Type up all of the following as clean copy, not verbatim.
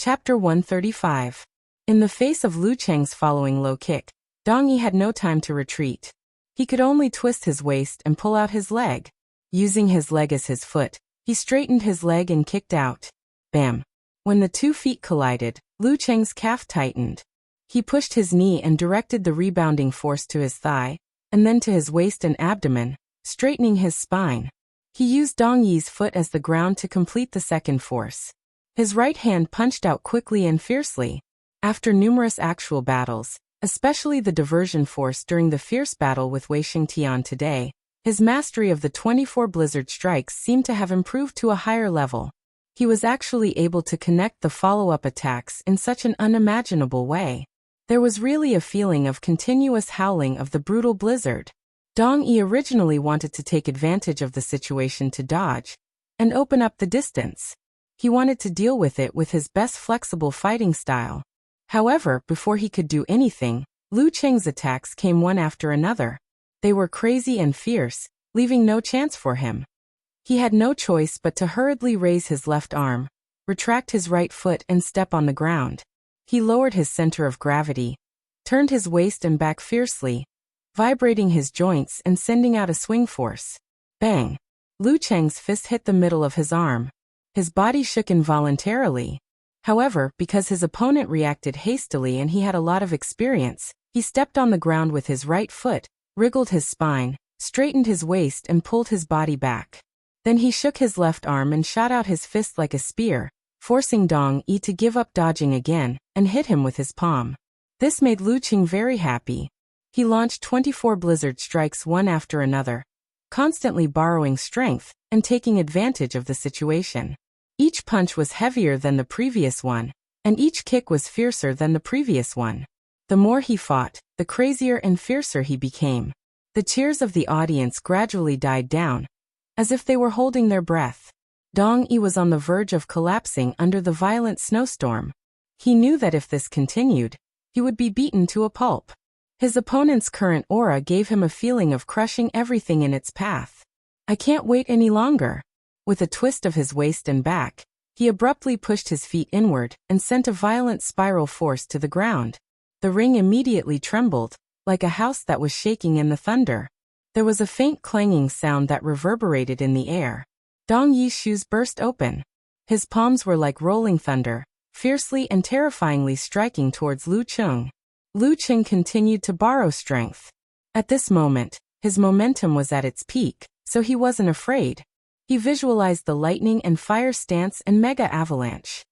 Chapter 135. In the face of Lu Cheng's following low kick, Dong Yi had no time to retreat. He could only twist his waist and pull out his leg. Using his leg as his foot, he straightened his leg and kicked out. Bam! When the 2 feet collided, Lu Cheng's calf tightened. He pushed his knee and directed the rebounding force to his thigh, and then to his waist and abdomen, straightening his spine. He used Dong Yi's foot as the ground to complete the second force. His right hand punched out quickly and fiercely. After numerous actual battles, especially the diversion force during the fierce battle with Wei Xingtian today, his mastery of the 24 blizzard strikes seemed to have improved to a higher level. He was actually able to connect the follow-up attacks in such an unimaginable way. There was really a feeling of continuous howling of the brutal blizzard. Dong Yi originally wanted to take advantage of the situation to dodge and open up the distance. He wanted to deal with it with his best flexible fighting style. However, before he could do anything, Lu Cheng's attacks came one after another. They were crazy and fierce, leaving no chance for him. He had no choice but to hurriedly raise his left arm, retract his right foot and step on the ground. He lowered his center of gravity, turned his waist and back fiercely, vibrating his joints and sending out a swing force. Bang! Lu Cheng's fist hit the middle of his arm. His body shook involuntarily. However, because his opponent reacted hastily and he had a lot of experience, he stepped on the ground with his right foot, wriggled his spine, straightened his waist and pulled his body back. Then he shook his left arm and shot out his fist like a spear, forcing Dong Yi to give up dodging again, and hit him with his palm. This made Lu Cheng very happy. He launched 24 blizzard strikes one after another, constantly borrowing strength and taking advantage of the situation. Each punch was heavier than the previous one, and each kick was fiercer than the previous one. The more he fought, the crazier and fiercer he became. The cheers of the audience gradually died down, as if they were holding their breath. Dong Yi was on the verge of collapsing under the violent snowstorm. He knew that if this continued, he would be beaten to a pulp. His opponent's current aura gave him a feeling of crushing everything in its path. I can't wait any longer. With a twist of his waist and back, he abruptly pushed his feet inward and sent a violent spiral force to the ground. The ring immediately trembled, like a house that was shaking in the thunder. There was a faint clanging sound that reverberated in the air. Dong Yi's shoes burst open. His palms were like rolling thunder, fiercely and terrifyingly striking towards Lu Cheng. Lu Cheng continued to borrow strength. At this moment, his momentum was at its peak, so he wasn't afraid. He visualized the lightning and fire stance and mega avalanche.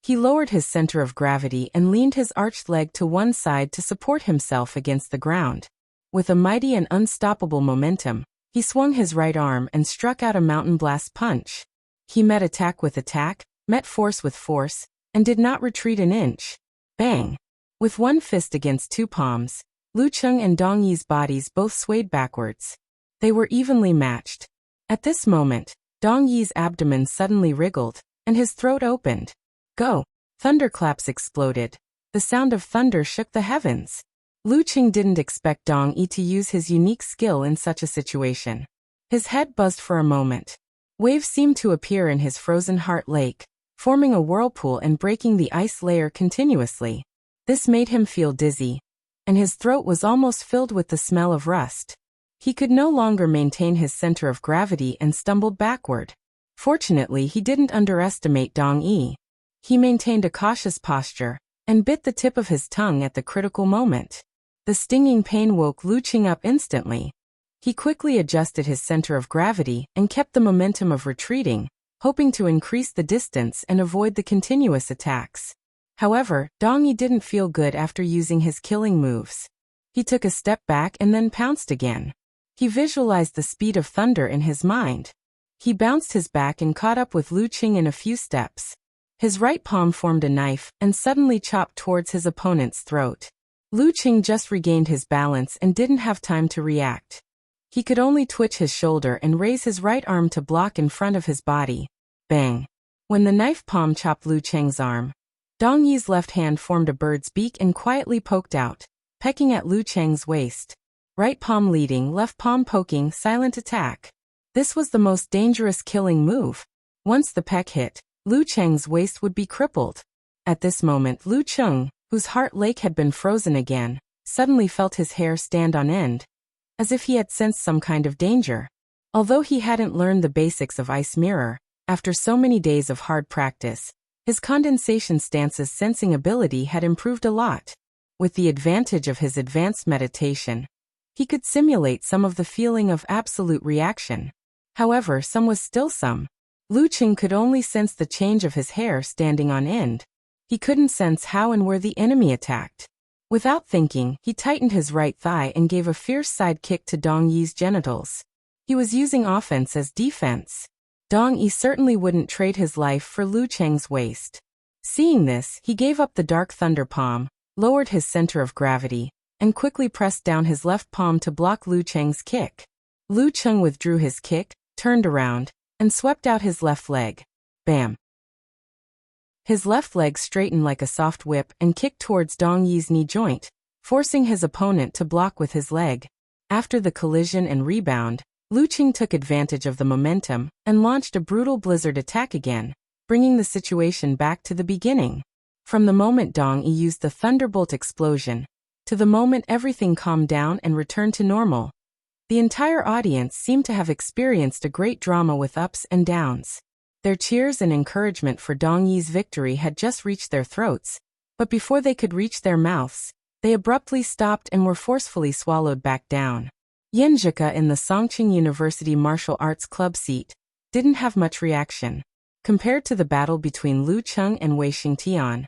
He lowered his center of gravity and leaned his arched leg to one side to support himself against the ground. With a mighty and unstoppable momentum, he swung his right arm and struck out a mountain blast punch. He met attack with attack, met force with force, and did not retreat an inch. Bang! With one fist against 2 palms, Lu Cheng and Dong Yi's bodies both swayed backwards. They were evenly matched. At this moment, Dong Yi's abdomen suddenly wriggled, and his throat opened. Go! Thunderclaps exploded. The sound of thunder shook the heavens. Lu Cheng didn't expect Dong Yi to use his unique skill in such a situation. His head buzzed for a moment. Waves seemed to appear in his frozen heart lake, forming a whirlpool and breaking the ice layer continuously. This made him feel dizzy, and his throat was almost filled with the smell of rust. He could no longer maintain his center of gravity and stumbled backward. Fortunately, he didn't underestimate Dong Yi. He maintained a cautious posture and bit the tip of his tongue at the critical moment. The stinging pain woke Lu Cheng up instantly. He quickly adjusted his center of gravity and kept the momentum of retreating, hoping to increase the distance and avoid the continuous attacks. However, Dong Yi didn't feel good after using his killing moves. He took a step back and then pounced again. He visualized the speed of thunder in his mind. He bounced his back and caught up with Lu Cheng in a few steps. His right palm formed a knife and suddenly chopped towards his opponent's throat. Lu Cheng just regained his balance and didn't have time to react. He could only twitch his shoulder and raise his right arm to block in front of his body. Bang! When the knife palm chopped Lu Cheng's arm, Dong Yi's left hand formed a bird's beak and quietly poked out, pecking at Lu Cheng's waist. Right palm leading, left palm poking, silent attack. This was the most dangerous killing move. Once the peck hit, Lu Cheng's waist would be crippled. At this moment Lu Cheng, whose heart lake had been frozen again, suddenly felt his hair stand on end, as if he had sensed some kind of danger. Although he hadn't learned the basics of ice mirror, after so many days of hard practice, his condensation stance's sensing ability had improved a lot. With the advantage of his advanced meditation, he could simulate some of the feeling of absolute reaction. However, some was still some. Lu Cheng could only sense the change of his hair standing on end. He couldn't sense how and where the enemy attacked. Without thinking, he tightened his right thigh and gave a fierce side kick to Dong Yi's genitals. He was using offense as defense. Dong Yi certainly wouldn't trade his life for Lu Cheng's waist. Seeing this, he gave up the dark thunder palm, lowered his center of gravity, and quickly pressed down his left palm to block Lu Cheng's kick. Lu Cheng withdrew his kick, turned around, and swept out his left leg. Bam! His left leg straightened like a soft whip and kicked towards Dong Yi's knee joint, forcing his opponent to block with his leg. After the collision and rebound, Lu Cheng took advantage of the momentum and launched a brutal blizzard attack again, bringing the situation back to the beginning. From the moment Dong Yi used the thunderbolt explosion, to the moment everything calmed down and returned to normal, the entire audience seemed to have experienced a great drama with ups and downs. Their cheers and encouragement for Dong Yi's victory had just reached their throats, but before they could reach their mouths, they abruptly stopped and were forcefully swallowed back down. Yanzhika in the Songqing University Martial Arts Club seat didn't have much reaction. Compared to the battle between Lu Cheng and Wei Xingtian,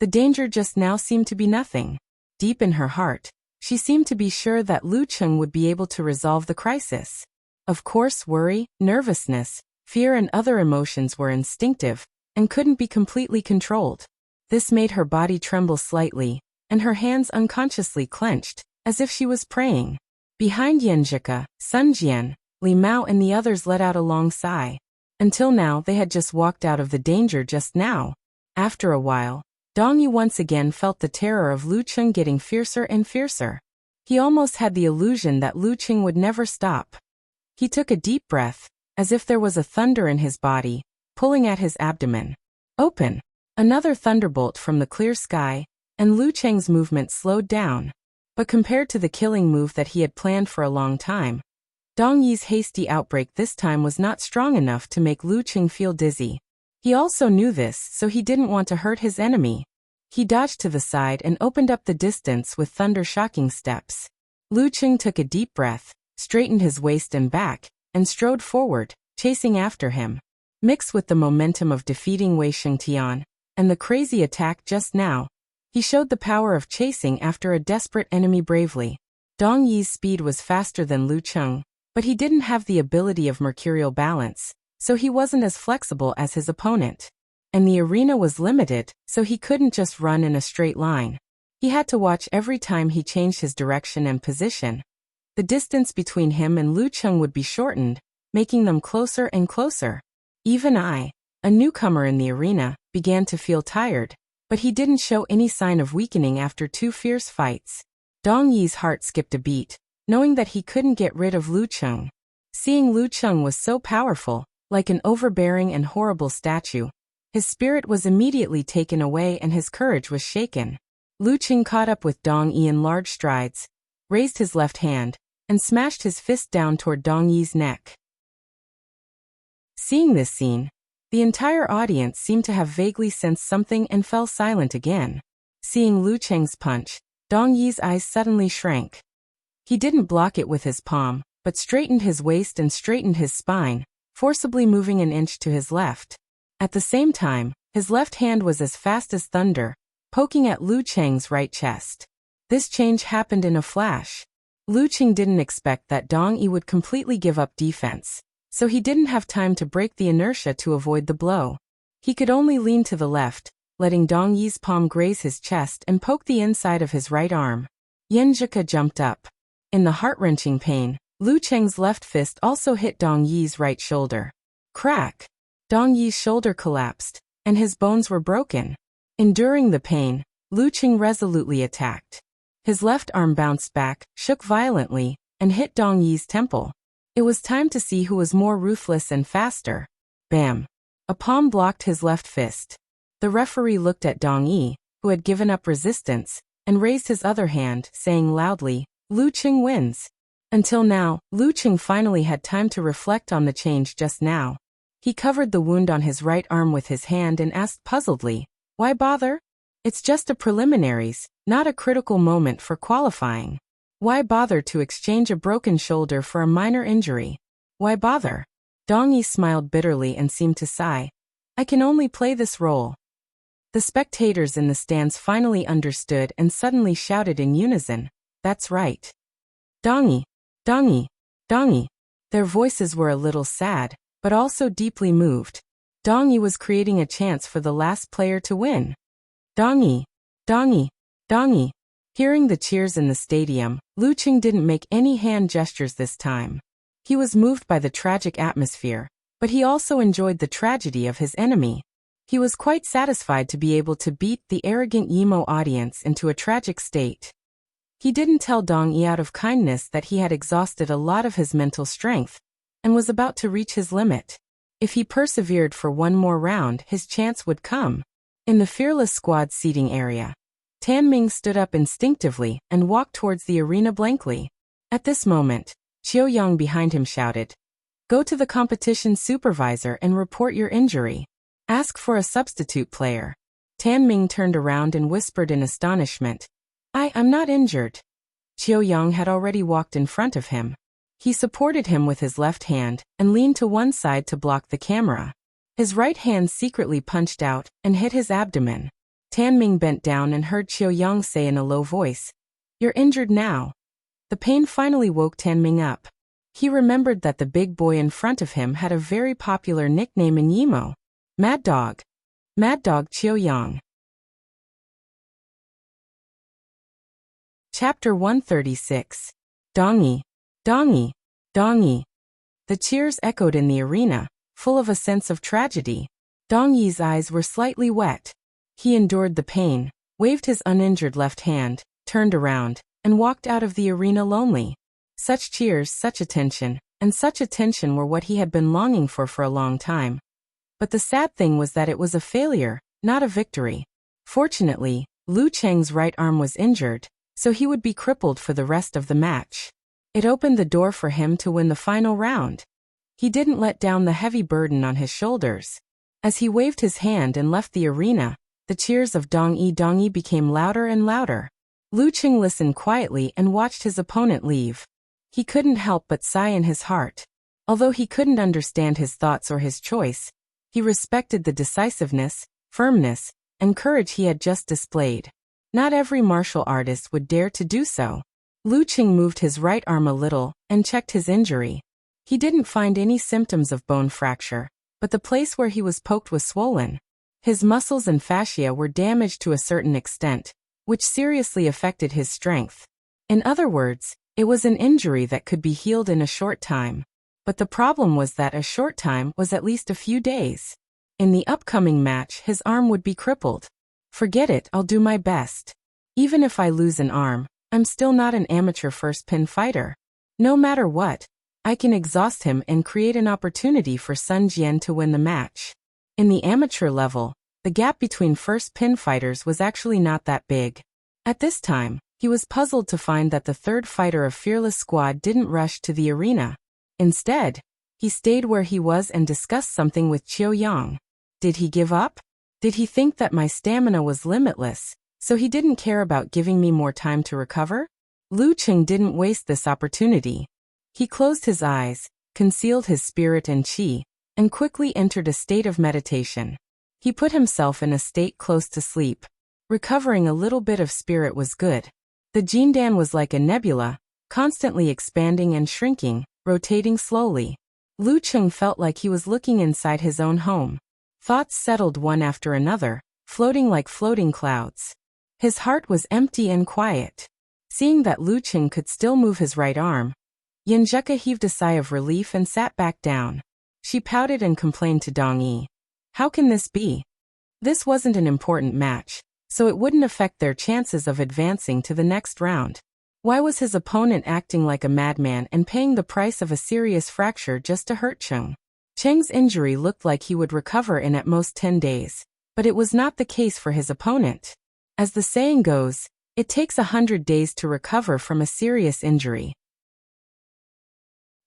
the danger just now seemed to be nothing. Deep in her heart, she seemed to be sure that Lu Cheng would be able to resolve the crisis. Of course, worry, nervousness, fear and other emotions were instinctive and couldn't be completely controlled. This made her body tremble slightly, and her hands unconsciously clenched, as if she was praying. Behind Yanzhika, Sun Jian, Li Mao and the others let out a long sigh. Until now they had just walked out of the danger just now. After a while, Dong Yi once again felt the terror of Lu Cheng getting fiercer and fiercer. He almost had the illusion that Lu Cheng would never stop. He took a deep breath, as if there was a thunder in his body, pulling at his abdomen. Open! Another thunderbolt from the clear sky, and Lu Cheng's movement slowed down. But compared to the killing move that he had planned for a long time, Dong Yi's hasty outbreak this time was not strong enough to make Lu Cheng feel dizzy. He also knew this, so he didn't want to hurt his enemy. He dodged to the side and opened up the distance with thunder-shocking steps. Lu Cheng took a deep breath, straightened his waist and back, and strode forward, chasing after him. Mixed with the momentum of defeating Wei Xingtian and the crazy attack just now, he showed the power of chasing after a desperate enemy bravely. Dong Yi's speed was faster than Lu Cheng, but he didn't have the ability of mercurial balance, so he wasn't as flexible as his opponent. And the arena was limited, so he couldn't just run in a straight line. He had to watch every time he changed his direction and position. The distance between him and Lu Cheng would be shortened, making them closer and closer. Even I, a newcomer in the arena, began to feel tired, but he didn't show any sign of weakening after 2 fierce fights. Dong Yi's heart skipped a beat, knowing that he couldn't get rid of Lu Cheng. Seeing Lu Cheng was so powerful, like an overbearing and horrible statue, his spirit was immediately taken away and his courage was shaken. Lu Cheng caught up with Dong Yi in large strides, raised his left hand, and smashed his fist down toward Dong Yi's neck. Seeing this scene, the entire audience seemed to have vaguely sensed something and fell silent again. Seeing Lu Cheng's punch, Dong Yi's eyes suddenly shrank. He didn't block it with his palm, but straightened his waist and straightened his spine, forcibly moving an inch to his left. At the same time, his left hand was as fast as thunder, poking at Lu Cheng's right chest. This change happened in a flash. Lu Cheng didn't expect that Dong Yi would completely give up defense, so he didn't have time to break the inertia to avoid the blow. He could only lean to the left, letting Dong Yi's palm graze his chest and poke the inside of his right arm. Yanzhika jumped up. In the heart-wrenching pain, Lu Cheng's left fist also hit Dong Yi's right shoulder. Crack! Dong Yi's shoulder collapsed, and his bones were broken. Enduring the pain, Lu Cheng resolutely attacked. His left arm bounced back, shook violently, and hit Dong Yi's temple. It was time to see who was more ruthless and faster. Bam! A palm blocked his left fist. The referee looked at Dong Yi, who had given up resistance, and raised his other hand, saying loudly, "Lu Qing wins." Until now, Lu Qing finally had time to reflect on the change just now. He covered the wound on his right arm with his hand and asked puzzledly, "Why bother? It's just a preliminaries, not a critical moment for qualifying. Why bother to exchange a broken shoulder for a minor injury? Why bother?" Dong Yi smiled bitterly and seemed to sigh. "I can only play this role." The spectators in the stands finally understood and suddenly shouted in unison, "That's right. Dong Yi, Dong Yi, Dong Yi." Their voices were a little sad, but also deeply moved. Dong Yi was creating a chance for the last player to win. Dong Yi, Dong Yi, Dong Yi. Hearing the cheers in the stadium, Lu Qing didn't make any hand gestures this time. He was moved by the tragic atmosphere, but he also enjoyed the tragedy of his enemy. He was quite satisfied to be able to beat the arrogant Yimo audience into a tragic state. He didn't tell Dong Yi out of kindness that he had exhausted a lot of his mental strength and was about to reach his limit. If he persevered for one more round, his chance would come. In the Fearless Squad seating area, Tan Ming stood up instinctively and walked towards the arena blankly. At this moment, Qiu Yang behind him shouted, "Go to the competition supervisor and report your injury. Ask for a substitute player." Tan Ming turned around and whispered in astonishment, I'm not injured." Qiu Yang had already walked in front of him. He supported him with his left hand and leaned to one side to block the camera. His right hand secretly punched out and hit his abdomen. Tan Ming bent down and heard Qiu Yang say in a low voice, "You're injured now." The pain finally woke Tan Ming up. He remembered that the big boy in front of him had a very popular nickname in Yimo, Mad Dog. Mad Dog Qiu Yang. Chapter 136. Dong Yi, Dong Yi, Dong Yi. The cheers echoed in the arena, full of a sense of tragedy. Dong Yi's eyes were slightly wet. He endured the pain, waved his uninjured left hand, turned around, and walked out of the arena lonely. Such cheers, such attention were what he had been longing for a long time. But the sad thing was that it was a failure, not a victory. Fortunately, Lu Cheng's right arm was injured, so he would be crippled for the rest of the match. It opened the door for him to win the final round. He didn't let down the heavy burden on his shoulders. As he waved his hand and left the arena, the cheers of Dong Yi became louder and louder. Lu Qing listened quietly and watched his opponent leave. He couldn't help but sigh in his heart. Although he couldn't understand his thoughts or his choice, he respected the decisiveness, firmness, and courage he had just displayed. Not every martial artist would dare to do so. Lu Qing moved his right arm a little and checked his injury. He didn't find any symptoms of bone fracture, but the place where he was poked was swollen. His muscles and fascia were damaged to a certain extent, which seriously affected his strength. In other words, it was an injury that could be healed in a short time. But the problem was that a short time was at least a few days. In the upcoming match, his arm would be crippled. "Forget it, I'll do my best. Even if I lose an arm, I'm still not an amateur first pin fighter. No matter what, I can exhaust him and create an opportunity for Sun Jian to win the match." In the amateur level, the gap between first pin fighters was actually not that big. At this time, he was puzzled to find that the third fighter of Fearless Squad didn't rush to the arena. Instead, he stayed where he was and discussed something with Qiu Yang. Did he give up? Did he think that my stamina was limitless, so he didn't care about giving me more time to recover? Lu Qing didn't waste this opportunity. He closed his eyes, concealed his spirit and qi, and quickly entered a state of meditation. He put himself in a state close to sleep. Recovering a little bit of spirit was good. The Jindan was like a nebula, constantly expanding and shrinking, rotating slowly. Lu Qing felt like he was looking inside his own home. Thoughts settled one after another, floating like floating clouds. His heart was empty and quiet. Seeing that Lu Qing could still move his right arm, Yanjeka heaved a sigh of relief and sat back down. She pouted and complained to Dong Yi. How can this be? This wasn't an important match, so it wouldn't affect their chances of advancing to the next round. Why was his opponent acting like a madman and paying the price of a serious fracture just to hurt Chung? Cheng's injury looked like he would recover in at most 10 days, but it was not the case for his opponent. As the saying goes, it takes 100 days to recover from a serious injury.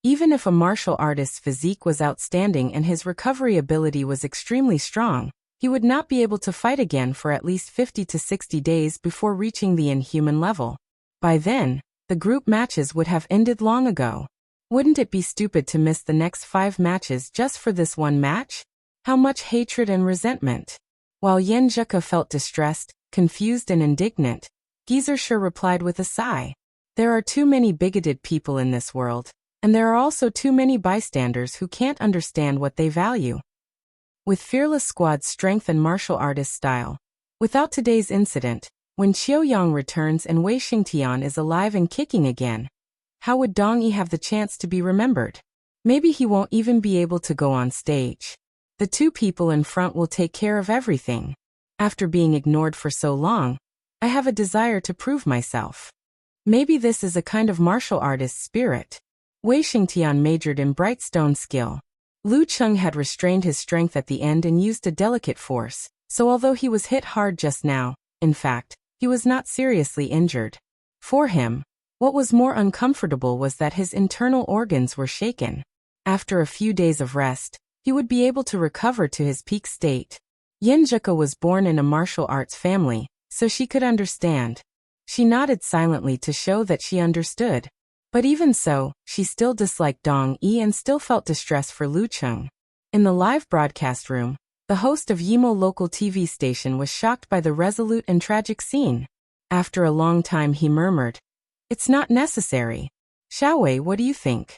Even if a martial artist's physique was outstanding and his recovery ability was extremely strong, he would not be able to fight again for at least 50 to 60 days before reaching the inhuman level. By then, the group matches would have ended long ago. Wouldn't it be stupid to miss the next 5 matches just for this one match? How much hatred and resentment! While Yen Zheke felt distressed, confused and indignant, Gizershur replied with a sigh. There are too many bigoted people in this world, and there are also too many bystanders who can't understand what they value. With Fearless Squad's strength and martial artist style, without today's incident, when Qiu Yang returns and Wei Xingtian is alive and kicking again, how would Dong Yi have the chance to be remembered? Maybe he won't even be able to go on stage. The 2 people in front will take care of everything. After being ignored for so long, I have a desire to prove myself. Maybe this is a kind of martial artist spirit. Wei Xingtian majored in bright stone skill. Lu Cheng had restrained his strength at the end and used a delicate force, so although he was hit hard just now, in fact, he was not seriously injured. For him, what was more uncomfortable was that his internal organs were shaken. After a few days of rest, he would be able to recover to his peak state. Yen Zheke was born in a martial arts family, so she could understand. She nodded silently to show that she understood. But even so, she still disliked Dong Yi and still felt distress for Lu Cheng. In the live broadcast room, the host of Yimo local TV station was shocked by the resolute and tragic scene. After a long time he murmured, "It's not necessary. Xiaowei, what do you think?"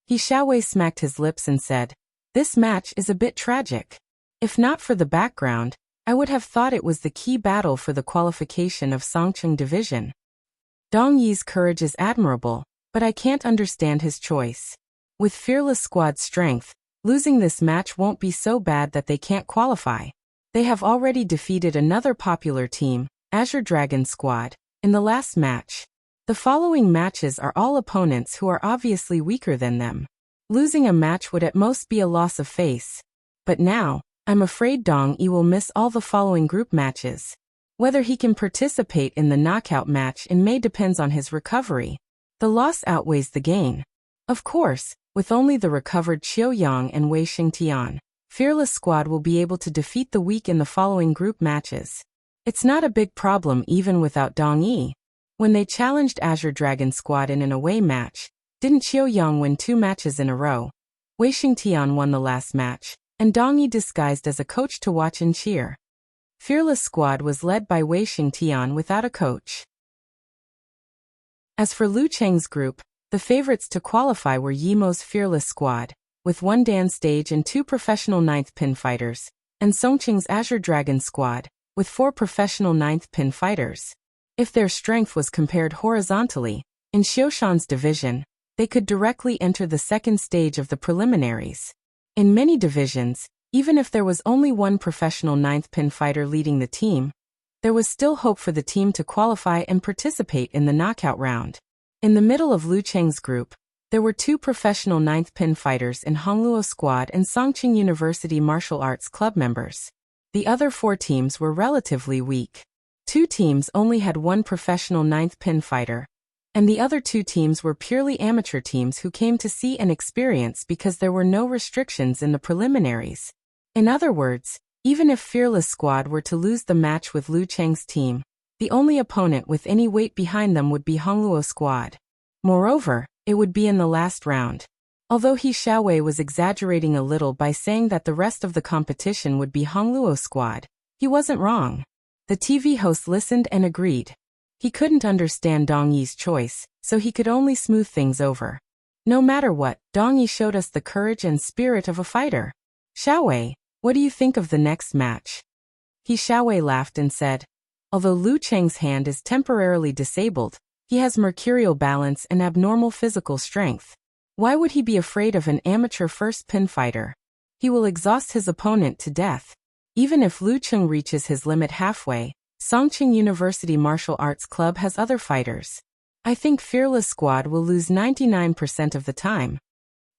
Xiaowei smacked his lips and said, "This match is a bit tragic. If not for the background, I would have thought it was the key battle for the qualification of Songcheng Division. Dong Yi's courage is admirable, but I can't understand his choice. With Fearless Squad's strength, losing this match won't be so bad that they can't qualify. They have already defeated another popular team, Azure Dragon Squad, in the last match. The following matches are all opponents who are obviously weaker than them. Losing a match would at most be a loss of face. But now, I'm afraid Dong Yi will miss all the following group matches. Whether he can participate in the knockout match in May depends on his recovery. The loss outweighs the gain. Of course, with only the recovered Qiu Yang and Wei Xingtian, Fearless Squad will be able to defeat the weak in the following group matches. It's not a big problem even without Dong Yi. When they challenged Azure Dragon Squad in an away match, didn't Qiu Yang win 2 matches in a row? Wei Xingtian won the last match, and Dong Yi disguised as a coach to watch and cheer. Fearless Squad was led by Wei Xingtian without a coach. As for Lu Cheng's group, the favorites to qualify were Yimo's Fearless Squad, with 1 Dan stage and 2 professional 9th pin fighters, and Songcheng's Azure Dragon Squad, with 4 professional 9th pin fighters. If their strength was compared horizontally, in Xiushan's division, they could directly enter the 2nd stage of the preliminaries. In many divisions, even if there was only 1 professional 9th pin fighter leading the team, there was still hope for the team to qualify and participate in the knockout round. In the middle of Lu Cheng's group, there were 2 professional 9th pin fighters in Hongluo Squad and Songqing University Martial Arts Club members. The other 4 teams were relatively weak. 2 teams only had 1 professional 9th pin fighter, and the other 2 teams were purely amateur teams who came to see and experience because there were no restrictions in the preliminaries. In other words, even if Fearless Squad were to lose the match with Lu Cheng's team, the only opponent with any weight behind them would be Hongluo Squad. Moreover, it would be in the last round. Although Xiaowei was exaggerating a little by saying that the rest of the competition would be Hongluo Squad, he wasn't wrong. The TV host listened and agreed. He couldn't understand Dong Yi's choice, so he could only smooth things over. No matter what, Dong Yi showed us the courage and spirit of a fighter. Xiaowei, what do you think of the next match? Xiaowei laughed and said, although Lu Cheng's hand is temporarily disabled, he has mercurial balance and abnormal physical strength. Why would he be afraid of an amateur first pin fighter? He will exhaust his opponent to death. Even if Lu Cheng reaches his limit halfway, Songqing University Martial Arts Club has other fighters. I think Fearless Squad will lose 99% of the time.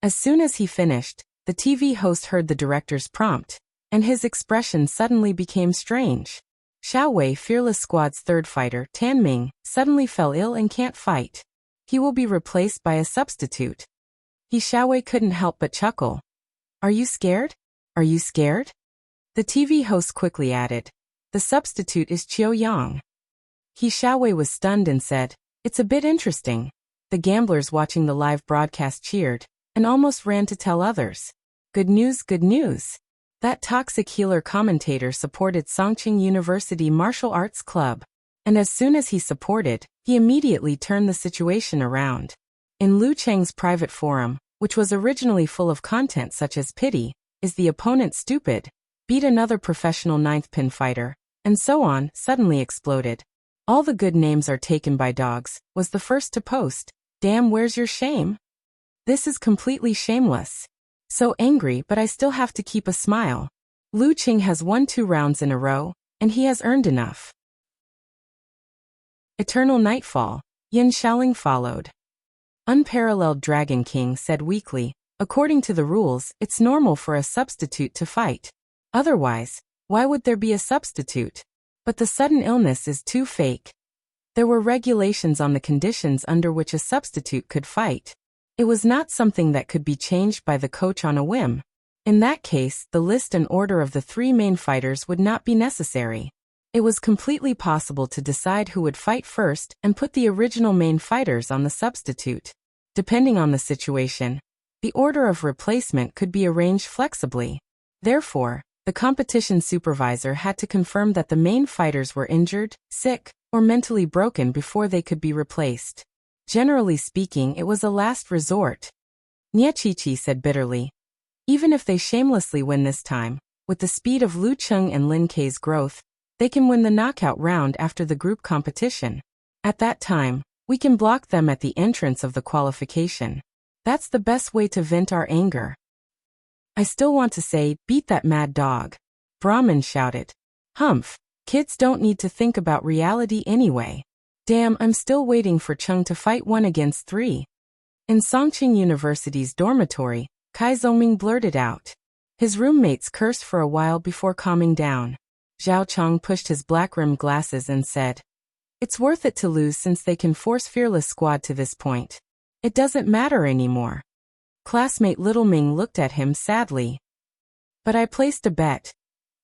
As soon as he finished, The TV host heard the director's prompt, and his expression suddenly became strange. Xiaowei Fearless Squad's third fighter, Tan Ming, suddenly fell ill and can't fight. He will be replaced by a substitute. Xiaowei couldn't help but chuckle. Are you scared? Are you scared? The TV host quickly added. The substitute is Qiu Yang. Xiaowei was stunned and said, it's a bit interesting. The gamblers watching the live broadcast cheered, and almost ran to tell others. Good news, good news. That toxic healer commentator supported Songqing University Martial Arts Club. And as soon as he supported, he immediately turned the situation around. In Lu Cheng's private forum, which was originally full of content such as pity, is the opponent stupid, beat another professional ninth pin fighter, and so on, suddenly exploded. All the good names are taken by dogs, was the first to post. Damn, where's your shame? This is completely shameless. So angry, but I still have to keep a smile. Lu Qing has won 2 rounds in a row, and he has earned enough. Eternal Nightfall. Yin Shaoling followed. Unparalleled Dragon King said weakly, according to the rules, it's normal for a substitute to fight. Otherwise, why would there be a substitute? But the sudden illness is too fake. There were regulations on the conditions under which a substitute could fight. It was not something that could be changed by the coach on a whim. In that case, the list and order of the 3 main fighters would not be necessary. It was completely possible to decide who would fight first and put the original main fighters on the substitute. Depending on the situation, the order of replacement could be arranged flexibly. Therefore, the competition supervisor had to confirm that the main fighters were injured, sick, or mentally broken before they could be replaced. Generally speaking, it was a last resort. Niechichi said bitterly. Even if they shamelessly win this time, with the speed of Lu Cheng and Lin Kei's growth, they can win the knockout round after the group competition. At that time, we can block them at the entrance of the qualification. That's the best way to vent our anger. I still want to say, beat that mad dog. Brahman shouted. Humph, kids don't need to think about reality anyway. Damn, I'm still waiting for Cheng to fight 1 against 3. In Songqing University's dormitory, Kai Zongming blurted out. His roommates cursed for a while before calming down. Zhao Chong pushed his black-rimmed glasses and said, it's worth it to lose since they can force Fearless Squad to this point. It doesn't matter anymore. Classmate Little Ming looked at him sadly. But I placed a bet.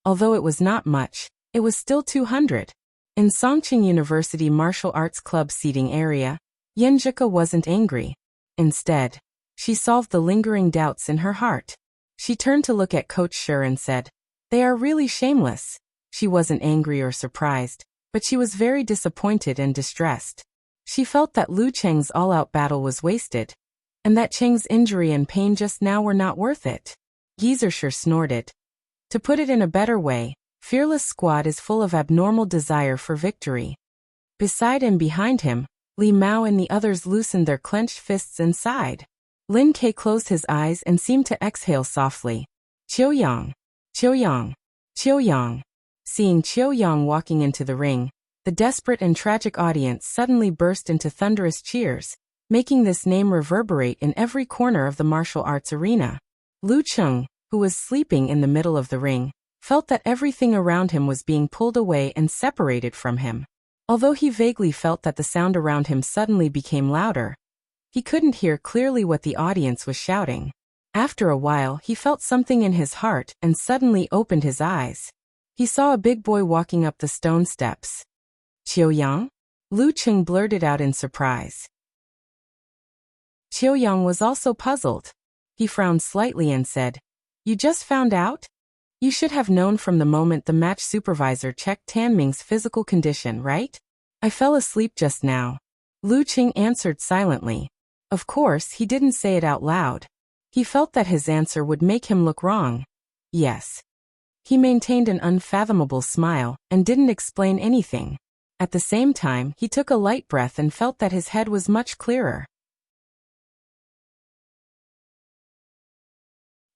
Although it was not much, it was still 200. In Songqing University Martial Arts Club seating area, Yen Zhika wasn't angry. Instead, she solved the lingering doubts in her heart. She turned to look at Coach Shi and said, they are really shameless. She wasn't angry or surprised, but she was very disappointed and distressed. She felt that Lu Cheng's all-out battle was wasted, and that Cheng's injury and pain just now were not worth it. Geezershire snorted. To put it in a better way, Fearless Squad is full of abnormal desire for victory. Beside and behind him, Li Mao and the others loosened their clenched fists and sighed. Lin Kei closed his eyes and seemed to exhale softly. Qiu Yang, Qiu Yang, Qiu Yang. Seeing Qiu Yang walking into the ring, the desperate and tragic audience suddenly burst into thunderous cheers, making this name reverberate in every corner of the martial arts arena. Lu Cheng, who was sleeping in the middle of the ring, felt that everything around him was being pulled away and separated from him. Although he vaguely felt that the sound around him suddenly became louder, he couldn't hear clearly what the audience was shouting. After a while, he felt something in his heart and suddenly opened his eyes. He saw a big boy walking up the stone steps. Qiu Yang? Lu Cheng blurted out in surprise. Qiu Yang was also puzzled. He frowned slightly and said, you just found out? You should have known from the moment the match supervisor checked Tan Ming's physical condition, right? I fell asleep just now. Lu Qing answered silently. Of course, he didn't say it out loud. He felt that his answer would make him look wrong. Yes. He maintained an unfathomable smile and didn't explain anything. At the same time, he took a light breath and felt that his head was much clearer.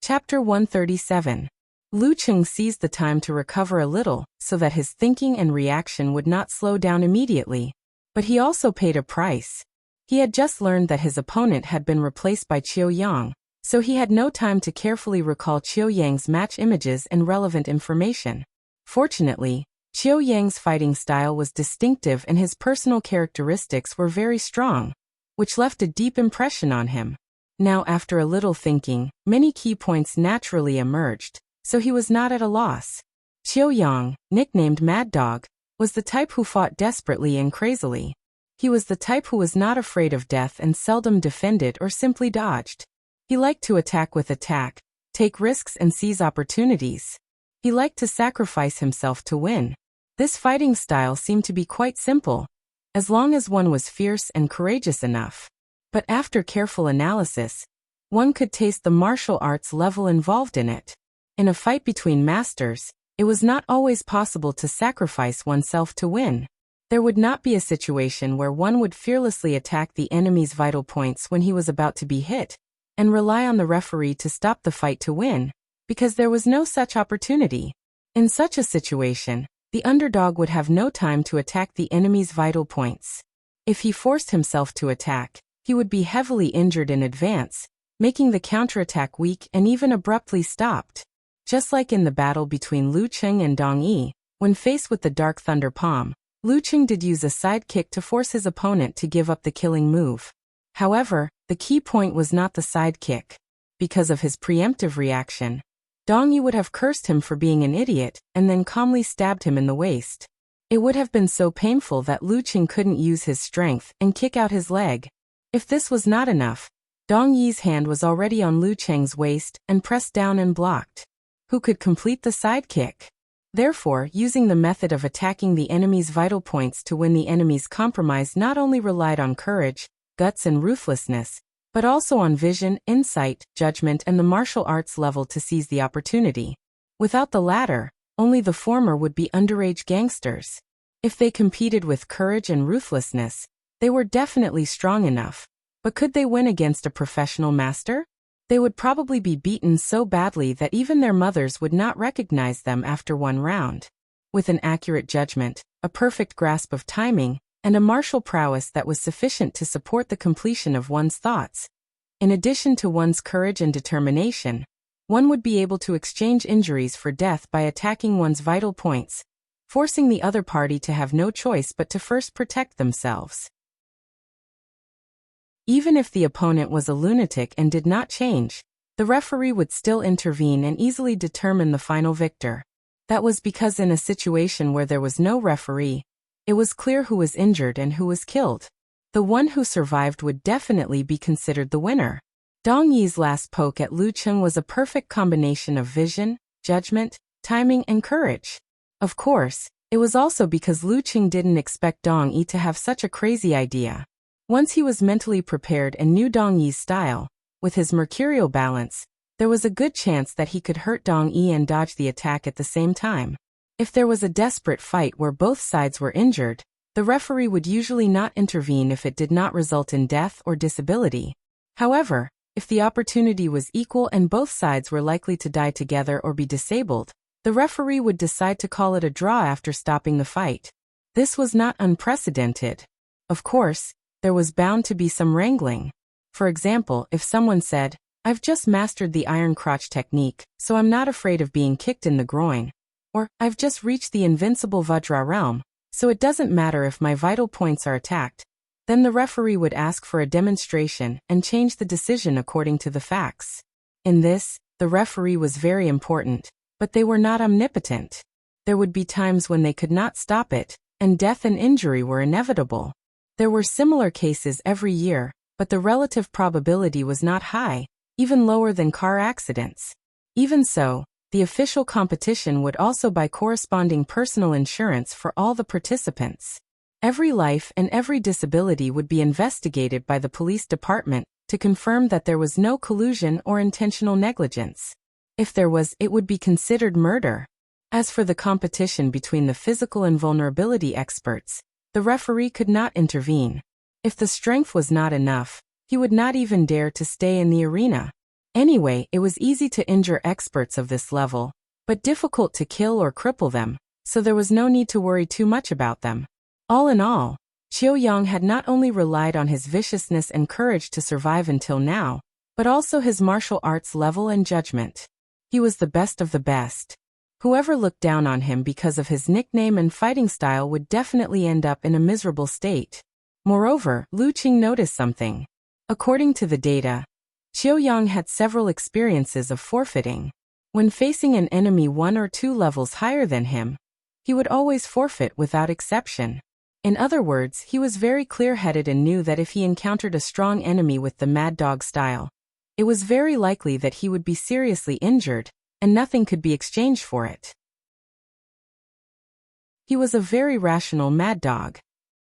Chapter 137. Lu Cheng seized the time to recover a little, so that his thinking and reaction would not slow down immediately. But he also paid a price. He had just learned that his opponent had been replaced by Qiu Yang, so he had no time to carefully recall Qiu Yang's match images and relevant information. Fortunately, Qiu Yang's fighting style was distinctive and his personal characteristics were very strong, which left a deep impression on him. Now, after a little thinking, many key points naturally emerged, so he was not at a loss. Qiu Yang, nicknamed Mad Dog, was the type who fought desperately and crazily. He was the type who was not afraid of death and seldom defended or simply dodged. He liked to attack with attack, take risks and seize opportunities. He liked to sacrifice himself to win. This fighting style seemed to be quite simple, as long as one was fierce and courageous enough. But after careful analysis, one could taste the martial arts level involved in it. In a fight between masters, it was not always possible to sacrifice oneself to win. There would not be a situation where one would fearlessly attack the enemy's vital points when he was about to be hit, and rely on the referee to stop the fight to win, because there was no such opportunity. In such a situation, the underdog would have no time to attack the enemy's vital points. If he forced himself to attack, he would be heavily injured in advance, making the counterattack weak and even abruptly stopped. Just like in the battle between Lu Cheng and Dong Yi, when faced with the Dark Thunder Palm, Lu Cheng did use a side kick to force his opponent to give up the killing move. However, the key point was not the side kick. Because of his preemptive reaction, Dong Yi would have cursed him for being an idiot and then calmly stabbed him in the waist. It would have been so painful that Lu Cheng couldn't use his strength and kick out his leg. If this was not enough, Dong Yi's hand was already on Lu Cheng's waist and pressed down and blocked. Who could complete the side kick? Therefore, using the method of attacking the enemy's vital points to win the enemy's compromise not only relied on courage, guts and ruthlessness, but also on vision, insight, judgment and the martial arts level to seize the opportunity. Without the latter, only the former would be underage gangsters. If they competed with courage and ruthlessness, they were definitely strong enough. But could they win against a professional master? They would probably be beaten so badly that even their mothers would not recognize them after one round. With an accurate judgment, a perfect grasp of timing, and a martial prowess that was sufficient to support the completion of one's thoughts, in addition to one's courage and determination, one would be able to exchange injuries for death by attacking one's vital points, forcing the other party to have no choice but to first protect themselves. Even if the opponent was a lunatic and did not change, the referee would still intervene and easily determine the final victor. That was because in a situation where there was no referee, it was clear who was injured and who was killed. The one who survived would definitely be considered the winner. Dong Yi's last poke at Lu Cheng was a perfect combination of vision, judgment, timing and courage. Of course, it was also because Lu Cheng didn't expect Dong Yi to have such a crazy idea. Once he was mentally prepared and knew Dong Yi's style, with his mercurial balance, there was a good chance that he could hurt Dong Yi and dodge the attack at the same time. If there was a desperate fight where both sides were injured, the referee would usually not intervene if it did not result in death or disability. However, if the opportunity was equal and both sides were likely to die together or be disabled, the referee would decide to call it a draw after stopping the fight. This was not unprecedented. Of course, there was bound to be some wrangling. For example, if someone said, "I've just mastered the iron crotch technique, so I'm not afraid of being kicked in the groin," or "I've just reached the invincible Vajra realm, so it doesn't matter if my vital points are attacked," then the referee would ask for a demonstration and change the decision according to the facts. In this, the referee was very important, but they were not omnipotent. There would be times when they could not stop it, and death and injury were inevitable. There were similar cases every year, but the relative probability was not high, even lower than car accidents. Even so, the official competition would also buy corresponding personal insurance for all the participants. Every life and every disability would be investigated by the police department to confirm that there was no collusion or intentional negligence. If there was, it would be considered murder. As for the competition between the physical and vulnerability experts, the referee could not intervene. If the strength was not enough, he would not even dare to stay in the arena. Anyway, it was easy to injure experts of this level, but difficult to kill or cripple them, so there was no need to worry too much about them. All in all, Qiu Yang had not only relied on his viciousness and courage to survive until now, but also his martial arts level and judgment. He was the best of the best. Whoever looked down on him because of his nickname and fighting style would definitely end up in a miserable state. Moreover, Lu Qing noticed something. According to the data, Qiu Yang had several experiences of forfeiting. When facing an enemy 1 or 2 levels higher than him, he would always forfeit without exception. In other words, he was very clear-headed and knew that if he encountered a strong enemy with the Mad Dog style, it was very likely that he would be seriously injured, and nothing could be exchanged for it. He was a very rational Mad Dog.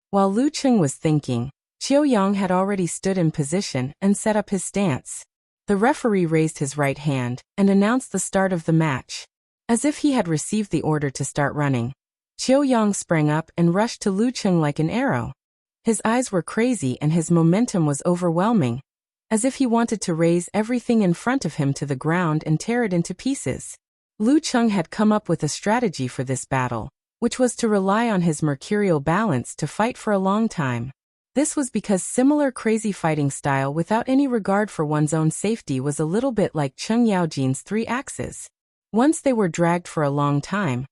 While Lu Qing was thinking, Qiu Yang had already stood in position and set up his stance. The referee raised his right hand and announced the start of the match. As if he had received the order to start running, Qiu Yang sprang up and rushed to Lu Qing like an arrow. His eyes were crazy and his momentum was overwhelming, as if he wanted to raise everything in front of him to the ground and tear it into pieces. Lu Qing had come up with a strategy for this battle, which was to rely on his mercurial balance to fight for a long time. This was because similar crazy fighting style without any regard for one's own safety was a little bit like Cheng Yaojin's 3 axes. Once they were dragged for a long time,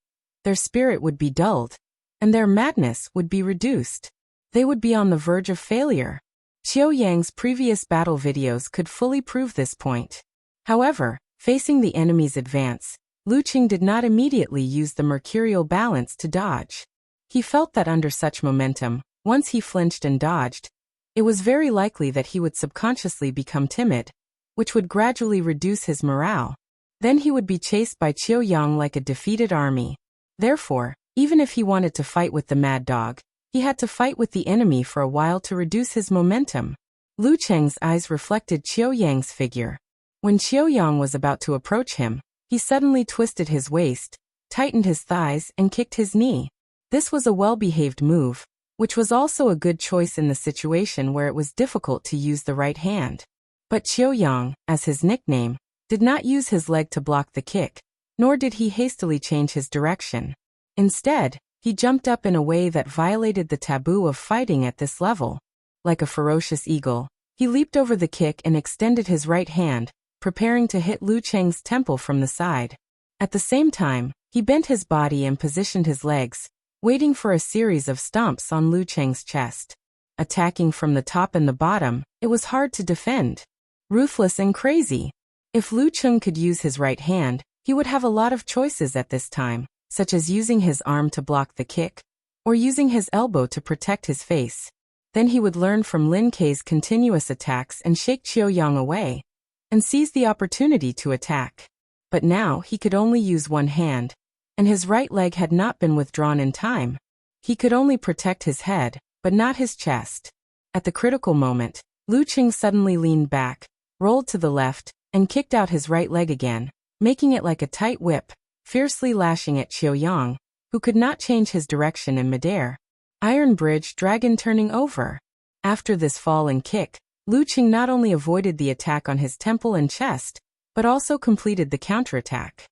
their spirit would be dulled, and their madness would be reduced. They would be on the verge of failure. Qiu Yang's previous battle videos could fully prove this point. However, facing the enemy's advance, Lu Qing did not immediately use the mercurial balance to dodge. He felt that under such momentum, once he flinched and dodged, it was very likely that he would subconsciously become timid, which would gradually reduce his morale. Then he would be chased by Qiu Yang like a defeated army. Therefore, even if he wanted to fight with the Mad Dog, he had to fight with the enemy for a while to reduce his momentum. Lu Cheng's eyes reflected Qiu Yang's figure. When Qiu Yang was about to approach him, he suddenly twisted his waist, tightened his thighs, and kicked his knee. This was a well-behaved move, which was also a good choice in the situation where it was difficult to use the right hand. But Qiu Yang, as his nickname, did not use his leg to block the kick, nor did he hastily change his direction. Instead, he jumped up in a way that violated the taboo of fighting at this level. Like a ferocious eagle, he leaped over the kick and extended his right hand, preparing to hit Lu Cheng's temple from the side. At the same time, he bent his body and positioned his legs, waiting for a series of stomps on Lu Cheng's chest. Attacking from the top and the bottom, it was hard to defend. Ruthless and crazy. If Lu Cheng could use his right hand, he would have a lot of choices at this time, such as using his arm to block the kick, or using his elbow to protect his face. Then he would learn from Lin Kei's continuous attacks and shake Qiu Yang away, and seize the opportunity to attack. But now he could only use one hand, and his right leg had not been withdrawn in time. He could only protect his head, but not his chest. At the critical moment, Lu Qing suddenly leaned back, rolled to the left, and kicked out his right leg again, making it like a tight whip, fiercely lashing at Qiu Yang, who could not change his direction in midair. Iron Bridge Dragon turning over. After this fall and kick, Lu Qing not only avoided the attack on his temple and chest, but also completed the counterattack.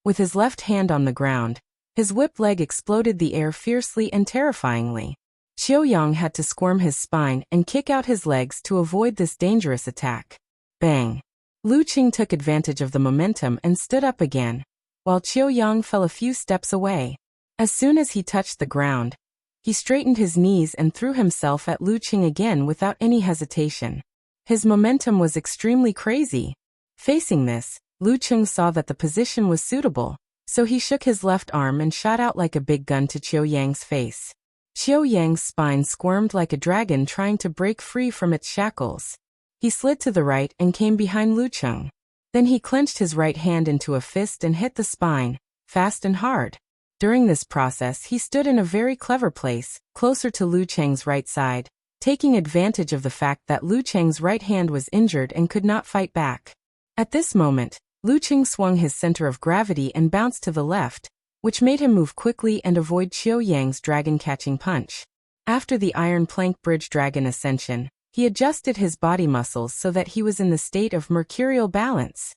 With his left hand on the ground, his whip leg exploded the air fiercely and terrifyingly. Qiu Yang had to squirm his spine and kick out his legs to avoid this dangerous attack. Bang! Lu Qing took advantage of the momentum and stood up again, while Qiu Yang fell a few steps away. As soon as he touched the ground, he straightened his knees and threw himself at Lu Qing again without any hesitation. His momentum was extremely crazy. Facing this, Lu Qing saw that the position was suitable, so he shook his left arm and shot out like a big gun to Qiu Yang's face. Qiu Yang's spine squirmed like a dragon trying to break free from its shackles. He slid to the right and came behind Lu Qing. Then he clenched his right hand into a fist and hit the spine, fast and hard. During this process, he stood in a very clever place, closer to Lu Cheng's right side, taking advantage of the fact that Lu Cheng's right hand was injured and could not fight back. At this moment, Lu Qing swung his center of gravity and bounced to the left, which made him move quickly and avoid Qiu Yang's dragon-catching punch. After the Iron Plank Bridge Dragon Ascension, he adjusted his body muscles so that he was in the state of mercurial balance.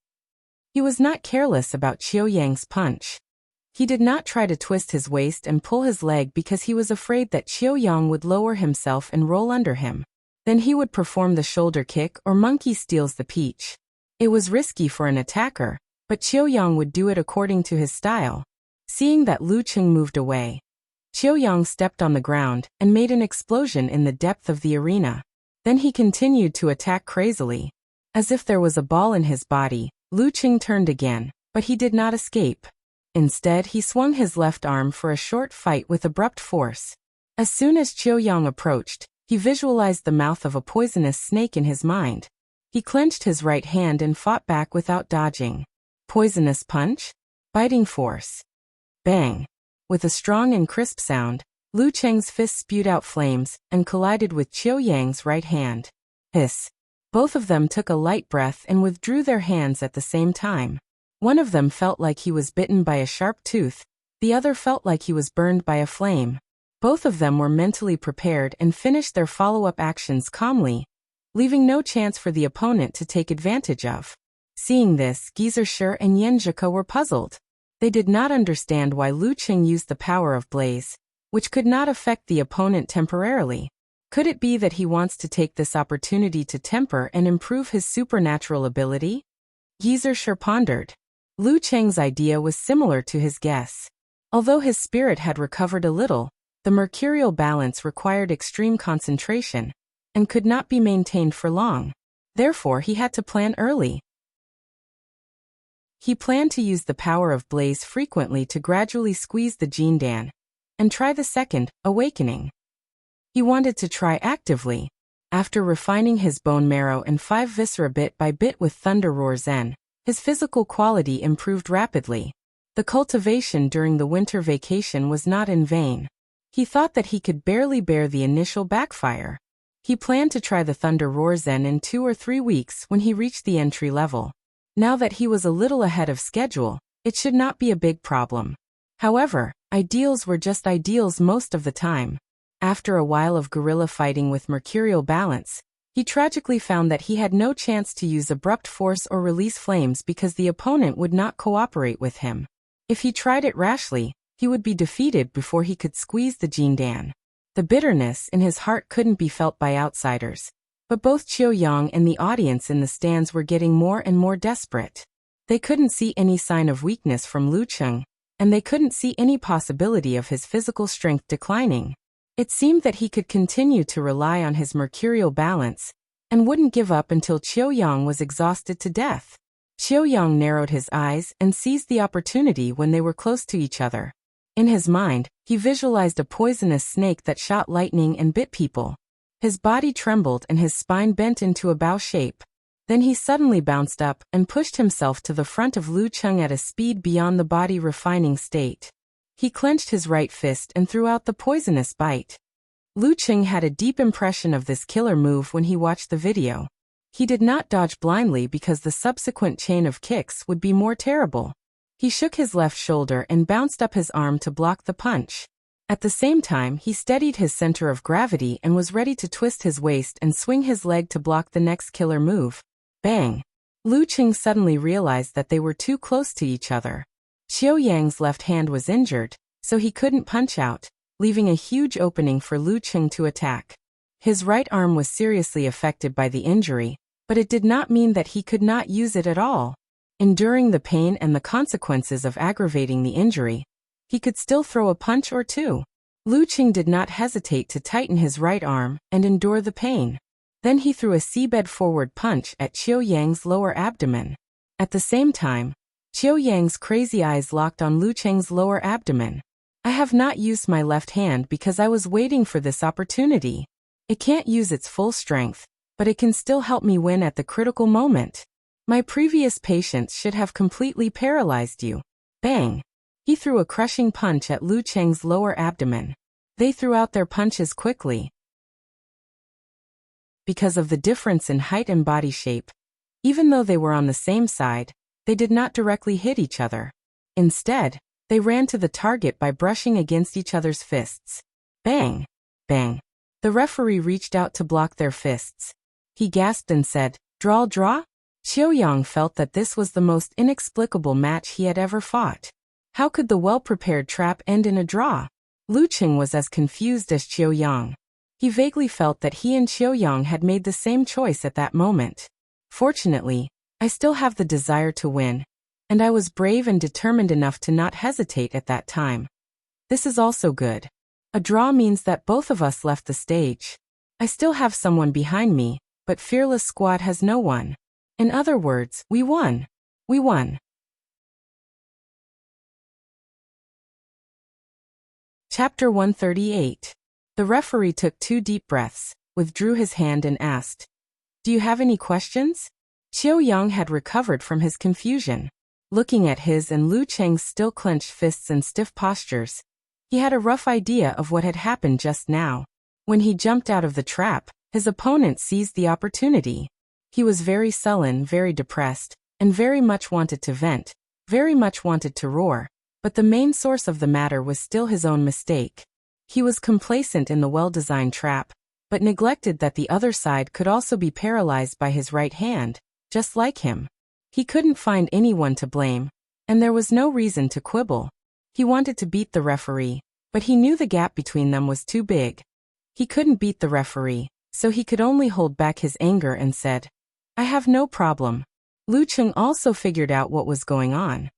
He was not careless about Qiu Yang's punch. He did not try to twist his waist and pull his leg because he was afraid that Qiu Yang would lower himself and roll under him. Then he would perform the shoulder kick or monkey steals the peach. It was risky for an attacker, but Qiuyang would do it according to his style. Seeing that Lu Cheng moved away, Qiuyang stepped on the ground and made an explosion in the depth of the arena. Then he continued to attack crazily. As if there was a ball in his body, Lu Cheng turned again, but he did not escape. Instead, he swung his left arm for a short fight with abrupt force. As soon as Qiuyang approached, he visualized the mouth of a poisonous snake in his mind. He clenched his right hand and fought back without dodging. Poisonous punch? Biting force. Bang! With a strong and crisp sound, Lu Cheng's fist spewed out flames and collided with Qiuyang's right hand. Hiss! Both of them took a light breath and withdrew their hands at the same time. One of them felt like he was bitten by a sharp tooth, the other felt like he was burned by a flame. Both of them were mentally prepared and finished their follow-up actions calmly, leaving no chance for the opponent to take advantage of. Seeing this, Gizershi and Yanzhika were puzzled. They did not understand why Lu Cheng used the power of Blaze, which could not affect the opponent temporarily. Could it be that he wants to take this opportunity to temper and improve his supernatural ability? Gizershi pondered. Lu Cheng's idea was similar to his guess. Although his spirit had recovered a little, the mercurial balance required extreme concentration and could not be maintained for long. Therefore, he had to plan early. He planned to use the power of Blaze frequently to gradually squeeze the Jindan and try the second awakening. He wanted to try actively. After refining his bone marrow and 5 viscera bit by bit with Thunder Roar Zen, his physical quality improved rapidly. The cultivation during the winter vacation was not in vain. He thought that he could barely bear the initial backfire. He planned to try the Thunder Roar Zen in 2 or 3 weeks when he reached the entry level. Now that he was a little ahead of schedule, it should not be a big problem. However, ideals were just ideals most of the time. After a while of guerrilla fighting with mercurial balance, he tragically found that he had no chance to use abrupt force or release flames because the opponent would not cooperate with him. If he tried it rashly, he would be defeated before he could squeeze the Jindan. The bitterness in his heart couldn't be felt by outsiders, but both Qiuyang and the audience in the stands were getting more and more desperate. They couldn't see any sign of weakness from Lu Cheng, and they couldn't see any possibility of his physical strength declining. It seemed that he could continue to rely on his mercurial balance and wouldn't give up until Qiuyang was exhausted to death. Qiuyang narrowed his eyes and seized the opportunity when they were close to each other. In his mind, he visualized a poisonous snake that shot lightning and bit people. His body trembled and his spine bent into a bow shape. Then he suddenly bounced up and pushed himself to the front of Lu Cheng at a speed beyond the body refining state. He clenched his right fist and threw out the poisonous bite. Lu Cheng had a deep impression of this killer move when he watched the video. He did not dodge blindly because the subsequent chain of kicks would be more terrible. He shook his left shoulder and bounced up his arm to block the punch. At the same time, he steadied his center of gravity and was ready to twist his waist and swing his leg to block the next killer move. Bang! Lu Cheng suddenly realized that they were too close to each other. Qiuyang's left hand was injured, so he couldn't punch out, leaving a huge opening for Lu Cheng to attack. His right arm was seriously affected by the injury, but it did not mean that he could not use it at all. Enduring the pain and the consequences of aggravating the injury, he could still throw a punch or two. Lu Cheng did not hesitate to tighten his right arm and endure the pain. Then he threw a seabed forward punch at Qiuyang's lower abdomen. At the same time, Qiuyang's crazy eyes locked on Lu Cheng's lower abdomen. I have not used my left hand because I was waiting for this opportunity. It can't use its full strength, but it can still help me win at the critical moment. My previous patience should have completely paralyzed you. Bang! He threw a crushing punch at Lu Cheng's lower abdomen. They threw out their punches quickly. Because of the difference in height and body shape, even though they were on the same side, they did not directly hit each other. Instead, they ran to the target by brushing against each other's fists. Bang! Bang! The referee reached out to block their fists. He gasped and said, Draw? Qiuyang felt that this was the most inexplicable match he had ever fought. How could the well-prepared trap end in a draw? Lu Cheng was as confused as Qiuyang. He vaguely felt that he and Qiuyang had made the same choice at that moment. Fortunately, I still have the desire to win, and I was brave and determined enough to not hesitate at that time. This is also good. A draw means that both of us left the stage. I still have someone behind me, but Fearless Squad has no one. In other words, we won. We won. Chapter 138. The referee took 2 deep breaths, withdrew his hand and asked, "Do you have any questions?" Qiuyang had recovered from his confusion. Looking at his and Lu Cheng's still clenched fists and stiff postures, he had a rough idea of what had happened just now. When he jumped out of the trap, his opponent seized the opportunity. He was very sullen, very depressed, and very much wanted to vent, very much wanted to roar, but the main source of the matter was still his own mistake. He was complacent in the well-designed trap, but neglected that the other side could also be paralyzed by his right hand, just like him. He couldn't find anyone to blame, and there was no reason to quibble. He wanted to beat the referee, but he knew the gap between them was too big. He couldn't beat the referee, so he could only hold back his anger and said, "I have no problem." Lu Cheng also figured out what was going on.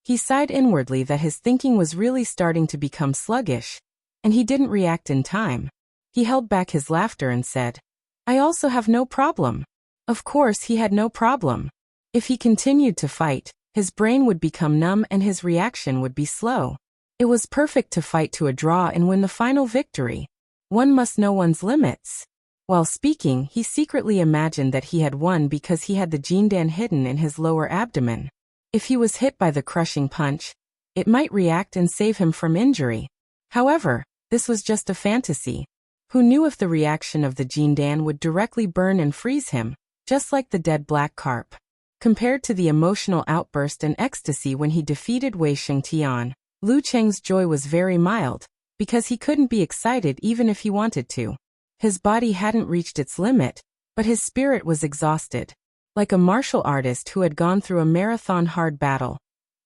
He sighed inwardly that his thinking was really starting to become sluggish, and he didn't react in time. He held back his laughter and said, "I also have no problem." Of course he had no problem. If he continued to fight, his brain would become numb and his reaction would be slow. It was perfect to fight to a draw and win the final victory. One must know one's limits. While speaking, he secretly imagined that he had won because he had the Jindan hidden in his lower abdomen. If he was hit by the crushing punch, it might react and save him from injury. However, this was just a fantasy. Who knew if the reaction of the Jindan would directly burn and freeze him, just like the dead black carp. Compared to the emotional outburst and ecstasy when he defeated Wei Shengtian, Lu Cheng's joy was very mild, because he couldn't be excited even if he wanted to. His body hadn't reached its limit, but his spirit was exhausted. Like a martial artist who had gone through a marathon hard battle,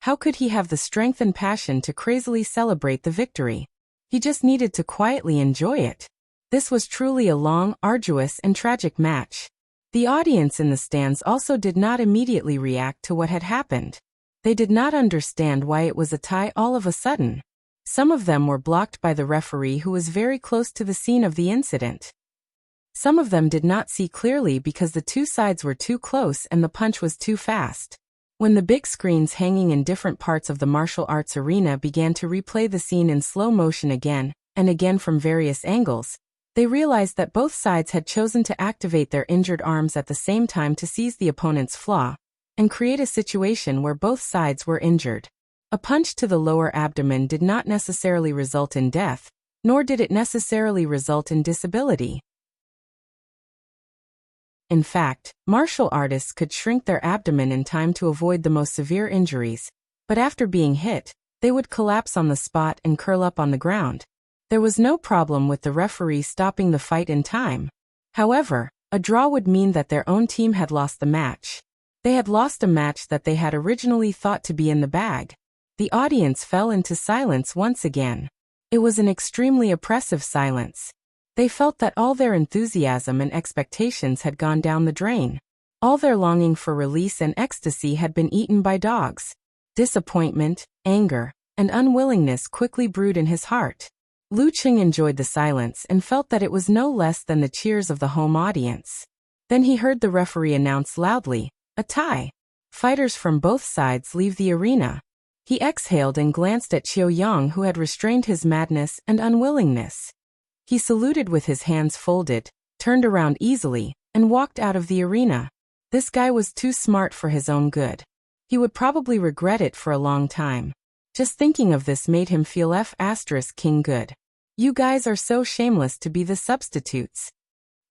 how could he have the strength and passion to crazily celebrate the victory? He just needed to quietly enjoy it. This was truly a long, arduous, and tragic match. The audience in the stands also did not immediately react to what had happened. They did not understand why it was a tie all of a sudden. Some of them were blocked by the referee who was very close to the scene of the incident. Some of them did not see clearly because the two sides were too close and the punch was too fast. When the big screens hanging in different parts of the martial arts arena began to replay the scene in slow motion again and again from various angles, they realized that both sides had chosen to activate their injured arms at the same time to seize the opponent's flaw and create a situation where both sides were injured. A punch to the lower abdomen did not necessarily result in death, nor did it necessarily result in disability. In fact, martial artists could shrink their abdomen in time to avoid the most severe injuries, but after being hit, they would collapse on the spot and curl up on the ground. There was no problem with the referee stopping the fight in time. However, a draw would mean that their own team had lost the match. They had lost a match that they had originally thought to be in the bag. The audience fell into silence once again. It was an extremely oppressive silence. They felt that all their enthusiasm and expectations had gone down the drain. All their longing for release and ecstasy had been eaten by dogs. Disappointment, anger, and unwillingness quickly brewed in his heart. Lu Cheng enjoyed the silence and felt that it was no less than the cheers of the home audience. Then he heard the referee announce loudly, "A tie." Fighters from both sides leave the arena. He exhaled and glanced at Qiuyang, who had restrained his madness and unwillingness. He saluted with his hands folded, turned around easily, and walked out of the arena. This guy was too smart for his own good. He would probably regret it for a long time. Just thinking of this made him feel King good. You guys are so shameless to be the substitutes.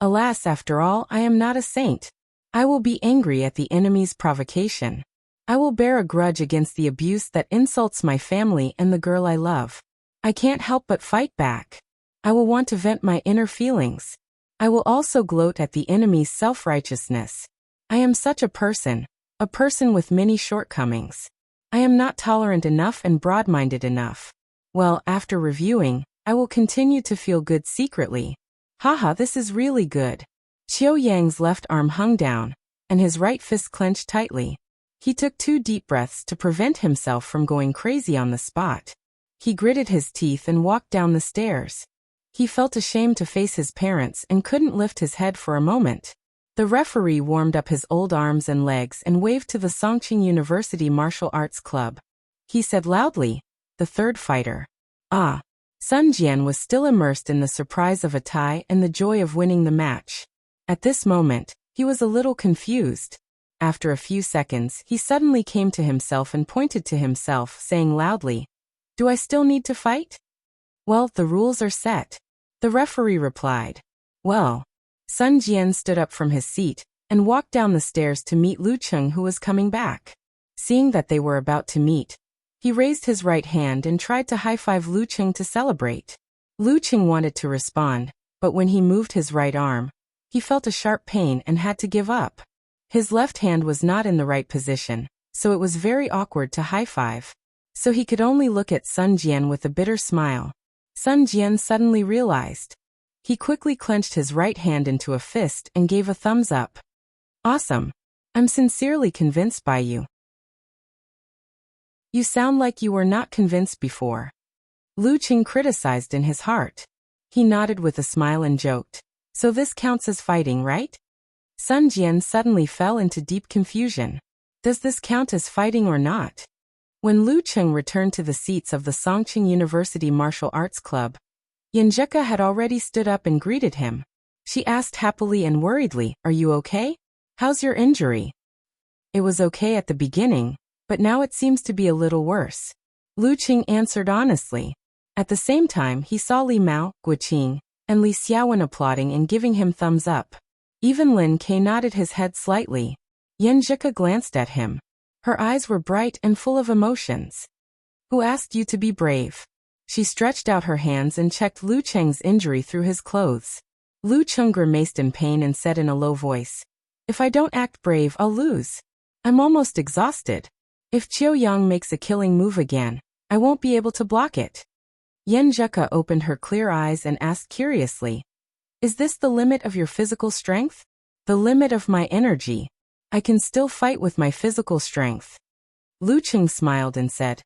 Alas, after all, I am not a saint. I will be angry at the enemy's provocation. I will bear a grudge against the abuse that insults my family and the girl I love. I can't help but fight back. I will want to vent my inner feelings. I will also gloat at the enemy's self-righteousness. I am such a person with many shortcomings. I am not tolerant enough and broad-minded enough. Well, after reviewing, I will continue to feel good secretly. Haha, this is really good. Qiu Yang's left arm hung down, and his right fist clenched tightly. He took 2 deep breaths to prevent himself from going crazy on the spot. He gritted his teeth and walked down the stairs. He felt ashamed to face his parents and couldn't lift his head for a moment. The referee warmed up his old arms and legs and waved to the Songqing University Martial Arts Club. He said loudly, "The third fighter." Ah! Sun Jian was still immersed in the surprise of a tie and the joy of winning the match. At this moment, he was a little confused. After a few seconds, he suddenly came to himself and pointed to himself, saying loudly, "Do I still need to fight?" "Well, the rules are set," the referee replied. "Well." Sun Jian stood up from his seat and walked down the stairs to meet Lu Cheng, who was coming back. Seeing that they were about to meet, he raised his right hand and tried to high-five Lu Cheng to celebrate. Lu Cheng wanted to respond, but when he moved his right arm, he felt a sharp pain and had to give up. His left hand was not in the right position, so it was very awkward to high-five. So he could only look at Sun Jian with a bitter smile. Sun Jian suddenly realized. He quickly clenched his right hand into a fist and gave a thumbs up. "Awesome. I'm sincerely convinced by you." "You sound like you were not convinced before," Lu Cheng criticized in his heart. He nodded with a smile and joked, "So this counts as fighting, right?" Sun Jian suddenly fell into deep confusion. Does this count as fighting or not? When Lu Cheng returned to the seats of the Songqing University Martial Arts Club, Yanjika had already stood up and greeted him. She asked happily and worriedly, "Are you okay? How's your injury?" "It was okay at the beginning, but now it seems to be a little worse," Lu Cheng answered honestly. At the same time, he saw Li Mao, Guoqing, and Li Xiaowen applauding and giving him thumbs up. Even Lin Ke nodded his head slightly. Yanjika glanced at him. Her eyes were bright and full of emotions. "Who asked you to be brave?" She stretched out her hands and checked Lu Cheng's injury through his clothes. Lu Cheng grimaced in pain and said in a low voice, "If I don't act brave, I'll lose. I'm almost exhausted. If Qiu Yang makes a killing move again, I won't be able to block it." Yanjika opened her clear eyes and asked curiously, "Is this the limit of your physical strength?" "The limit of my energy. I can still fight with my physical strength." Lu Cheng smiled and said,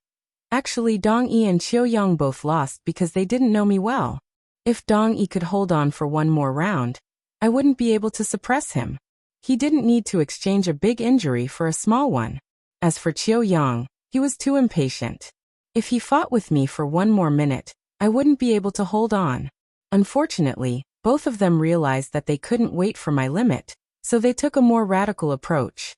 "Actually, Dong Yi and Qiu Yang both lost because they didn't know me well. If Dong Yi could hold on for one more round, I wouldn't be able to suppress him. He didn't need to exchange a big injury for a small one. As for Qiu Yang, he was too impatient. If he fought with me for one more minute, I wouldn't be able to hold on. Unfortunately, both of them realized that they couldn't wait for my limit, so they took a more radical approach.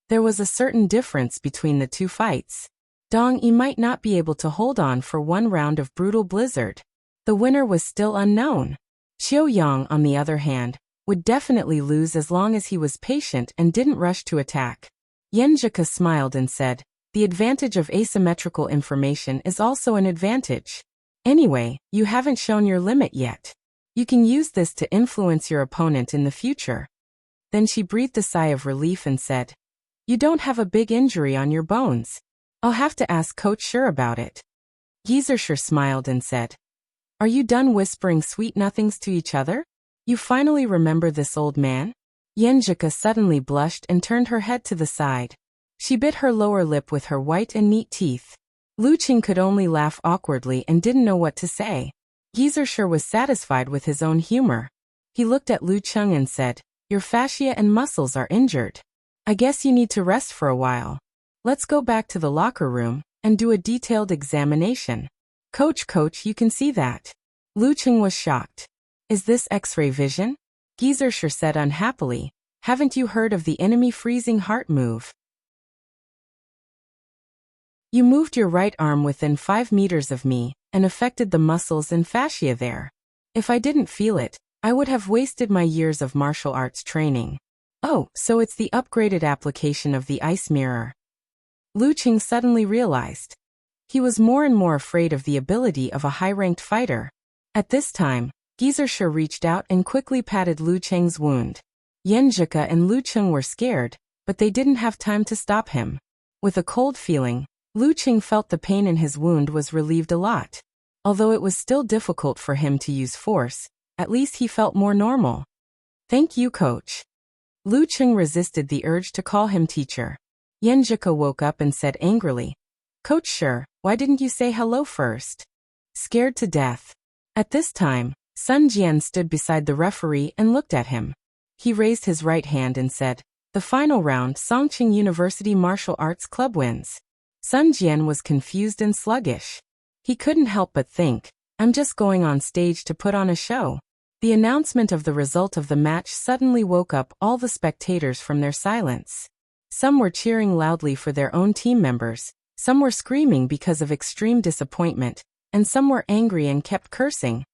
There was a certain difference between the two fights. Dong Yi might not be able to hold on for one round of brutal blizzard. The winner was still unknown. Qiu Yang, on the other hand, would definitely lose as long as he was patient and didn't rush to attack. Yanjika smiled and said, "The advantage of asymmetrical information is also an advantage. Anyway, you haven't shown your limit yet. You can use this to influence your opponent in the future." Then she breathed a sigh of relief and said, "You don't have a big injury on your bones. I'll have to ask Coach Sure about it." Geyser smiled and said, "Are you done whispering sweet nothings to each other? You finally remember this old man?" Yanjika suddenly blushed and turned her head to the side. She bit her lower lip with her white and neat teeth. Lu Cheng could only laugh awkwardly and didn't know what to say. Geyser was satisfied with his own humor. He looked at Lu Cheng and said, "Your fascia and muscles are injured. I guess you need to rest for a while. Let's go back to the locker room and do a detailed examination." Coach, you can see that." Lu Cheng was shocked. "Is this X-ray vision?" Geyser said unhappily, "Haven't you heard of the enemy freezing heart move? You moved your right arm within 5 meters of me and affected the muscles and fascia there. If I didn't feel it, I would have wasted my years of martial arts training." "Oh, so it's the upgraded application of the ice mirror." Lu Cheng suddenly realized. He was more and more afraid of the ability of a high-ranked fighter. At this time, Geyser reached out and quickly patted Lu Cheng's wound. Yanjika and Lu Cheng were scared, but they didn't have time to stop him. With a cold feeling, Lu Cheng felt the pain in his wound was relieved a lot. Although it was still difficult for him to use force, At least he felt more normal. Thank you, coach. Lu Cheng resisted the urge to call him teacher. Yan Zhika woke up and said angrily, Coach Shi, why didn't you say hello first? Scared to death. At this time, Sun Jian stood beside the referee and looked at him. He raised his right hand and said, the final round, Songqing University Martial Arts Club wins. Sun Jian was confused and sluggish. He couldn't help but think, I'm just going on stage to put on a show. The announcement of the result of the match suddenly woke up all the spectators from their silence. Some were cheering loudly for their own team members, some were screaming because of extreme disappointment, and some were angry and kept cursing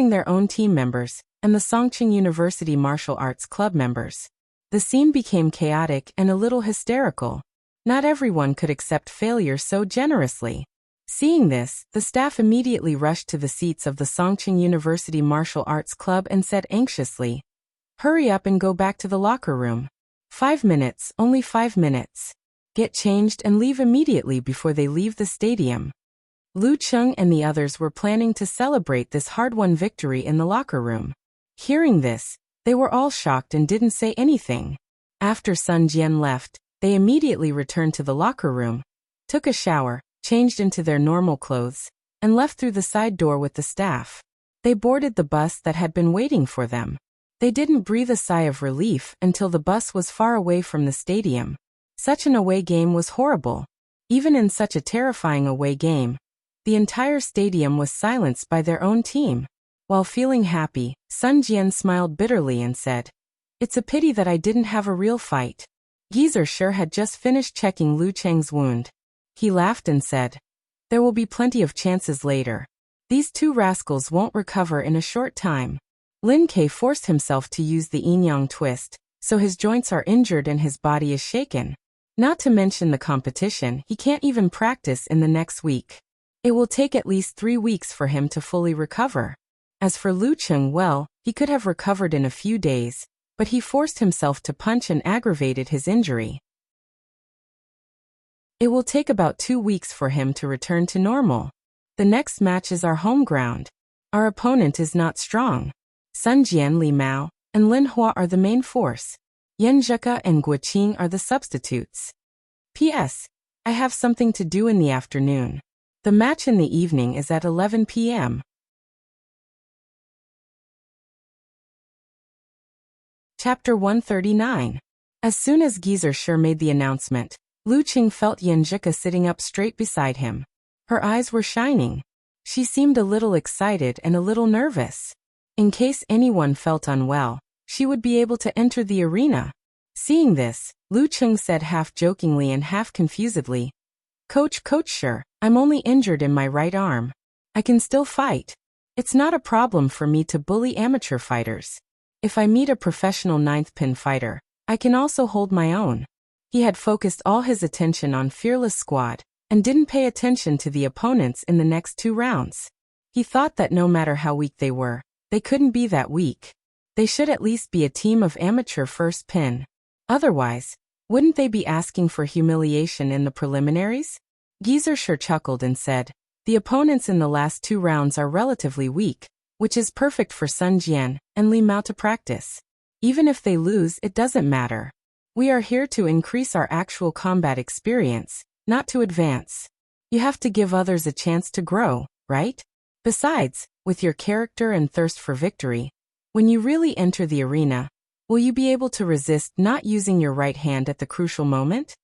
their own team members, and the Songqing University Martial Arts Club members. The scene became chaotic and a little hysterical. Not everyone could accept failure so generously. Seeing this, the staff immediately rushed to the seats of the Songqing University Martial Arts Club and said anxiously, hurry up and go back to the locker room. 5 minutes, only 5 minutes. Get changed and leave immediately before they leave the stadium. Lu Cheng and the others were planning to celebrate this hard-won victory in the locker room. Hearing this, they were all shocked and didn't say anything. After Sun Jian left, they immediately returned to the locker room, took a shower, changed into their normal clothes, and left through the side door with the staff. They boarded the bus that had been waiting for them. They didn't breathe a sigh of relief until the bus was far away from the stadium. Such an away game was horrible. Even in such a terrifying away game, the entire stadium was silenced by their own team. While feeling happy, Sun Jian smiled bitterly and said, it's a pity that I didn't have a real fight. Geezer Shi had just finished checking Lu Cheng's wound. He laughed and said, there will be plenty of chances later. These two rascals won't recover in a short time. Lin Ke forced himself to use the yin-yang twist, so his joints are injured and his body is shaken. Not to mention the competition, he can't even practice in the next week. It will take at least 3 weeks for him to fully recover. As for Lu Cheng, well, he could have recovered in a few days, but he forced himself to punch and aggravated his injury. It will take about 2 weeks for him to return to normal. The next match is our home ground. Our opponent is not strong. Sun Jian, Li Mao, and Lin Hua are the main force. Yan Zhika and Guo Qing are the substitutes. P.S. I have something to do in the afternoon. The match in the evening is at 11 p.m. Chapter 139. As soon as Geezer Shi made the announcement, Lu Qing felt Yan Zhika sitting up straight beside him. Her eyes were shining. She seemed a little excited and a little nervous. In case anyone felt unwell, she would be able to enter the arena. Seeing this, Lu Cheng said half jokingly and half confusedly, Coach Shi, I'm only injured in my right arm. I can still fight. It's not a problem for me to bully amateur fighters. If I meet a professional ninth pin fighter, I can also hold my own. He had focused all his attention on Fearless Squad, and didn't pay attention to the opponents in the next 2 rounds. He thought that no matter how weak they were, they couldn't be that weak. They should at least be a team of amateur first pin. Otherwise, wouldn't they be asking for humiliation in the preliminaries? Geezer Shi chuckled and said, the opponents in the last 2 rounds are relatively weak, which is perfect for Sun Jian and Li Mao to practice. Even if they lose, it doesn't matter. We are here to increase our actual combat experience, not to advance. You have to give others a chance to grow, right? Besides, with your character and thirst for victory, when you really enter the arena, will you be able to resist not using your right hand at the crucial moment?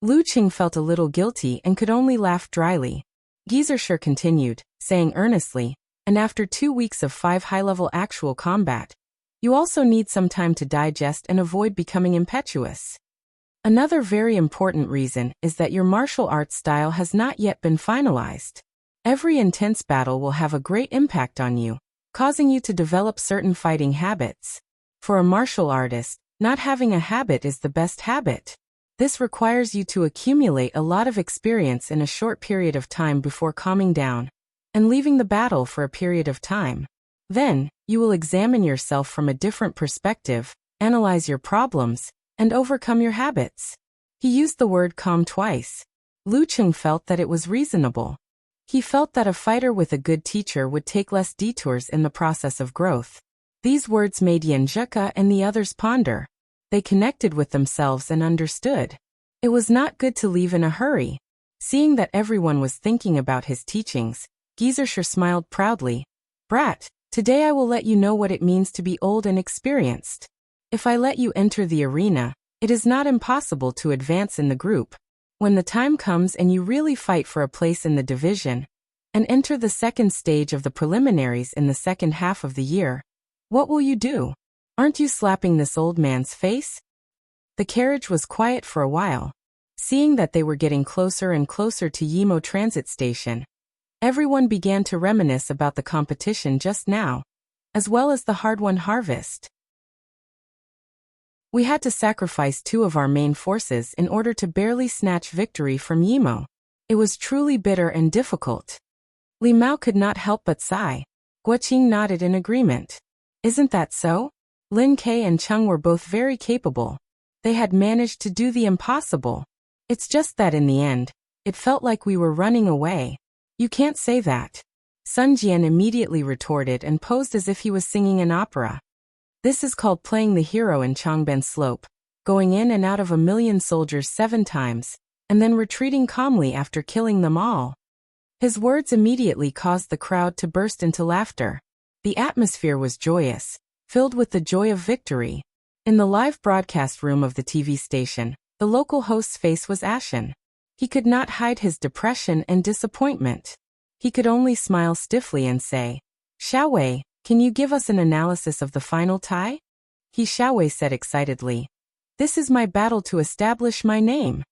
Lu Qing felt a little guilty and could only laugh dryly. Geezer Shi continued, saying earnestly, and after 2 weeks of 5 high-level actual combat, you also need some time to digest and avoid becoming impetuous. Another very important reason is that your martial arts style has not yet been finalized. Every intense battle will have a great impact on you, causing you to develop certain fighting habits. For a martial artist, not having a habit is the best habit. This requires you to accumulate a lot of experience in a short period of time before calming down and leaving the battle for a period of time. Then, you will examine yourself from a different perspective, analyze your problems, and overcome your habits. He used the word calm twice. Lu Cheng felt that it was reasonable. He felt that a fighter with a good teacher would take less detours in the process of growth. These words made Yanjuka and the others ponder. They connected with themselves and understood. It was not good to leave in a hurry. Seeing that everyone was thinking about his teachings, Gizershur smiled proudly. Brat, today I will let you know what it means to be old and experienced. If I let you enter the arena, it is not impossible to advance in the group. When the time comes and you really fight for a place in the division, and enter the second stage of the preliminaries in the second half of the year, what will you do? Aren't you slapping this old man's face? The carriage was quiet for a while. Seeing that they were getting closer and closer to Yimo transit station, everyone began to reminisce about the competition just now, as well as the hard-won harvest. We had to sacrifice 2 of our main forces in order to barely snatch victory from Yimo. It was truly bitter and difficult. Li Mao could not help but sigh. Guoqing nodded in agreement. Isn't that so? Lin Ke and Cheng were both very capable. They had managed to do the impossible. It's just that in the end, it felt like we were running away. You can't say that. Sun Jian immediately retorted and posed as if he was singing an opera. This is called playing the hero in Changben Slope, going in and out of 1,000,000 soldiers 7 times, and then retreating calmly after killing them all. His words immediately caused the crowd to burst into laughter. The atmosphere was joyous, filled with the joy of victory. In the live broadcast room of the TV station, the local host's face was ashen. He could not hide his depression and disappointment. He could only smile stiffly and say, Xiaowei, can you give us an analysis of the final tie? Xiaowei said excitedly. This is my battle to establish my name.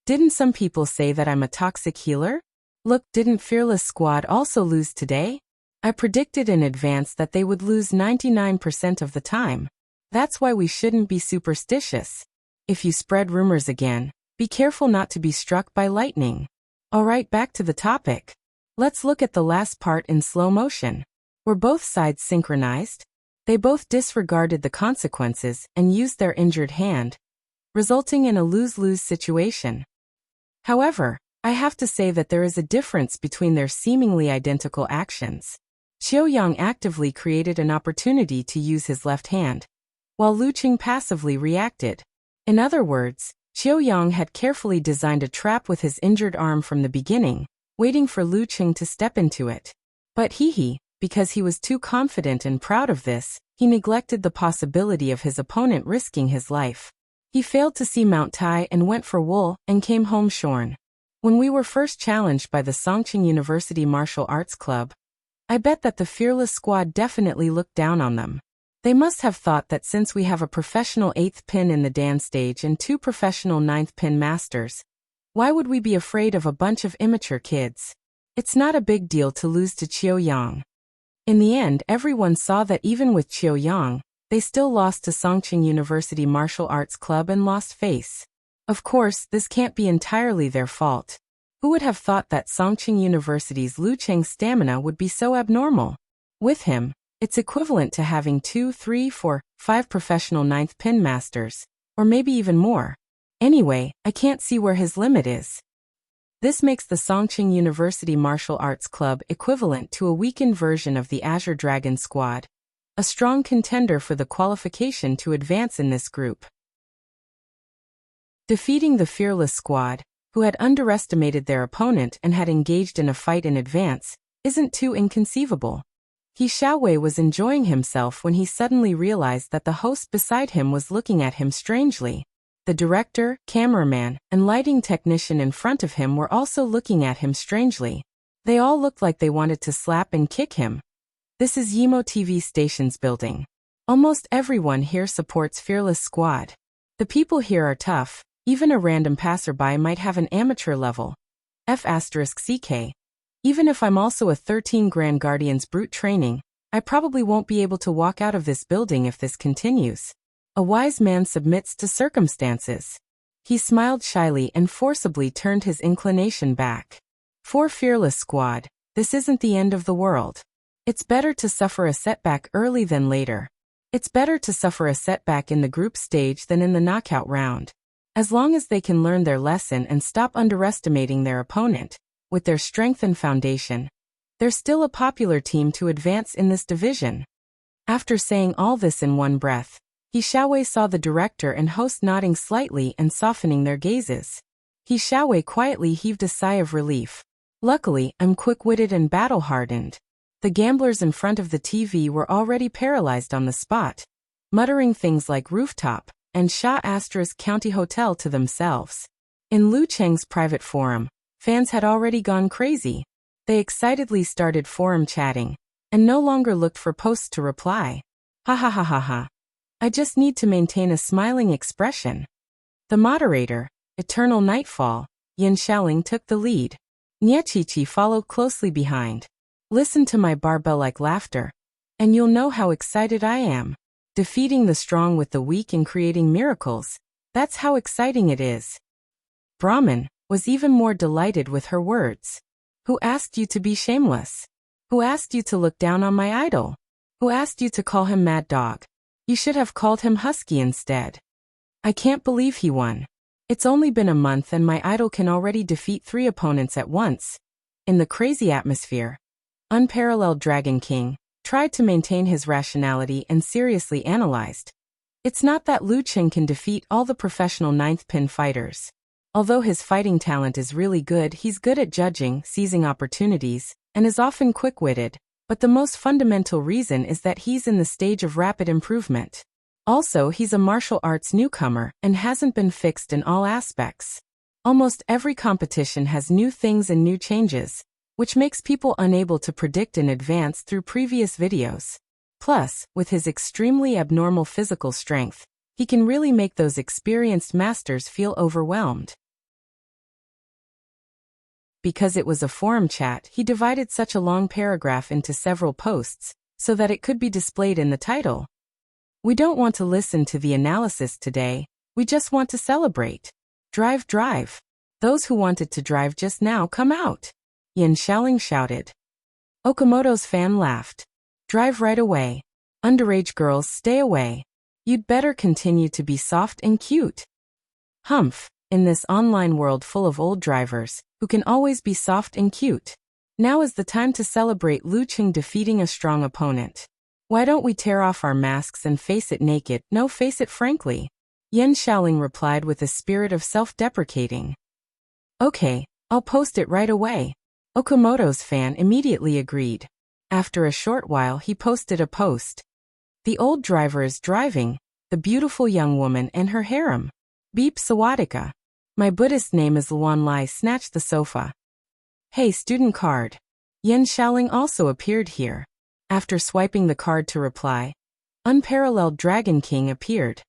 Didn't some people say that I'm a toxic healer? Look, didn't Fearless Squad also lose today? I predicted in advance that they would lose 99% of the time. That's why we shouldn't be superstitious. If you spread rumors again, be careful not to be struck by lightning. Alright, back to the topic. Let's look at the last part in slow motion. Were both sides synchronized? They both disregarded the consequences and used their injured hand, resulting in a lose-lose situation. However, I have to say that there is a difference between their seemingly identical actions. Qiu Yang actively created an opportunity to use his left hand, while Lu Qing passively reacted. In other words, Qiu Yang had carefully designed a trap with his injured arm from the beginning, waiting for Lu Qing to step into it. But because he was too confident and proud of this, he neglected the possibility of his opponent risking his life. He failed to see Mount Tai and went for wool and came home shorn. When we were first challenged by the Songqing University Martial Arts Club, I bet that the Fearless Squad definitely looked down on them. They must have thought that since we have a professional 8th pin in the Dan stage and 2 professional 9th pin masters, why would we be afraid of a bunch of immature kids? It's not a big deal to lose to Qiu Yang. In the end, everyone saw that even with Qiu Yang, they still lost to Songqing University Martial Arts Club and lost face. Of course, this can't be entirely their fault. Who would have thought that Songqing University's Lu Cheng's stamina would be so abnormal? With him, it's equivalent to having 2, 3, 4, 5 professional 9th pin masters, or maybe even more. Anyway, I can't see where his limit is. This makes the Songqing University Martial Arts Club equivalent to a weakened version of the Azure Dragon Squad, a strong contender for the qualification to advance in this group. Defeating the Fearless Squad, who had underestimated their opponent and had engaged in a fight in advance, isn't too inconceivable. Xiaowei was enjoying himself when he suddenly realized that the host beside him was looking at him strangely. The director, cameraman, and lighting technician in front of him were also looking at him strangely. They all looked like they wanted to slap and kick him. This is Yimo TV station's building. Almost everyone here supports Fearless Squad. The people here are tough. Even a random passerby might have an amateur level. F***CK. Even if I'm also a 13 Grand Guardian's brute training, I probably won't be able to walk out of this building if this continues. A wise man submits to circumstances. He smiled shyly and forcibly turned his inclination back. For Fearless Squad, this isn't the end of the world. It's better to suffer a setback early than later. It's better to suffer a setback in the group stage than in the knockout round. As long as they can learn their lesson and stop underestimating their opponent, with their strength and foundation, they're still a popular team to advance in this division. After saying all this in one breath, He Xiaowei saw the director and host nodding slightly and softening their gazes. He Xiaowei quietly heaved a sigh of relief. Luckily, I'm quick-witted and battle-hardened. The gamblers in front of the TV were already paralyzed on the spot, muttering things like rooftop and Sha * County Hotel to themselves. In Lu Cheng's private forum, fans had already gone crazy. They excitedly started forum chatting, and no longer looked for posts to reply. Ha ha ha ha ha. I just need to maintain a smiling expression. The moderator, Eternal Nightfall, Yin Xiaoling took the lead. Nie Qiqi followed closely behind. Listen to my barbell-like laughter, and you'll know how excited I am. Defeating the strong with the weak and creating miracles, that's how exciting it is. Brahmin was even more delighted with her words. Who asked you to be shameless? Who asked you to look down on my idol? Who asked you to call him Mad Dog? You should have called him Husky instead. I can't believe he won. It's only been a month and my idol can already defeat 3 opponents at once. In the crazy atmosphere, Unparalleled Dragon King tried to maintain his rationality and seriously analyzed. It's not that Lu Cheng can defeat all the professional 9th pin fighters. Although his fighting talent is really good, he's good at judging, seizing opportunities, and is often quick-witted, but the most fundamental reason is that he's in the stage of rapid improvement. Also, he's a martial arts newcomer and hasn't been fixed in all aspects. Almost every competition has new things and new changes, which makes people unable to predict in advance through previous videos. Plus, with his extremely abnormal physical strength, he can really make those experienced masters feel overwhelmed. Because it was a forum chat, he divided such a long paragraph into several posts, so that it could be displayed in the title. We don't want to listen to the analysis today, we just want to celebrate. Drive, drive. Those who wanted to drive just now come out. Yin Xiaoling shouted. Okamoto's fan laughed. Drive right away. Underage girls, stay away. You'd better continue to be soft and cute. Humph, in this online world full of old drivers, who can always be soft and cute. Now is the time to celebrate Lu Cheng defeating a strong opponent. Why don't we tear off our masks and face it naked? No, face it frankly. Yin Xiaoling replied with a spirit of self-deprecating. Okay, I'll post it right away. Okamoto's fan immediately agreed. After a short while he posted a post. The old driver is driving, the beautiful young woman and her harem. Beep Sawadika. My Buddhist name is Luan Lai. Snatched the sofa. Hey, student card. Yin Xiaoling also appeared here. After swiping the card to reply, Unparalleled Dragon King appeared.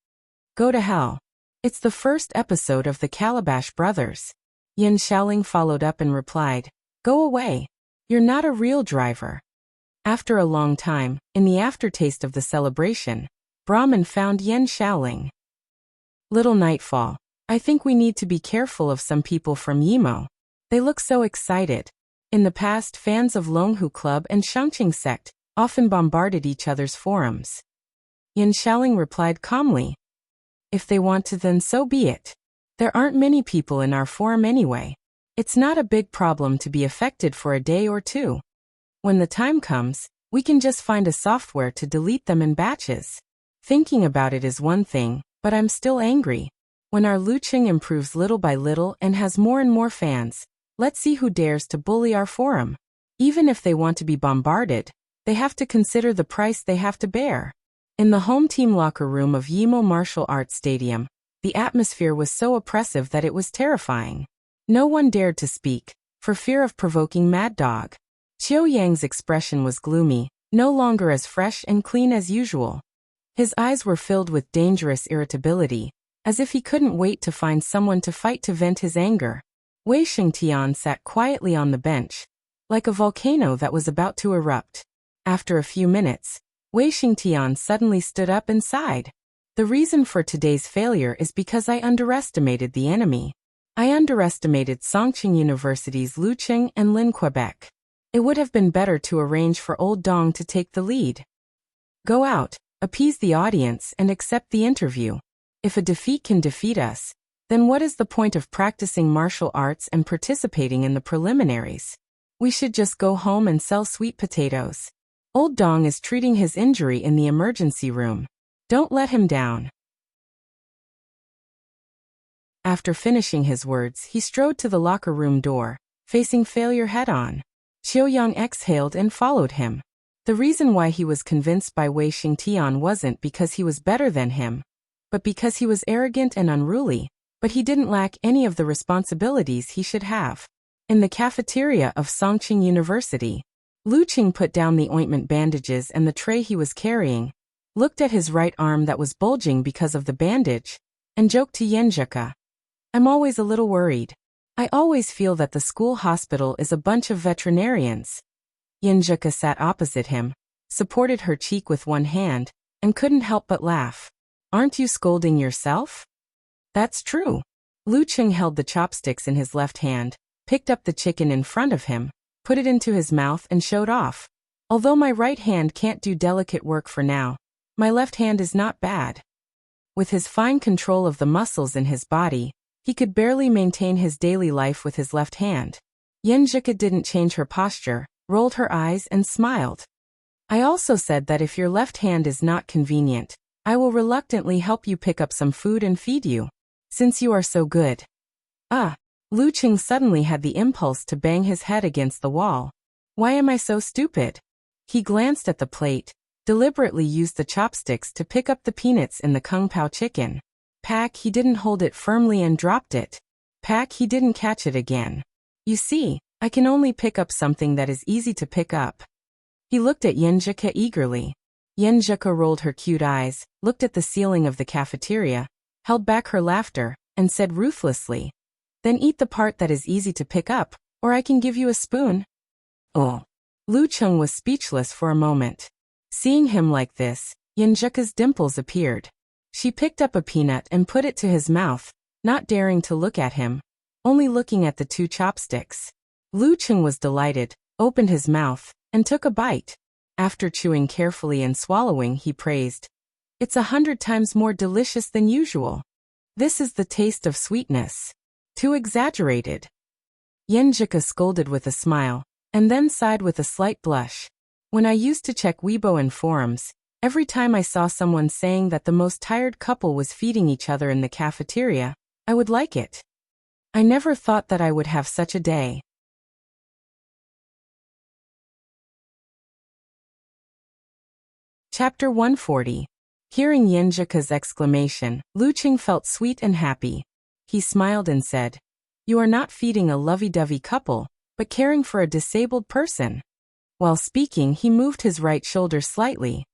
Go to hell. It's the first episode of the Calabash Brothers. Yin Xiaoling followed up and replied, Go away. You're not a real driver. After a long time, in the aftertaste of the celebration, Brahmin found Yin Xiaoling. Little Nightfall. I think we need to be careful of some people from Yimo. They look so excited. In the past, fans of Longhu Club and Shangqing sect often bombarded each other's forums. Yin Xiaoling replied calmly. If they want to, then so be it. There aren't many people in our forum anyway. It's not a big problem to be affected for a day or two. When the time comes, we can just find a software to delete them in batches. Thinking about it is one thing, but I'm still angry. When our Lu Cheng improves little by little and has more and more fans, let's see who dares to bully our forum. Even if they want to be bombarded, they have to consider the price they have to bear. In the home team locker room of Yimo Martial Arts Stadium, the atmosphere was so oppressive that it was terrifying. No one dared to speak, for fear of provoking Mad Dog. Qiu Yang's expression was gloomy, no longer as fresh and clean as usual. His eyes were filled with dangerous irritability, as if he couldn't wait to find someone to fight to vent his anger. Wei Xingtian sat quietly on the bench, like a volcano that was about to erupt. After a few minutes, Wei Xingtian suddenly stood up and sighed. The reason for today's failure is because I underestimated the enemy. I underestimated Songqing University's Lu Cheng and Lin Quebec. It would have been better to arrange for old Dong to take the lead. Go out, appease the audience and accept the interview. If a defeat can defeat us, then what is the point of practicing martial arts and participating in the preliminaries? We should just go home and sell sweet potatoes. Old Dong is treating his injury in the emergency room. Don't let him down. After finishing his words, he strode to the locker room door, facing failure head-on. Qiuyang exhaled and followed him. The reason why he was convinced by Wei Xingtian wasn't because he was better than him, but because he was arrogant and unruly, but he didn't lack any of the responsibilities he should have. In the cafeteria of Songqing University, Lu Qing put down the ointment bandages and the tray he was carrying, looked at his right arm that was bulging because of the bandage, and joked to Yenjika. I'm always a little worried. I always feel that the school hospital is a bunch of veterinarians. Yenjika sat opposite him, supported her cheek with one hand, and couldn't help but laugh. Aren't you scolding yourself? That's true. Lu Qing held the chopsticks in his left hand, picked up the chicken in front of him, put it into his mouth and showed off. Although my right hand can't do delicate work for now, my left hand is not bad. With his fine control of the muscles in his body, he could barely maintain his daily life with his left hand. Yenjika didn't change her posture, rolled her eyes and smiled. I also said that if your left hand is not convenient, I will reluctantly help you pick up some food and feed you, since you are so good. Lu Qing suddenly had the impulse to bang his head against the wall. Why am I so stupid? He glanced at the plate, deliberately used the chopsticks to pick up the peanuts in the kung pao chicken. Pack, he didn't hold it firmly and dropped it. Pack, he didn't catch it again. You see, I can only pick up something that is easy to pick up. He looked at Yenjika eagerly. Yenjika rolled her cute eyes, looked at the ceiling of the cafeteria, held back her laughter, and said ruthlessly, Then eat the part that is easy to pick up, or I can give you a spoon. Oh. Lu Qing was speechless for a moment. Seeing him like this, Yenjika's dimples appeared. She picked up a peanut and put it to his mouth, not daring to look at him, only looking at the two chopsticks. Lu Qing was delighted, opened his mouth, and took a bite. After chewing carefully and swallowing, he praised, It's 100 times more delicious than usual. This is the taste of sweetness. Too exaggerated. Yenjika scolded with a smile, and then sighed with a slight blush. When I used to check Weibo and forums, every time I saw someone saying that the most tired couple was feeding each other in the cafeteria, I would like it. I never thought that I would have such a day. Chapter 140. Hearing Yenjika's exclamation, Lu Qing felt sweet and happy. He smiled and said, You are not feeding a lovey-dovey couple, but caring for a disabled person. While speaking, he moved his right shoulder slightly.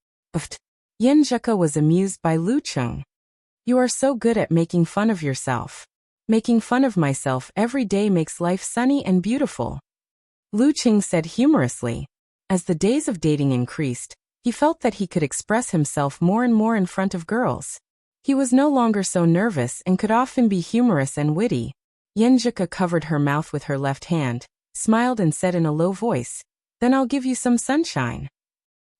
Yenjika was amused by Lu Qing. You are so good at making fun of yourself. Making fun of myself every day makes life sunny and beautiful. Lu Qing said humorously. As the days of dating increased, he felt that he could express himself more and more in front of girls. He was no longer so nervous and could often be humorous and witty. Yenjika covered her mouth with her left hand, smiled and said in a low voice, Then I'll give you some sunshine.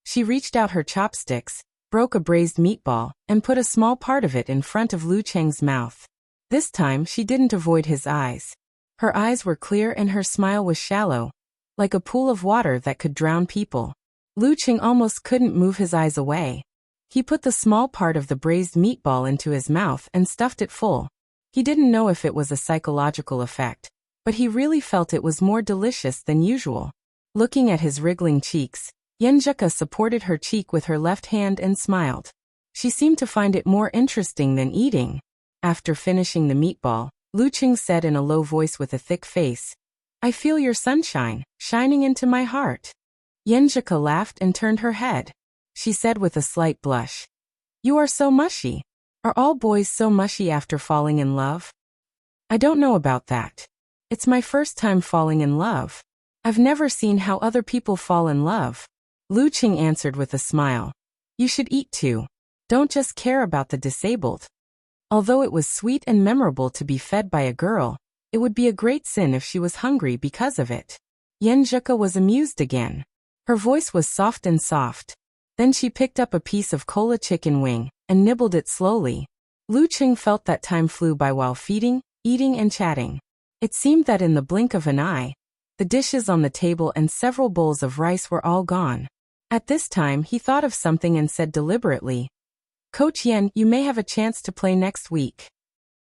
She reached out her chopsticks, broke a braised meatball, and put a small part of it in front of Lu Qing's mouth. This time she didn't avoid his eyes. Her eyes were clear and her smile was shallow, like a pool of water that could drown people. Lu Qing almost couldn't move his eyes away. He put the small part of the braised meatball into his mouth and stuffed it full. He didn't know if it was a psychological effect, but he really felt it was more delicious than usual. Looking at his wriggling cheeks, Yenjika supported her cheek with her left hand and smiled. She seemed to find it more interesting than eating. After finishing the meatball, Lu Qing said in a low voice with a thick face, I feel your sunshine, shining into my heart. Yenjika laughed and turned her head. She said with a slight blush, You are so mushy. Are all boys so mushy after falling in love? I don't know about that. It's my first time falling in love. I've never seen how other people fall in love. Lu Qing answered with a smile. You should eat too. Don't just care about the disabled. Although it was sweet and memorable to be fed by a girl, it would be a great sin if she was hungry because of it. Yenjika was amused again. Her voice was soft and soft. Then she picked up a piece of cola chicken wing and nibbled it slowly. Lu Qing felt that time flew by while feeding, eating and chatting. It seemed that in the blink of an eye, the dishes on the table and several bowls of rice were all gone. At this time, he thought of something and said deliberately, Coach Yen, you may have a chance to play next week.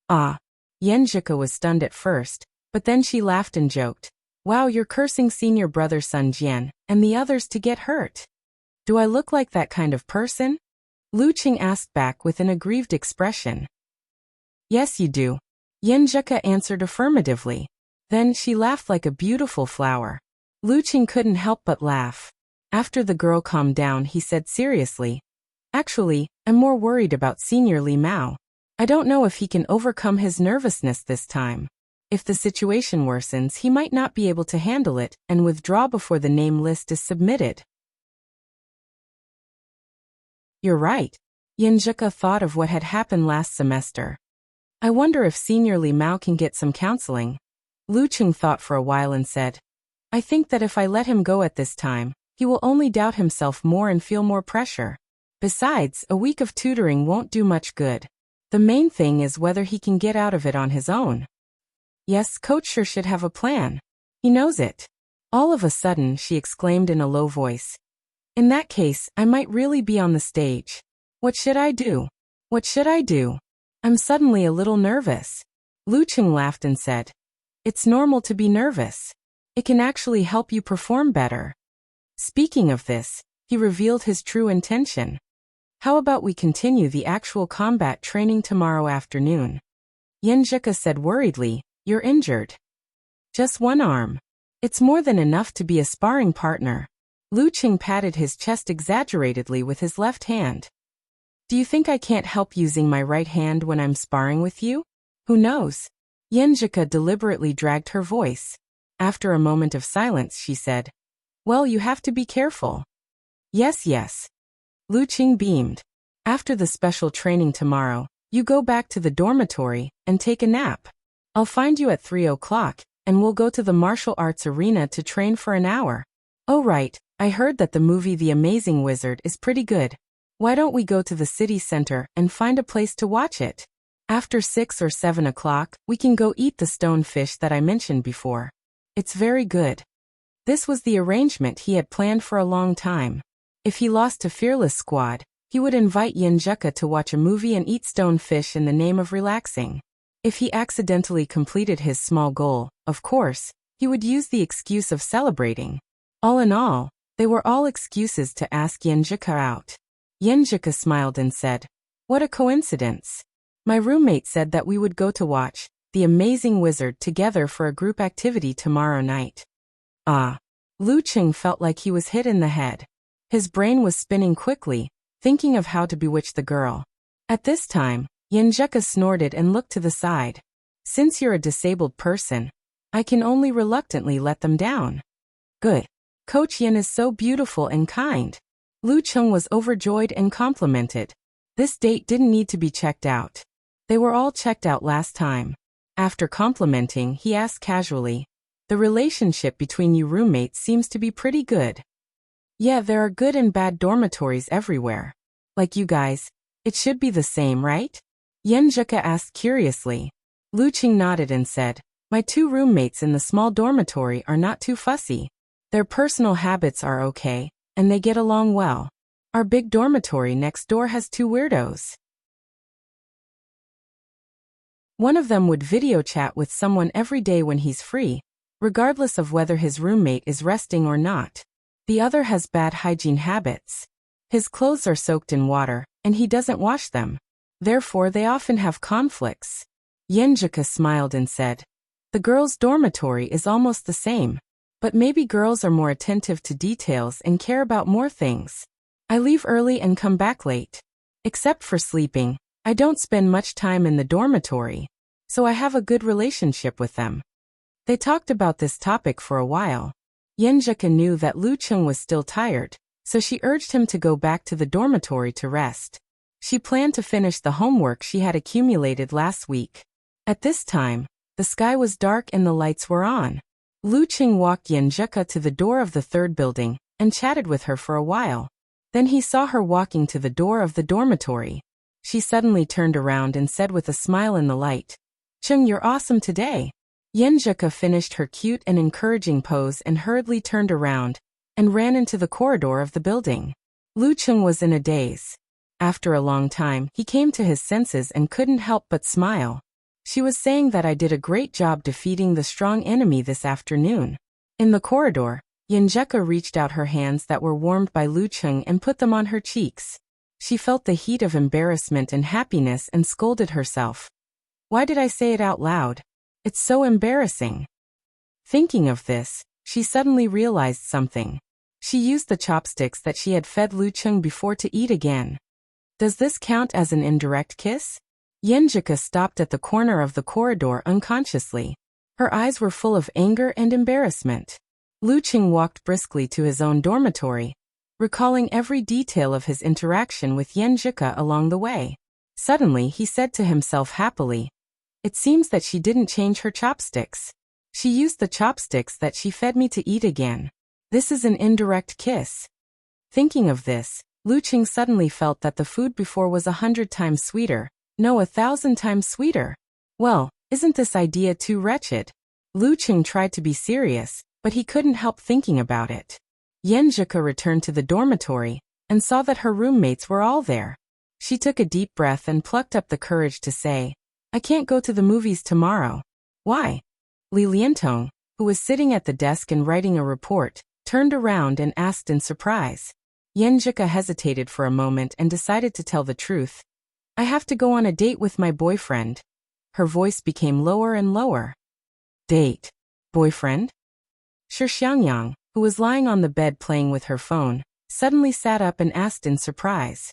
Ah. Yenjika was stunned at first, but then she laughed and joked, wow, you're cursing senior brother Sun Jian and the others to get hurt. Do I look like that kind of person? Lu Qing asked back with an aggrieved expression. Yes, you do. Yenjika answered affirmatively. Then she laughed like a beautiful flower. Lu Qing couldn't help but laugh. After the girl calmed down, he said seriously, actually, I'm more worried about Senior Li Mao. I don't know if he can overcome his nervousness this time. If the situation worsens, he might not be able to handle it and withdraw before the name list is submitted. You're right. Yenjika thought of what had happened last semester. I wonder if Senior Li Mao can get some counseling. Lu Qing thought for a while and said, I think that if I let him go at this time, he will only doubt himself more and feel more pressure. Besides, a week of tutoring won't do much good. The main thing is whether he can get out of it on his own. Yes, Coach sure should have a plan. He knows it. All of a sudden, she exclaimed in a low voice. In that case, I might really be on the stage. What should I do? What should I do? I'm suddenly a little nervous. Lu Qing laughed and said, it's normal to be nervous. It can actually help you perform better. Speaking of this, he revealed his true intention. How about we continue the actual combat training tomorrow afternoon? Yenjika said worriedly, you're injured. Just one arm. It's more than enough to be a sparring partner. Lu Qing patted his chest exaggeratedly with his left hand. Do you think I can't help using my right hand when I'm sparring with you? Who knows? Yenjika deliberately dragged her voice. After a moment of silence, she said, well, you have to be careful. Yes, yes. Lu Qing beamed. After the special training tomorrow, you go back to the dormitory and take a nap. I'll find you at 3 o'clock, and we'll go to the martial arts arena to train for an hour. Oh right, I heard that the movie The Amazing Wizard is pretty good. Why don't we go to the city center and find a place to watch it? After 6 or 7 o'clock, we can go eat the stone fish that I mentioned before. It's very good. This was the arrangement he had planned for a long time. If he lost to Fearless Squad, he would invite Yenjika to watch a movie and eat stone fish in the name of relaxing. If he accidentally completed his small goal, of course, he would use the excuse of celebrating. All in all, they were all excuses to ask Yenjika out. Yenjika smiled and said, what a coincidence. My roommate said that we would go to watch The Amazing Wizard together for a group activity tomorrow night. Ah. Lu Qing felt like he was hit in the head. His brain was spinning quickly, thinking of how to bewitch the girl. At this time, Yenjika snorted and looked to the side. Since you're a disabled person, I can only reluctantly let them down. Good. Coach Yen is so beautiful and kind. Lu Qing was overjoyed and complimented. This date didn't need to be checked out. They were all checked out last time. After complimenting, he asked casually, the relationship between you roommates seems to be pretty good. Yeah, there are good and bad dormitories everywhere. Like you guys, it should be the same, right? Yenjika asked curiously. Lu Qing nodded and said, my 2 roommates in the small dormitory are not too fussy. Their personal habits are okay, and they get along well. Our big dormitory next door has 2 weirdos. One of them would video chat with someone every day when he's free, regardless of whether his roommate is resting or not. The other has bad hygiene habits. His clothes are soaked in water, and he doesn't wash them. Therefore, they often have conflicts. Yenjika smiled and said, the girls' dormitory is almost the same. But maybe girls are more attentive to details and care about more things. I leave early and come back late. Except for sleeping, I don't spend much time in the dormitory, so I have a good relationship with them. They talked about this topic for a while. Yenjika knew that Lu Qing was still tired, so she urged him to go back to the dormitory to rest. She planned to finish the homework she had accumulated last week. At this time, the sky was dark and the lights were on. Lu Qing walked Yenjika to the door of the 3rd building and chatted with her for a while. Then he saw her walking to the door of the dormitory. She suddenly turned around and said with a smile in the light, Qing, you're awesome today. Yenjika finished her cute and encouraging pose and hurriedly turned around, and ran into the corridor of the building. Lu Cheng was in a daze. After a long time, he came to his senses and couldn't help but smile. She was saying that I did a great job defeating the strong enemy this afternoon. In the corridor, Yenjeka reached out her hands that were warmed by Lu Cheng and put them on her cheeks. She felt the heat of embarrassment and happiness and scolded herself. Why did I say it out loud? It's so embarrassing. Thinking of this, she suddenly realized something. She used the chopsticks that she had fed Lu Cheng before to eat again. Does this count as an indirect kiss? Yenjika stopped at the corner of the corridor unconsciously. Her eyes were full of anger and embarrassment. Lu Cheng walked briskly to his own dormitory, recalling every detail of his interaction with Yenjika along the way. Suddenly he said to himself happily, "It seems that she didn't change her chopsticks. She used the chopsticks that she fed me to eat again. This is an indirect kiss." Thinking of this, Lu Cheng suddenly felt that the food before was 100 times sweeter. No, 1,000 times sweeter. Well, isn't this idea too wretched? Lu Cheng tried to be serious, but he couldn't help thinking about it. Yenjika returned to the dormitory and saw that her roommates were all there. She took a deep breath and plucked up the courage to say, "I can't go to the movies tomorrow." "Why?" Li Liantong, who was sitting at the desk and writing a report, turned around and asked in surprise. Yenjika hesitated for a moment and decided to tell the truth. "I have to go on a date with my boyfriend." Her voice became lower and lower. "Date? Boyfriend?" Shi Xiangyang, who was lying on the bed playing with her phone, suddenly sat up and asked in surprise.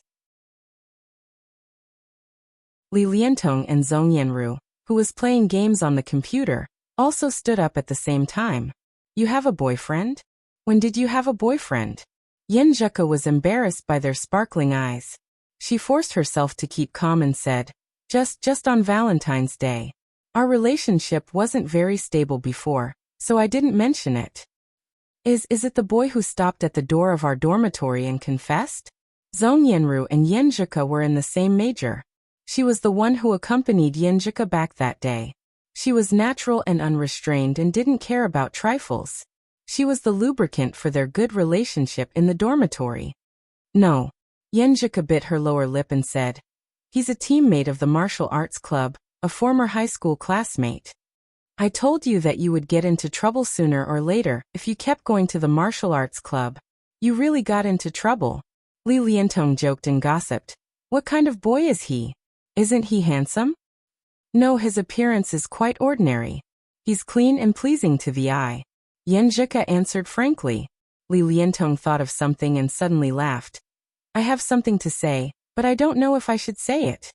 Li Liantong and Zhong Yanru, who was playing games on the computer, also stood up at the same time. "You have a boyfriend? When did you have a boyfriend?" Yenjika was embarrassed by their sparkling eyes. She forced herself to keep calm and said, Just on Valentine's Day. Our relationship wasn't very stable before, so I didn't mention it." Is it the boy who stopped at the door of our dormitory and confessed?" Zhong Yanru and Yenjika were in the same major. She was the one who accompanied Yenjika back that day. She was natural and unrestrained and didn't care about trifles. She was the lubricant for their good relationship in the dormitory. "No." Yenjika bit her lower lip and said, "He's a teammate of the martial arts club, a former high school classmate. I told you that you would get into trouble sooner or later if you kept going to the martial arts club. You really got into trouble." Li Liantong joked and gossiped. "What kind of boy is he? Isn't he handsome?" "No, his appearance is quite ordinary. He's clean and pleasing to the eye." Yenjika answered frankly. Li Liantong thought of something and suddenly laughed. "I have something to say, but I don't know if I should say it."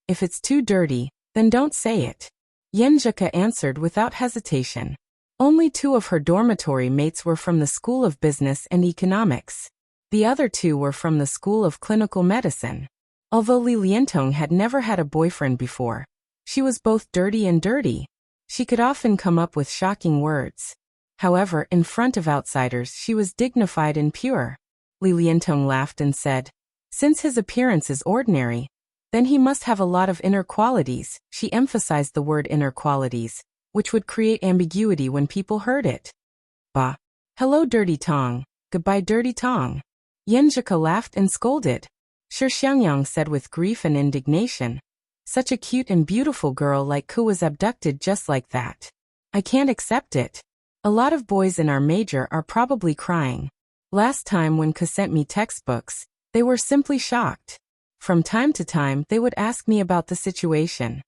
"If it's too dirty, then don't say it." Yenjika answered without hesitation. Only 2 of her dormitory mates were from the School of Business and Economics. The other 2 were from the School of Clinical Medicine. Although Li Liantong had never had a boyfriend before, she was both dirty and dirty. She could often come up with shocking words. However, in front of outsiders she was dignified and pure. Li Liantong laughed and said, "Since his appearance is ordinary, then he must have a lot of inner qualities." She emphasized the word inner qualities, which would create ambiguity when people heard it. "Bah. Hello, Dirty Tong. Goodbye, Dirty Tong." Yenjika laughed and scolded. Shi Xiangyang said with grief and indignation, "Such a cute and beautiful girl like Ku was abducted just like that. I can't accept it. A lot of boys in our major are probably crying. Last time when Ku sent me textbooks, they were simply shocked. From time to time they would ask me about the situation."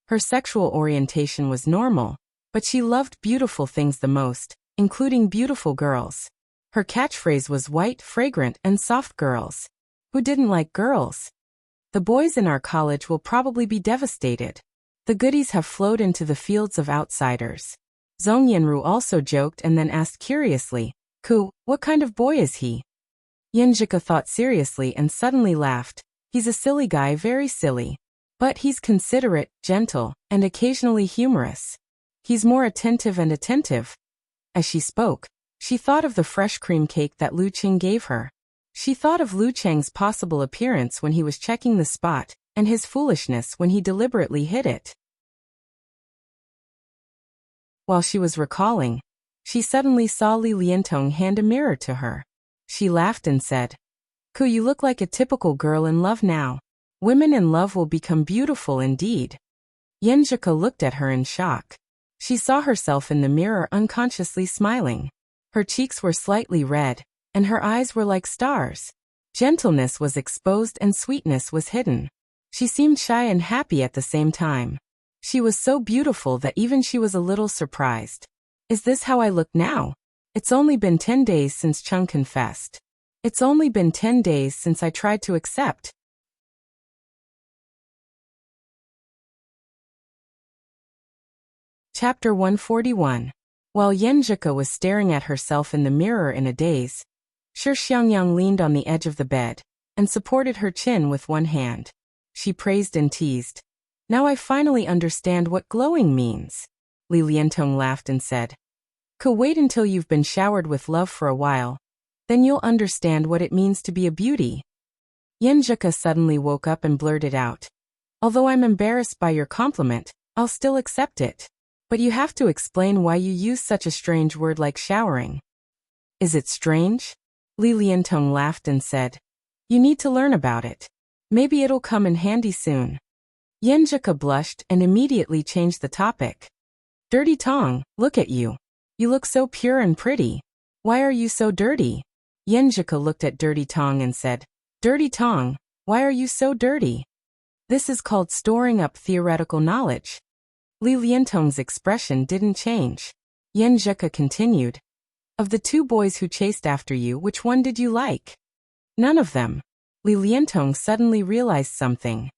Her sexual orientation was normal, but she loved beautiful things the most, including beautiful girls. Her catchphrase was white, fragrant, and soft girls. Who didn't like girls? The boys in our college will probably be devastated. The goodies have flowed into the fields of outsiders. Zhong Yanru also joked and then asked curiously, "Ku, what kind of boy is he?" Yenjika thought seriously and suddenly laughed. "He's a silly guy, very silly. But he's considerate, gentle, and occasionally humorous. He's more attentive and attentive." As she spoke, she thought of the fresh cream cake that Lu Cheng gave her. She thought of Lu Cheng's possible appearance when he was checking the spot, and his foolishness when he deliberately hid it. While she was recalling, She suddenly saw Li Liantong hand a mirror to her. She laughed and said, "Ku, you look like a typical girl in love now. Women in love will become beautiful indeed." Yenjika looked at her in shock. She saw herself in the mirror unconsciously smiling. Her cheeks were slightly red, and her eyes were like stars. Gentleness was exposed and sweetness was hidden. She seemed shy and happy at the same time. She was so beautiful that even she was a little surprised. Is this how I look now? It's only been 10 days since Chung confessed. It's only been 10 days since I tried to accept. Chapter 141. While Yenjika was staring at herself in the mirror in a daze, Shi Xiangyang leaned on the edge of the bed and supported her chin with one hand. She praised and teased. "Now I finally understand what glowing means." Li Liantong laughed and said, Wait until you've been showered with love for a while. Then you'll understand what it means to be a beauty." Yenjika suddenly woke up and blurted out, "Although I'm embarrassed by your compliment, I'll still accept it. But you have to explain why you use such a strange word like showering." "Is it strange?" Li Liantong laughed and said, "You need to learn about it. Maybe it'll come in handy soon." Yenjika blushed and immediately changed the topic. "Dirty Tong, look at you. You look so pure and pretty. Why are you so dirty?" Yenjika looked at Dirty Tong and said, "Dirty Tong, why are you so dirty?" This is called storing up theoretical knowledge. Li Liantong's expression didn't change. Yenjika continued, "Of the two boys who chased after you, which one did you like?" "None of them." Li Liantong suddenly realized something.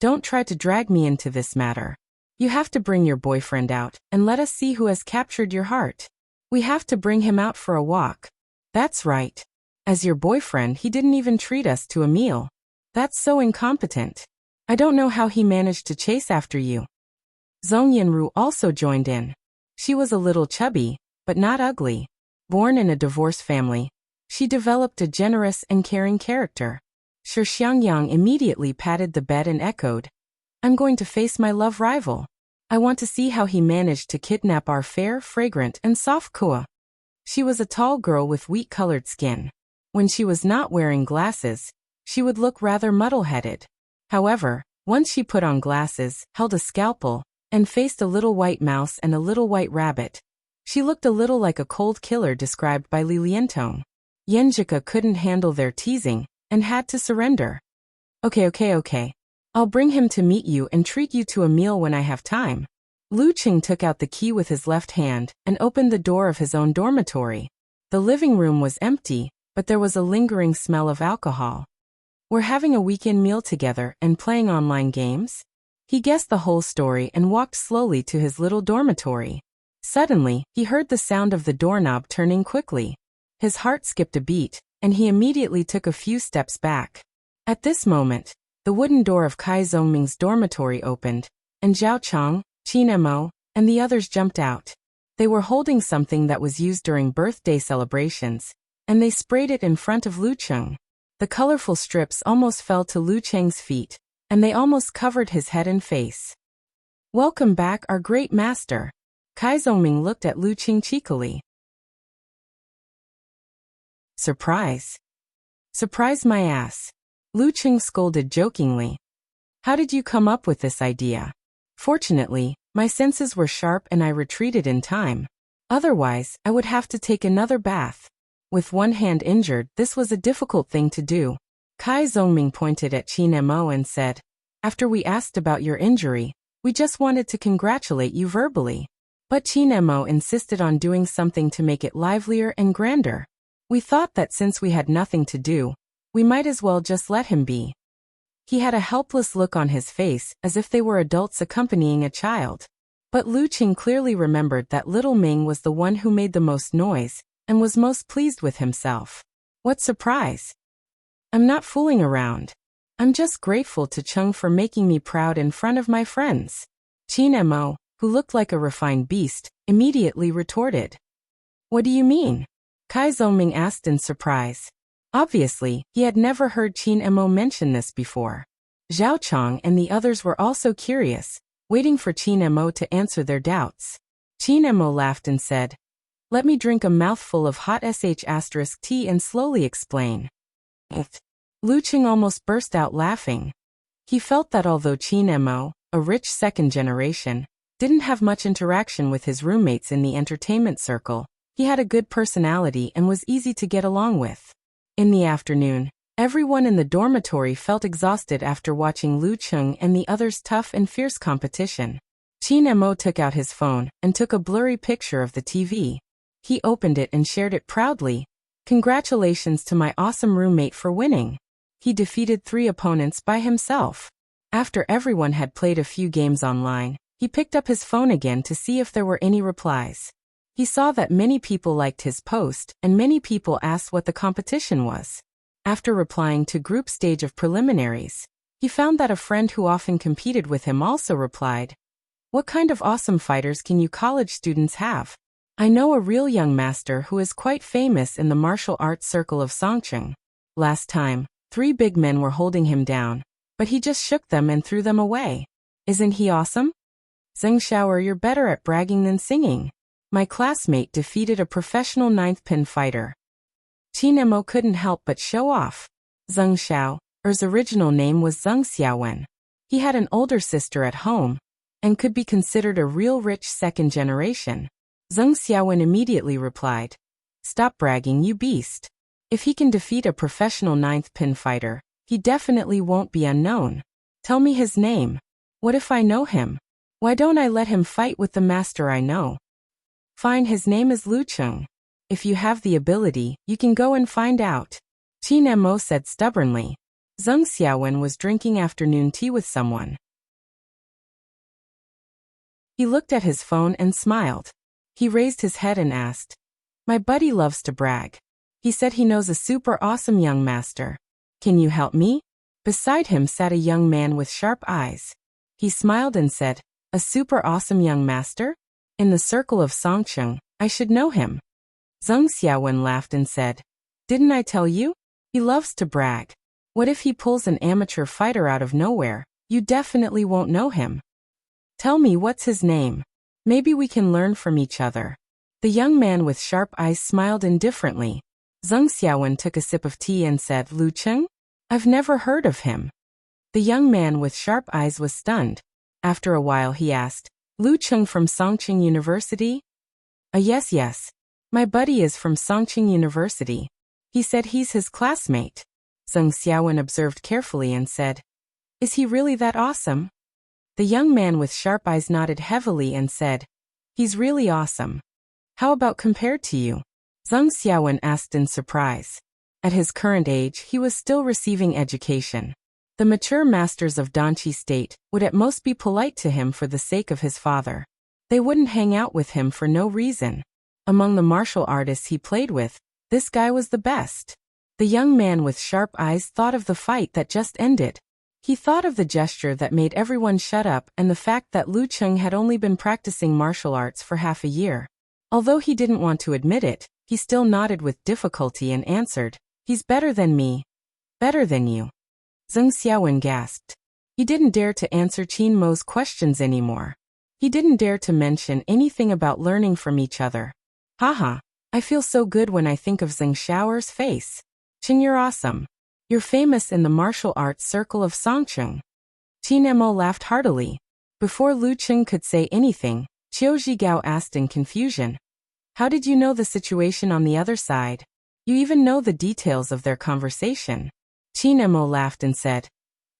Don't try to drag me into this matter. You have to bring your boyfriend out, and let us see who has captured your heart. We have to bring him out for a walk." "That's right. As your boyfriend, he didn't even treat us to a meal. That's so incompetent. I don't know how he managed to chase after you." Zhong Yanru also joined in. She was a little chubby, but not ugly. Born in a divorced family, she developed a generous and caring character. Shi Xiangyang immediately patted the bed and echoed, "I'm going to face my love rival. I want to see how he managed to kidnap our fair, fragrant, and soft Kua." She was a tall girl with wheat-colored skin. When she was not wearing glasses, she would look rather muddle-headed. However, once she put on glasses, held a scalpel, and faced a little white mouse and a little white rabbit, she looked a little like a cold killer described by Li Liantong. Yenjika couldn't handle their teasing and had to surrender. Okay. I'll bring him to meet you and treat you to a meal when I have time." Lu Qing took out the key with his left hand and opened the door of his own dormitory. The living room was empty, but there was a lingering smell of alcohol. "We're having a weekend meal together and playing online games?" He guessed the whole story and walked slowly to his little dormitory. Suddenly, he heard the sound of the doorknob turning quickly. His heart skipped a beat, and he immediately took a few steps back. At this moment, the wooden door of Kai Zhongming's dormitory opened, and Zhao Chang, Qin Mo, and the others jumped out. They were holding something that was used during birthday celebrations, and they sprayed it in front of Lu Cheng. The colorful strips almost fell to Lu Cheng's feet, and they almost covered his head and face. "Welcome back, our great master." Kai Zhongming looked at Lu Cheng cheekily. "Surprise. Surprise my ass." Lu Cheng scolded jokingly. "How did you come up with this idea?" "Fortunately, my senses were sharp and I retreated in time. Otherwise, I would have to take another bath." With one hand injured, this was a difficult thing to do. Kai Zhongming pointed at Qin Mo and said, "After we asked about your injury, we just wanted to congratulate you verbally." But Qin Mo insisted on doing something to make it livelier and grander. "We thought that since we had nothing to do, we might as well just let him be." He had a helpless look on his face, as if they were adults accompanying a child. But Lu Qing clearly remembered that little Ming was the one who made the most noise, and was most pleased with himself. "What surprise? I'm not fooling around. I'm just grateful to Chung for making me proud in front of my friends." Qin Mo, who looked like a refined beast, immediately retorted. "What do you mean?" Kai Zhongming asked in surprise. Obviously, he had never heard Qin Mo mention this before. Zhao Chang and the others were also curious, waiting for Qin Mo to answer their doubts. Qin Mo laughed and said, Let me drink a mouthful of hot tea and slowly explain. Lu Cheng almost burst out laughing. He felt that although Qin Mo, a rich second generation, didn't have much interaction with his roommates in the entertainment circle, he had a good personality and was easy to get along with. In the afternoon, everyone in the dormitory felt exhausted after watching Lu Cheng and the others' tough and fierce competition. Qin Mo took out his phone and took a blurry picture of the TV. He opened it and shared it proudly. Congratulations to my awesome roommate for winning. He defeated 3 opponents by himself. After everyone had played a few games online, he picked up his phone again to see if there were any replies. He saw that many people liked his post and many people asked what the competition was. After replying to group stage of preliminaries, he found that a friend who often competed with him also replied, "What kind of awesome fighters can you college students have? I know a real young master who is quite famous in the martial arts circle of Songcheng. Last time, 3 big men were holding him down, but he just shook them and threw them away. Isn't he awesome? Zheng Xiaoer, you're better at bragging than singing. My classmate defeated a professional 9th pin fighter." Qin Mo couldn't help but show off. Zheng Xiaoer's original name was Zheng Xiaowen. He had an older sister at home and could be considered a real rich second generation. Zheng Xiaowen immediately replied, "Stop bragging, you beast. If he can defeat a professional 9th pin fighter, he definitely won't be unknown. Tell me his name. What if I know him? Why don't I let him fight with the master I know?" "Fine, his name is Lu Cheng. If you have the ability, you can go and find out," Qin Mo said stubbornly. Zheng Xiaowen was drinking afternoon tea with someone. He looked at his phone and smiled. He raised his head and asked, "My buddy loves to brag. He said he knows a super awesome young master. Can you help me?" Beside him sat a young man with sharp eyes. He smiled and said, "A super awesome young master? In the circle of Songcheng, I should know him." Zheng Xiaowen laughed and said, "Didn't I tell you? He loves to brag. What if he pulls an amateur fighter out of nowhere? You definitely won't know him. Tell me what's his name. Maybe we can learn from each other." The young man with sharp eyes smiled indifferently. Zheng Xiaowen took a sip of tea and said, "Lu Cheng? I've never heard of him." The young man with sharp eyes was stunned. After a while he asked, "Lu Cheng from Songcheng University?" Yes. My buddy is from Songcheng University. He said he's his classmate." Zheng Xiaowen observed carefully and said, "Is he really that awesome?" The young man with sharp eyes nodded heavily and said, "He's really awesome. How about compared to you?" Zheng Xiaowen asked in surprise. At his current age, he was still receiving education. The mature masters of Danqi State would at most be polite to him for the sake of his father. They wouldn't hang out with him for no reason. Among the martial artists he played with, this guy was the best. The young man with sharp eyes thought of the fight that just ended. He thought of the gesture that made everyone shut up and the fact that Lu Cheng had only been practicing martial arts for half a year. Although he didn't want to admit it, he still nodded with difficulty and answered, "He's better than me." "Better than you?" Zheng Xiaowen gasped. He didn't dare to answer Qin Mo's questions anymore. He didn't dare to mention anything about learning from each other. Haha, I feel so good when I think of Zheng Xiaoer's face. Cheng, you're awesome. You're famous in the martial arts circle of Songcheng. Qin Mo laughed heartily. Before Lu Cheng could say anything, Qiu Zhigao asked in confusion, "How did you know the situation on the other side? You even know the details of their conversation?" Qin Mo laughed and said,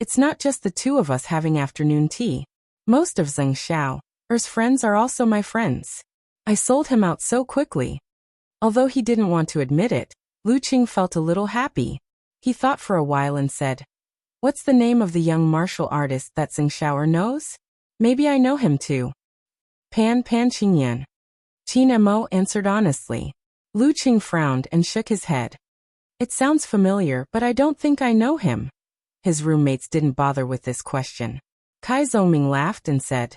"It's not just the 2 of us having afternoon tea. Most of Zheng Xiaoer's friends are also my friends. I sold him out so quickly." Although he didn't want to admit it, Lu Cheng felt a little happy. He thought for a while and said, "What's the name of the young martial artist that Zheng Xiaoer knows? Maybe I know him too." Pan Qingyan. Qin Mo answered honestly. Lu Cheng frowned and shook his head. "It sounds familiar, but I don't think I know him." His roommates didn't bother with this question. Kai Zongming laughed and said,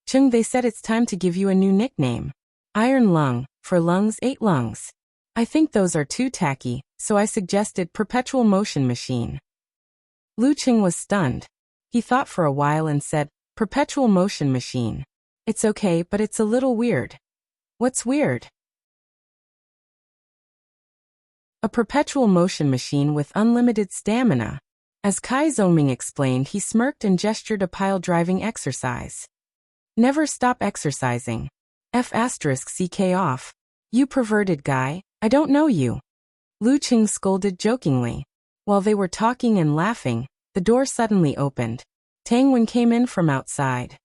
"Cheng, they said it's time to give you a new nickname. Iron Lung, for lungs 8 lungs. I think those are too tacky, so I suggested Perpetual Motion Machine." Lu Cheng was stunned. He thought for a while and said, "Perpetual Motion Machine. It's okay, but it's a little weird." "What's weird?" A perpetual motion machine with unlimited stamina. As Kai Zongming explained, he smirked and gestured a pile-driving exercise. Never stop exercising. F***ck off. You perverted guy, I don't know you. Lu Qing scolded jokingly. While they were talking and laughing, the door suddenly opened. Tang Wen came in from outside.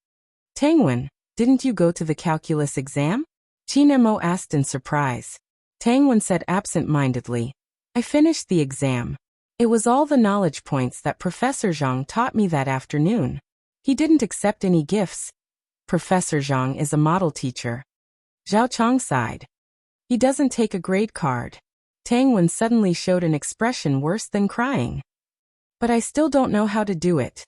Tang Wen, didn't you go to the calculus exam? Qin Mo asked in surprise. Tang Wen said absent-mindedly. I finished the exam. It was all the knowledge points that Professor Zhang taught me that afternoon. He didn't accept any gifts. Professor Zhang is a model teacher. Zhao Chang sighed. He doesn't take a grade card. Tang Wen suddenly showed an expression worse than crying. But I still don't know how to do it.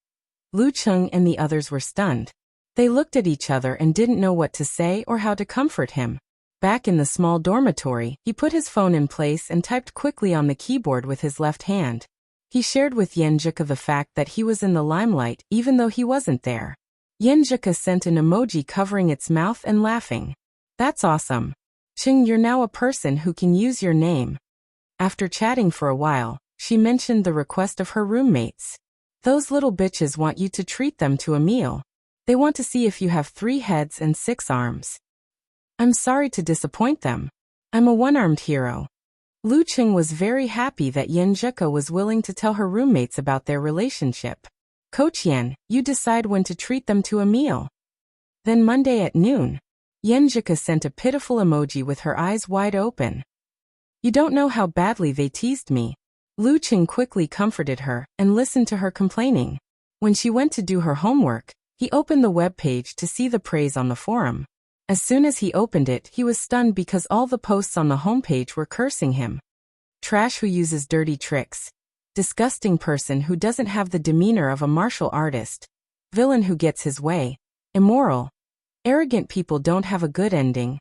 Lu Cheng and the others were stunned. They looked at each other and didn't know what to say or how to comfort him. Back in the small dormitory, he put his phone in place and typed quickly on the keyboard with his left hand. He shared with Yenjika the fact that he was in the limelight even though he wasn't there. Yenjika sent an emoji covering its mouth and laughing. That's awesome. Ching, you're now a person who can use your name. After chatting for a while, she mentioned the request of her roommates. Those little bitches want you to treat them to a meal. They want to see if you have 3 heads and 6 arms. I'm sorry to disappoint them. I'm a one-armed hero. Lu Qing was very happy that Yenjika was willing to tell her roommates about their relationship. Coach Yen, you decide when to treat them to a meal. Then Monday at noon. Yenjika sent a pitiful emoji with her eyes wide open. You don't know how badly they teased me. Lu Qing quickly comforted her and listened to her complaining. When she went to do her homework, he opened the web page to see the praise on the forum. As soon as he opened it, he was stunned because all the posts on the homepage were cursing him. Trash who uses dirty tricks. Disgusting person who doesn't have the demeanor of a martial artist. Villain who gets his way. Immoral. Arrogant people don't have a good ending.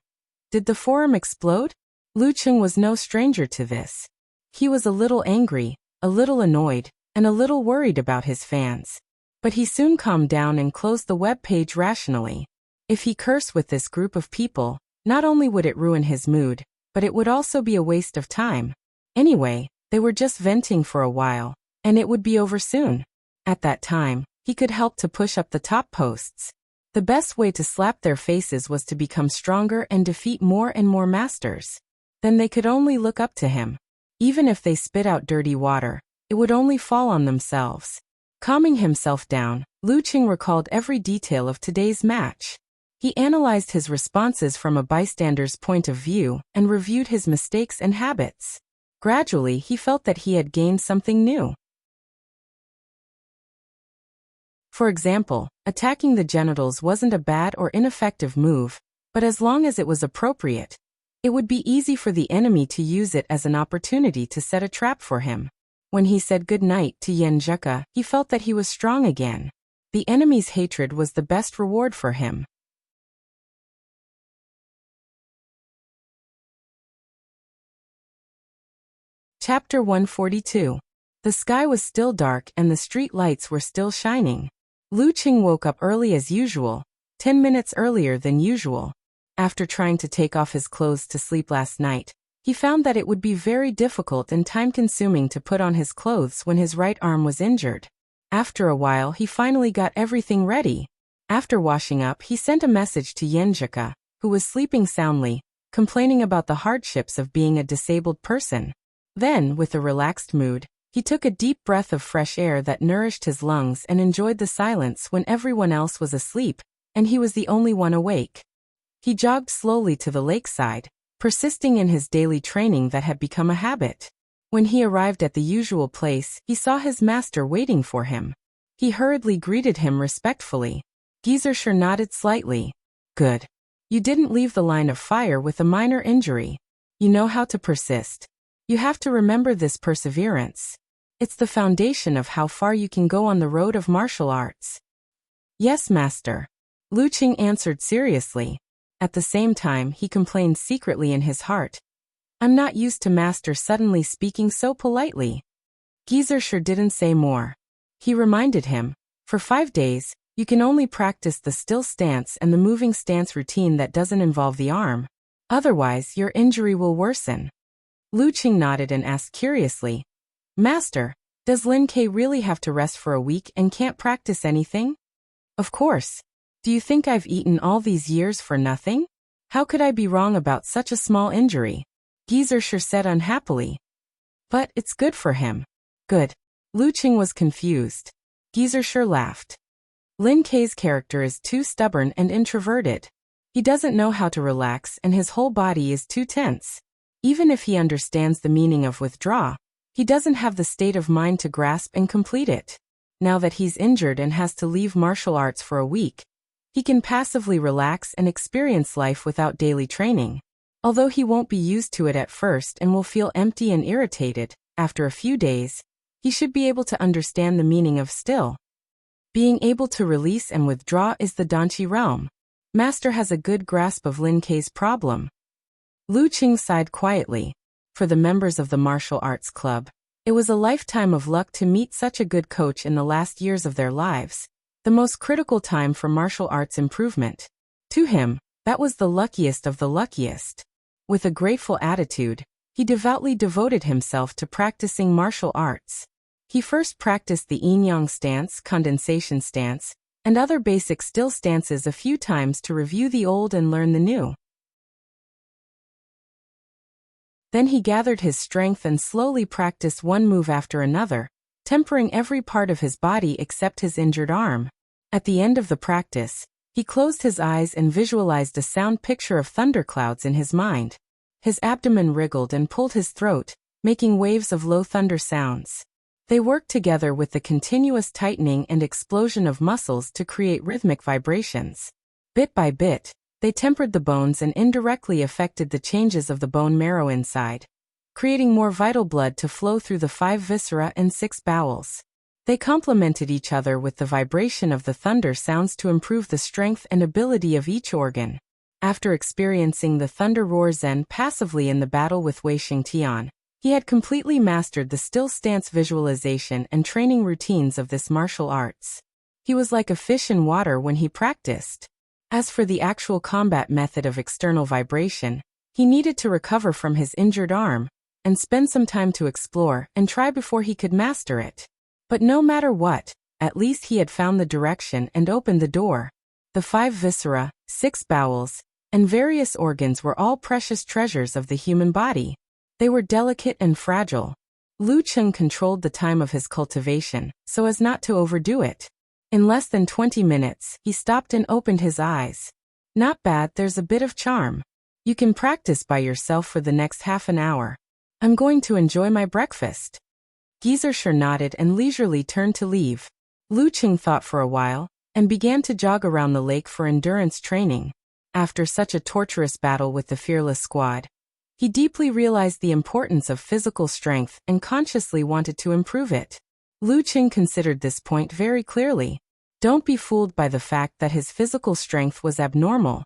Did the forum explode? Lu Qing was no stranger to this. He was a little angry, a little annoyed, and a little worried about his fans. But he soon calmed down and closed the web page rationally. If he cursed with this group of people, not only would it ruin his mood, but it would also be a waste of time. Anyway, they were just venting for a while, and it would be over soon. At that time, he could help to push up the top posts. The best way to slap their faces was to become stronger and defeat more and more masters. Then they could only look up to him. Even if they spit out dirty water, it would only fall on themselves. Calming himself down, Lu Qing recalled every detail of today's match. He analyzed his responses from a bystander's point of view and reviewed his mistakes and habits. Gradually, he felt that he had gained something new. For example, attacking the genitals wasn't a bad or ineffective move, but as long as it was appropriate, it would be easy for the enemy to use it as an opportunity to set a trap for him. When he said good night to Yenjika, he felt that he was strong again. The enemy's hatred was the best reward for him. Chapter 142. The sky was still dark and the street lights were still shining. Lu Qing woke up early as usual, 10 minutes earlier than usual. After trying to take off his clothes to sleep last night, he found that it would be very difficult and time-consuming to put on his clothes when his right arm was injured. After a while, he finally got everything ready. After washing up, he sent a message to Yenjika, who was sleeping soundly, complaining about the hardships of being a disabled person. Then, with a relaxed mood, he took a deep breath of fresh air that nourished his lungs and enjoyed the silence when everyone else was asleep, and he was the only one awake. He jogged slowly to the lakeside, persisting in his daily training that had become a habit. When he arrived at the usual place, he saw his master waiting for him. He hurriedly greeted him respectfully. Gizershur nodded slightly. Good. You didn't leave the line of fire with a minor injury. You know how to persist. You have to remember this perseverance. It's the foundation of how far you can go on the road of martial arts. Yes, master. Lu Qing answered seriously. At the same time, he complained secretly in his heart. I'm not used to master suddenly speaking so politely. Gizershur didn't say more. He reminded him, for 5 days, you can only practice the still stance and the moving stance routine that doesn't involve the arm. Otherwise, your injury will worsen. Lu Qing nodded and asked curiously, Master, does Lin Ke really have to rest for a week and can't practice anything? Of course. Do you think I've eaten all these years for nothing? How could I be wrong about such a small injury? Gizershur said unhappily. But it's good for him. Good. Lu Qing was confused. Gizershur laughed. Lin Ke's character is too stubborn and introverted. He doesn't know how to relax and his whole body is too tense. Even if he understands the meaning of withdraw, he doesn't have the state of mind to grasp and complete it. Now that he's injured and has to leave martial arts for a week, he can passively relax and experience life without daily training. Although he won't be used to it at first and will feel empty and irritated, after a few days, he should be able to understand the meaning of still. Being able to release and withdraw is the Danqi realm. Master has a good grasp of Lin Ke's problem. Lu Qing sighed quietly. For the members of the martial arts club, it was a lifetime of luck to meet such a good coach in the last years of their lives, the most critical time for martial arts improvement. To him, that was the luckiest of the luckiest. With a grateful attitude, he devoutly devoted himself to practicing martial arts. He first practiced the yin-yang stance, condensation stance, and other basic still stances a few times to review the old and learn the new. Then he gathered his strength and slowly practiced one move after another, tempering every part of his body except his injured arm. At the end of the practice, he closed his eyes and visualized a sound picture of thunderclouds in his mind. His abdomen wriggled and pulled his throat, making waves of low thunder sounds. They worked together with the continuous tightening and explosion of muscles to create rhythmic vibrations. Bit by bit, they tempered the bones and indirectly affected the changes of the bone marrow inside, creating more vital blood to flow through the 5 viscera and 6 bowels. They complemented each other with the vibration of the thunder sounds to improve the strength and ability of each organ. After experiencing the thunder roar Zen passively in the battle with Wei Xingtian, he had completely mastered the still stance visualization and training routines of this martial arts. He was like a fish in water when he practiced. As for the actual combat method of external vibration, he needed to recover from his injured arm, and spend some time to explore and try before he could master it. But no matter what, at least he had found the direction and opened the door. The 5 viscera, 6 bowels, and various organs were all precious treasures of the human body. They were delicate and fragile. Lu Qing controlled the time of his cultivation, so as not to overdo it. In less than 20 minutes, he stopped and opened his eyes. Not bad, there's a bit of charm. You can practice by yourself for the next half an hour. I'm going to enjoy my breakfast. Gizershur nodded and leisurely turned to leave. Lu Qing thought for a while, and began to jog around the lake for endurance training. After such a torturous battle with the fearless squad, he deeply realized the importance of physical strength and consciously wanted to improve it. Lu Qing considered this point very clearly. Don't be fooled by the fact that his physical strength was abnormal,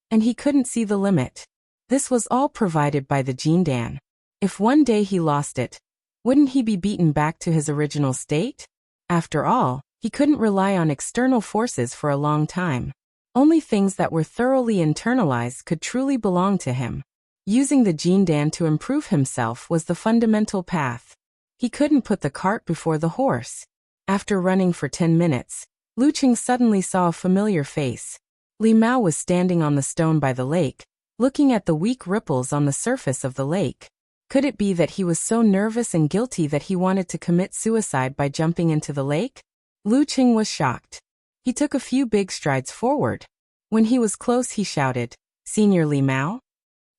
and he couldn't see the limit. This was all provided by the Jindan. If one day he lost it, wouldn't he be beaten back to his original state? After all, he couldn't rely on external forces for a long time. Only things that were thoroughly internalized could truly belong to him. Using the Jindan to improve himself was the fundamental path. He couldn't put the cart before the horse. After running for 10 minutes, Lu Qing suddenly saw a familiar face. Li Mao was standing on the stone by the lake, looking at the weak ripples on the surface of the lake. Could it be that he was so nervous and guilty that he wanted to commit suicide by jumping into the lake? Lu Qing was shocked. He took a few big strides forward. When he was close, he shouted, "Senior Li Mao?"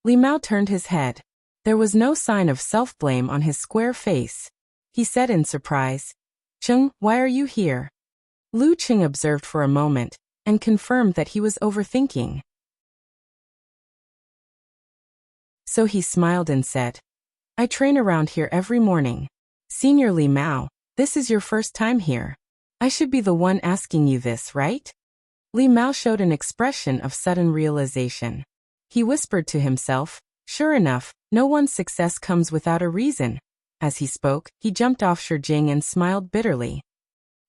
Li Mao turned his head. There was no sign of self-blame on his square face. He said in surprise, "Cheng, why are you here?" Lu Qing observed for a moment, and confirmed that he was overthinking. So he smiled and said, "I train around here every morning. Senior Li Mao, this is your first time here. I should be the one asking you this, right?" Li Mao showed an expression of sudden realization. He whispered to himself, "Sure enough, no one's success comes without a reason." As he spoke, he jumped off Shijing and smiled bitterly.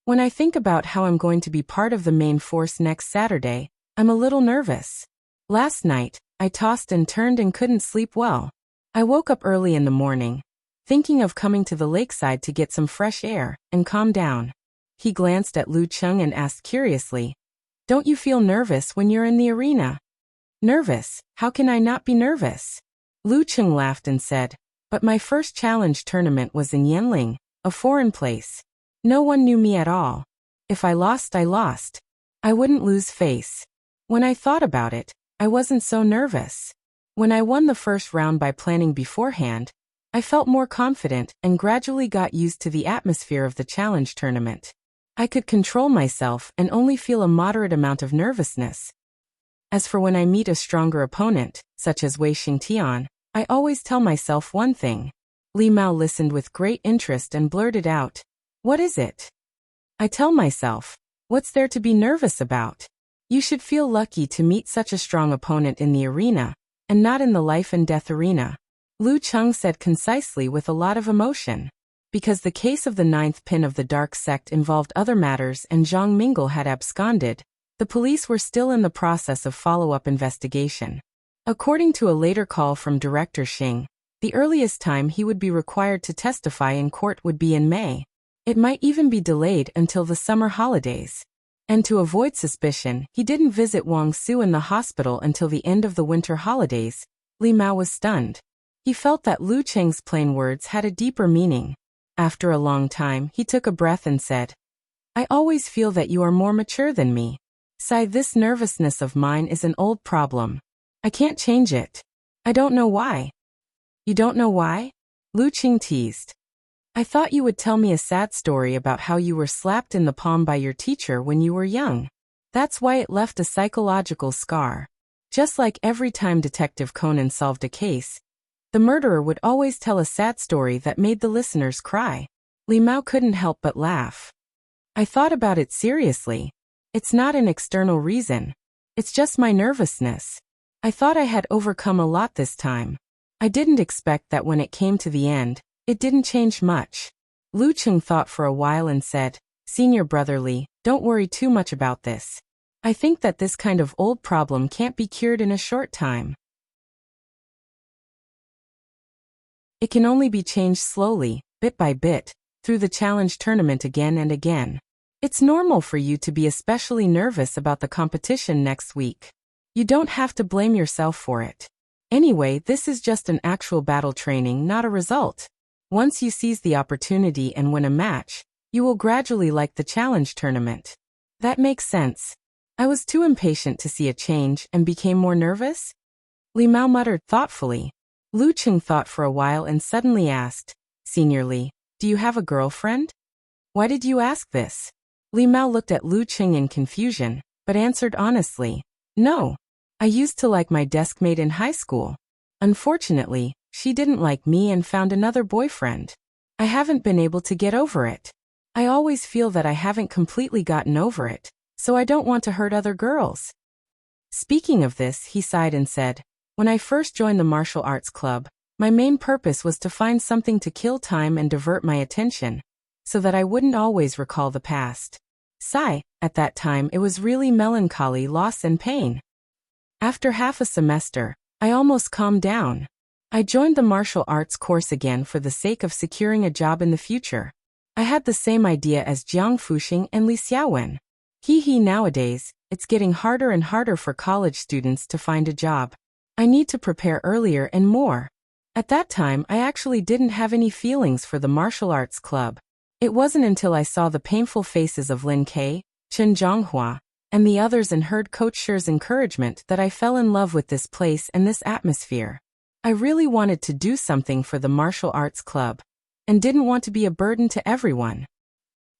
"When I think about how I'm going to be part of the main force next Saturday, I'm a little nervous. Last night, I tossed and turned and couldn't sleep well. I woke up early in the morning, thinking of coming to the lakeside to get some fresh air and calm down. He glanced at Lu Cheng and asked curiously, "Don't you feel nervous when you're in the arena?" "Nervous? How can I not be nervous?" Lu Cheng laughed and said, "But my first challenge tournament was in Yanling, a foreign place. No one knew me at all. If I lost, I lost. I wouldn't lose face. When I thought about it, I wasn't so nervous. When I won the first round by planning beforehand, I felt more confident and gradually got used to the atmosphere of the challenge tournament. I could control myself and only feel a moderate amount of nervousness. As for when I meet a stronger opponent, such as Wei Xingtian, I always tell myself one thing." Li Mao listened with great interest and blurted out, "What is it?" "I tell myself, what's there to be nervous about? You should feel lucky to meet such a strong opponent in the arena, and not in the life and death arena," Lu Cheng said concisely with a lot of emotion. Because the case of the ninth pin of the dark sect involved other matters and Zhang Mingle had absconded, the police were still in the process of follow-up investigation. According to a later call from Director Xing, the earliest time he would be required to testify in court would be in May. It might even be delayed until the summer holidays. And to avoid suspicion, he didn't visit Wang Su in the hospital until the end of the winter holidays. Li Mao was stunned. He felt that Lu Cheng's plain words had a deeper meaning. After a long time, he took a breath and said, "I always feel that you are more mature than me. Sai, this nervousness of mine is an old problem. I can't change it. I don't know why." "You don't know why?" Lu Cheng teased. "I thought you would tell me a sad story about how you were slapped in the palm by your teacher when you were young. That's why it left a psychological scar. Just like every time Detective Conan solved a case, the murderer would always tell a sad story that made the listeners cry." Li Mao couldn't help but laugh. "I thought about it seriously. It's not an external reason. It's just my nervousness. I thought I had overcome a lot this time. I didn't expect that when it came to the end, it didn't change much." Lu Cheng thought for a while and said, "Senior brother Li, don't worry too much about this. I think that this kind of old problem can't be cured in a short time. It can only be changed slowly, bit by bit, through the challenge tournament again and again. It's normal for you to be especially nervous about the competition next week. You don't have to blame yourself for it. Anyway, this is just an actual battle training, not a result. Once you seize the opportunity and win a match, you will gradually like the challenge tournament." "That makes sense. I was too impatient to see a change and became more nervous?" Li Mao muttered thoughtfully. Lu Cheng thought for a while and suddenly asked, "Senior Li, do you have a girlfriend?" "Why did you ask this?" Li Mao looked at Lu Cheng in confusion, but answered honestly, "No. I used to like my deskmate in high school. Unfortunately, she didn't like me and found another boyfriend. I haven't been able to get over it. I always feel that I haven't completely gotten over it, so I don't want to hurt other girls." Speaking of this, he sighed and said, "When I first joined the martial arts club, my main purpose was to find something to kill time and divert my attention, so that I wouldn't always recall the past. Sigh, at that time it was really melancholy, loss and pain. After half a semester, I almost calmed down. I joined the martial arts course again for the sake of securing a job in the future. I had the same idea as Jiang Fuxing and Li Xiaowen. Nowadays, it's getting harder and harder for college students to find a job. I need to prepare earlier and more. At that time, I actually didn't have any feelings for the martial arts club. It wasn't until I saw the painful faces of Lin Kei, Chen Zhonghua, and the others and heard Coach Shi's encouragement that I fell in love with this place and this atmosphere. I really wanted to do something for the martial arts club, and didn't want to be a burden to everyone.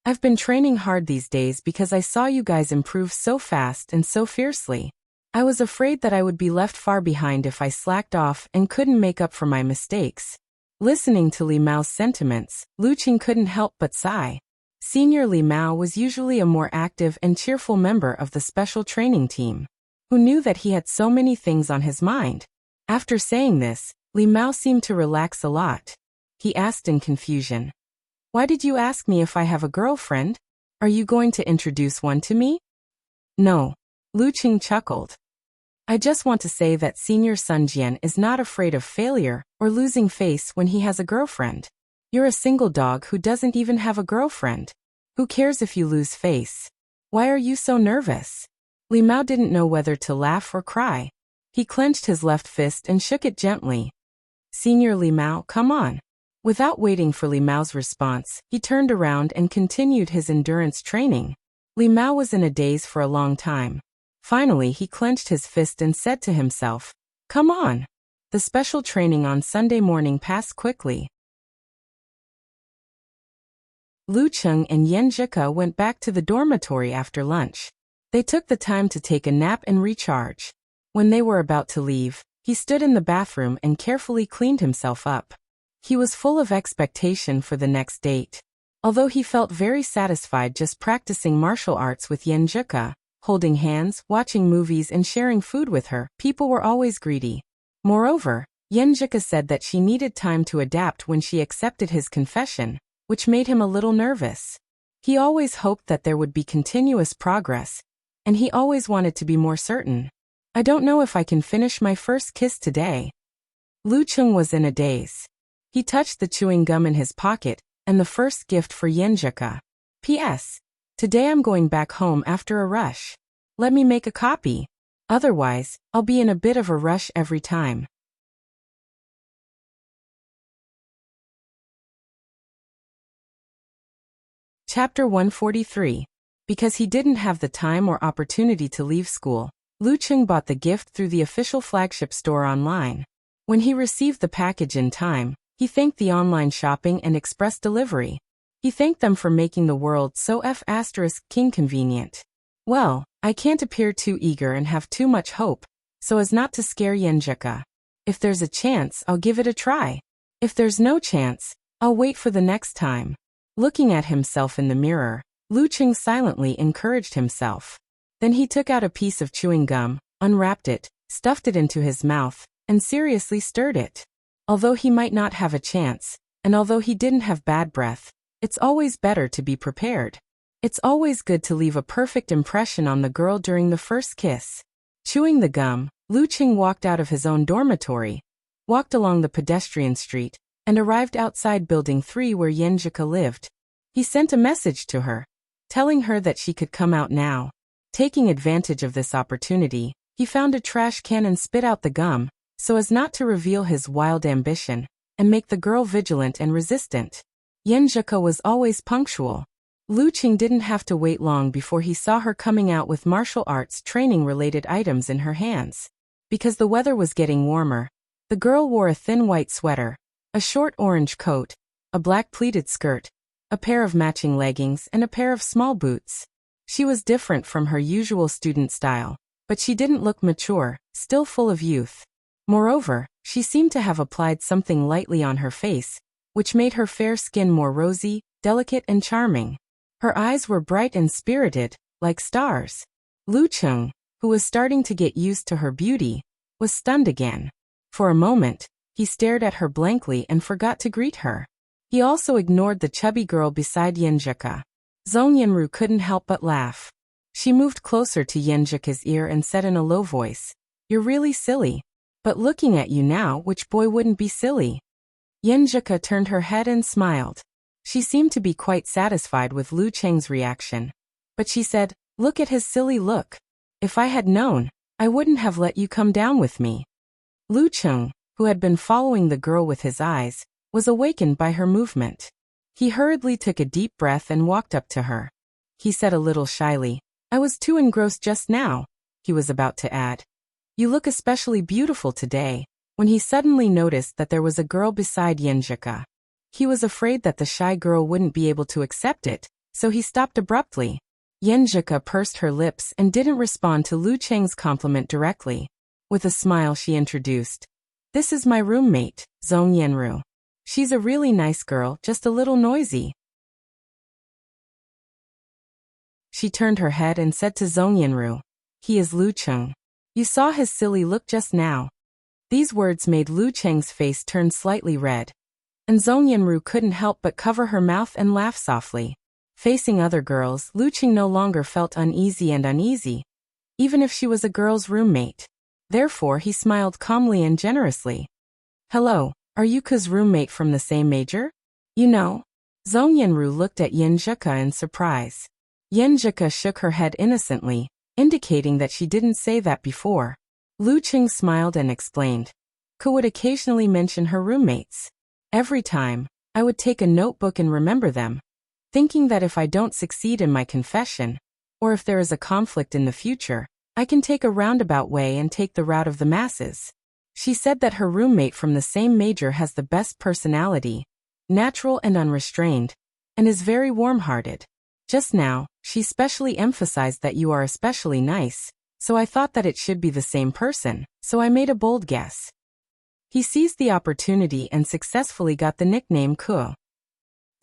I've been training hard these days because I saw you guys improve so fast and so fiercely. I was afraid that I would be left far behind if I slacked off and couldn't make up for my mistakes." Listening to Li Mao's sentiments, Lu Cheng couldn't help but sigh. Senior Li Mao was usually a more active and cheerful member of the special training team, who knew that he had so many things on his mind. After saying this, Li Mao seemed to relax a lot. He asked in confusion, "Why did you ask me if I have a girlfriend? Are you going to introduce one to me?" "No." Lu Cheng chuckled. I just want to say that Senior Sun Jian is not afraid of failure or losing face when he has a girlfriend. You're a single dog who doesn't even have a girlfriend. Who cares if you lose face? Why are you so nervous? Li Mao didn't know whether to laugh or cry. He clenched his left fist and shook it gently. Senior Li Mao, come on. Without waiting for Li Mao's response, he turned around and continued his endurance training. Li Mao was in a daze for a long time. Finally, he clenched his fist and said to himself, come on. The special training on Sunday morning passed quickly. Lu Cheng and Yan Zhike went back to the dormitory after lunch. They took the time to take a nap and recharge. When they were about to leave, he stood in the bathroom and carefully cleaned himself up. He was full of expectation for the next date. Although he felt very satisfied just practicing martial arts with Yan Zhike, holding hands, watching movies and sharing food with her, people were always greedy. Moreover, Yan Zhike said that she needed time to adapt when she accepted his confession, which made him a little nervous. He always hoped that there would be continuous progress, and he always wanted to be more certain. I don't know if I can finish my first kiss today. Lu Cheng was in a daze. He touched the chewing gum in his pocket and the first gift for Yan Zhike. P.S. Today I'm going back home after a rush. Let me make a copy. Otherwise, I'll be in a bit of a rush every time. Chapter 143. Because he didn't have the time or opportunity to leave school, Lu Cheng bought the gift through the official flagship store online. When he received the package in time, he thanked the online shopping and express delivery. He thanked them for making the world so convenient. Well, I can't appear too eager and have too much hope, so as not to scare Yan Zhike. If there's a chance, I'll give it a try. If there's no chance, I'll wait for the next time. Looking at himself in the mirror, Lu Cheng silently encouraged himself. Then he took out a piece of chewing gum, unwrapped it, stuffed it into his mouth, and seriously stirred it. Although he might not have a chance, and although he didn't have bad breath, it's always better to be prepared. It's always good to leave a perfect impression on the girl during the first kiss. Chewing the gum, Lu Cheng walked out of his own dormitory, walked along the pedestrian street, and arrived outside Building 3 where Yan Zhike lived. He sent a message to her, telling her that she could come out now. Taking advantage of this opportunity, he found a trash can and spit out the gum, so as not to reveal his wild ambition, and make the girl vigilant and resistant. Yan Zhike was always punctual. Lu Cheng didn't have to wait long before he saw her coming out with martial arts training-related items in her hands. Because the weather was getting warmer, the girl wore a thin white sweater, a short orange coat, a black pleated skirt, a pair of matching leggings and a pair of small boots. She was different from her usual student style, but she didn't look mature, still full of youth. Moreover, she seemed to have applied something lightly on her face, which made her fair skin more rosy, delicate and charming. Her eyes were bright and spirited, like stars. Lu Cheng, who was starting to get used to her beauty, was stunned again. For a moment, he stared at her blankly and forgot to greet her. He also ignored the chubby girl beside Yan Zhike. Zhong Yanru couldn't help but laugh. She moved closer to Yan Zhike's ear and said in a low voice, "You're really silly. But looking at you now, which boy wouldn't be silly?" Yan Zhike turned her head and smiled. She seemed to be quite satisfied with Lu Cheng's reaction. But she said, "Look at his silly look. If I had known, I wouldn't have let you come down with me." Lu Cheng, who had been following the girl with his eyes, was awakened by her movement. He hurriedly took a deep breath and walked up to her. He said a little shyly, "I was too engrossed just now." He was about to add, "You look especially beautiful today," when he suddenly noticed that there was a girl beside Yan Zhike. He was afraid that the shy girl wouldn't be able to accept it, so he stopped abruptly. Yan Zhike pursed her lips and didn't respond to Lu Cheng's compliment directly. With a smile she introduced, "This is my roommate, Zhong Yanru. She's a really nice girl, just a little noisy." She turned her head and said to Zhong Yanru, "He is Lu Cheng. You saw his silly look just now." These words made Lu Cheng's face turn slightly red, and Zhong Yanru couldn't help but cover her mouth and laugh softly. Facing other girls, Lu Cheng no longer felt uneasy, even if she was a girl's roommate. Therefore, he smiled calmly and generously. Hello, are you Ku's roommate from the same major? You know? Zhong Yanru looked at Yin Zhika in surprise. Yin Zhika shook her head innocently, indicating that she didn't say that before. Lu Qing smiled and explained. Ku would occasionally mention her roommates. Every time, I would take a notebook and remember them, thinking that if I don't succeed in my confession, or if there is a conflict in the future, I can take a roundabout way and take the route of the masses. She said that her roommate from the same major has the best personality, natural and unrestrained, and is very warm-hearted. Just now, she specially emphasized that you are especially nice, so I thought that it should be the same person, so I made a bold guess. He seized the opportunity and successfully got the nickname Ku.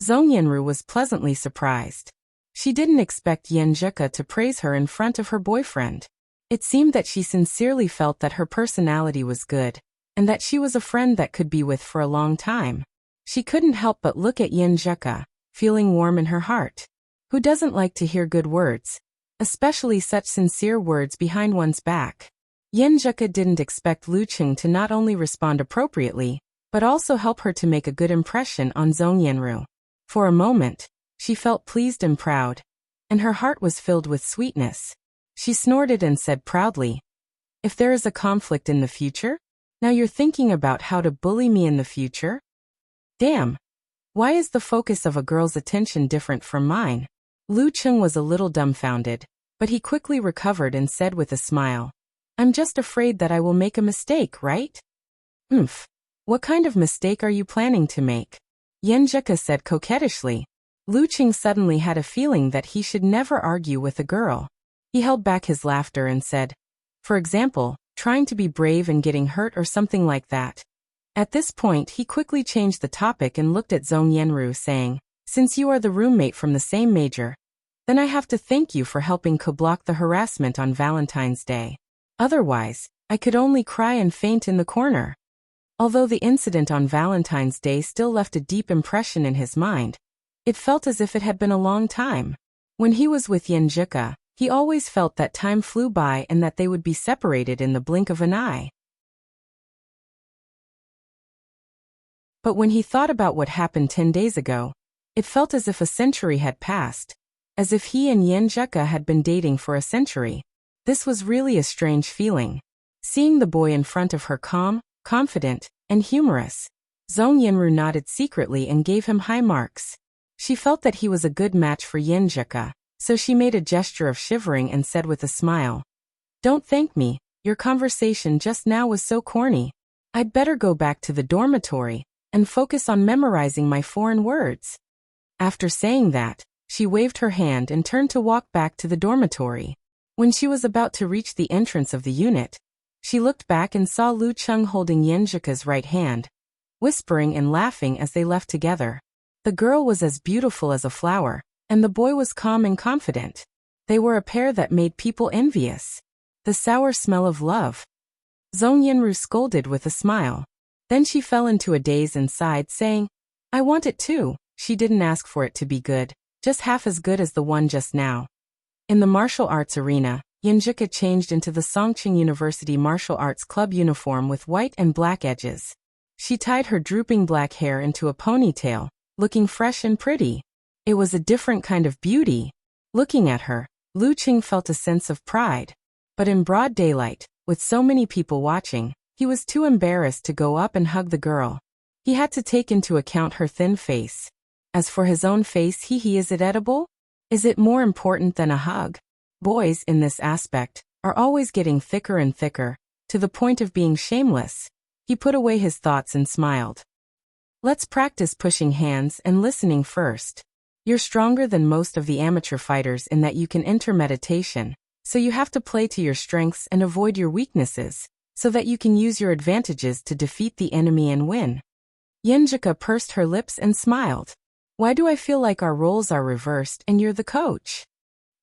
Zhong Yanru was pleasantly surprised. She didn't expect Yin Zhika to praise her in front of her boyfriend. It seemed that she sincerely felt that her personality was good, and that she was a friend that could be with for a long time. She couldn't help but look at Yin Zhika, feeling warm in her heart. Who doesn't like to hear good words, especially such sincere words behind one's back? Yin Zhika didn't expect Lu Qing to not only respond appropriately, but also help her to make a good impression on Zhong Yanru. For a moment, she felt pleased and proud, and her heart was filled with sweetness. She snorted and said proudly, "If there is a conflict in the future? Now you're thinking about how to bully me in the future? Damn! Why is the focus of a girl's attention different from mine?" Lu Qing was a little dumbfounded, but he quickly recovered and said with a smile, "I'm just afraid that I will make a mistake, right?" What kind of mistake are you planning to make?" Yin Zhika said coquettishly. Lu Qing suddenly had a feeling that he should never argue with a girl. He held back his laughter and said, "For example, trying to be brave and getting hurt or something like that." At this point, he quickly changed the topic and looked at Zhong Yanru, saying, "Since you are the roommate from the same major, then I have to thank you for helping Ku block the harassment on Valentine's Day. Otherwise, I could only cry and faint in the corner." Although the incident on Valentine's Day still left a deep impression in his mind, it felt as if it had been a long time. When he was with Yin Zhika, he always felt that time flew by and that they would be separated in the blink of an eye. But when he thought about what happened 10 days ago, it felt as if a century had passed, as if he and Yin Zhika had been dating for a century. This was really a strange feeling. Seeing the boy in front of her calm, confident, and humorous, Zhong Yanru nodded secretly and gave him high marks. She felt that he was a good match for Yin Zhika, so she made a gesture of shivering and said with a smile, "Don't thank me, your conversation just now was so corny. I'd better go back to the dormitory and focus on memorizing my foreign words." After saying that, she waved her hand and turned to walk back to the dormitory. When she was about to reach the entrance of the unit, she looked back and saw Lu Qing holding Yin Zhika's right hand, whispering and laughing as they left together. The girl was as beautiful as a flower, and the boy was calm and confident. They were a pair that made people envious. The sour smell of love. Zhong Yanru scolded with a smile. Then she fell into a daze and sighed, saying, "I want it too." She didn't ask for it to be good, just half as good as the one just now. In the martial arts arena, Yin Zhika changed into the Songqing University Martial Arts Club uniform with white and black edges. She tied her drooping black hair into a ponytail, looking fresh and pretty. It was a different kind of beauty. Looking at her, Lu Qing felt a sense of pride. But in broad daylight, with so many people watching, he was too embarrassed to go up and hug the girl. He had to take into account her thin face. As for his own face, is it edible? Is it more important than a hug? Boys, in this aspect, are always getting thicker and thicker, to the point of being shameless. He put away his thoughts and smiled. "Let's practice pushing hands and listening first. You're stronger than most of the amateur fighters in that you can enter meditation, so you have to play to your strengths and avoid your weaknesses, so that you can use your advantages to defeat the enemy and win." Yin Zhika pursed her lips and smiled. "Why do I feel like our roles are reversed and you're the coach?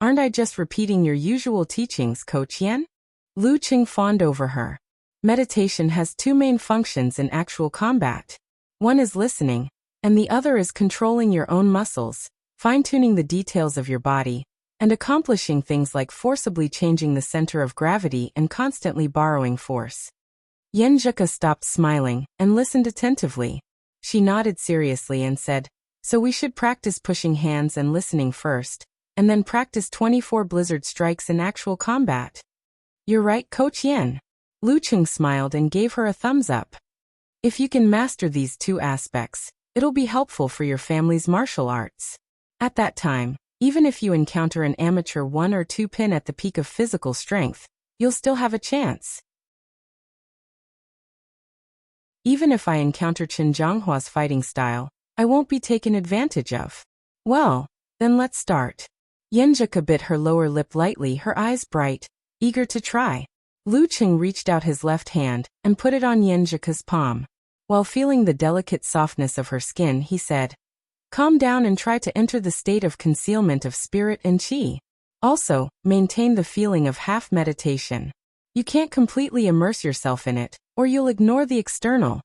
Aren't I just repeating your usual teachings, Coach Yin?" Lu Qing fawned over her. Meditation has two main functions in actual combat. One is listening, and the other is controlling your own muscles, fine-tuning the details of your body, and accomplishing things like forcibly changing the center of gravity and constantly borrowing force. Yenjika stopped smiling and listened attentively. She nodded seriously and said, "So we should practice pushing hands and listening first, and then practice 24 blizzard strikes in actual combat." "You're right, Coach Yen." Lu Cheng smiled and gave her a thumbs up. "If you can master these two aspects, it'll be helpful for your family's martial arts. At that time, even if you encounter an amateur 1 or 2 pin at the peak of physical strength, you'll still have a chance. Even if I encounter Chen Zhanghua's fighting style, I won't be taken advantage of." "Well, then let's start." Yenjika bit her lower lip lightly, her eyes bright, eager to try. Lu Cheng reached out his left hand and put it on Yenjika's palm. While feeling the delicate softness of her skin, he said, "Calm down and try to enter the state of concealment of spirit and qi. Also, maintain the feeling of half meditation. You can't completely immerse yourself in it, or you'll ignore the external."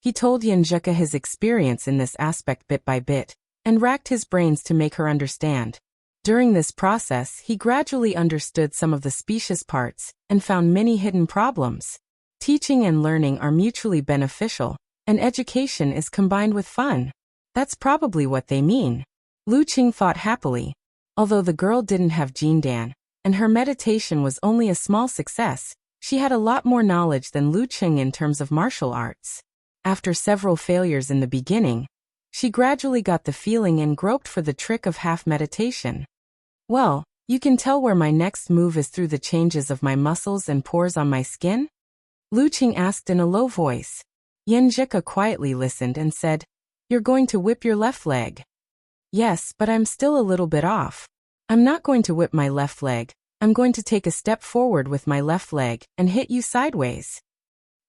He told Yenjika his experience in this aspect bit by bit, and racked his brains to make her understand. During this process, he gradually understood some of the specious parts, and found many hidden problems. Teaching and learning are mutually beneficial, and education is combined with fun. That's probably what they mean. Lu Cheng thought happily. Although the girl didn't have Jindan, and her meditation was only a small success, she had a lot more knowledge than Lu Cheng in terms of martial arts. After several failures in the beginning, she gradually got the feeling and groped for the trick of half meditation. "Well, you can tell where my next move is through the changes of my muscles and pores on my skin?" Lu Cheng asked in a low voice. Yenjika quietly listened and said, "You're going to whip your left leg." "Yes, but I'm still a little bit off. I'm not going to whip my left leg. I'm going to take a step forward with my left leg and hit you sideways."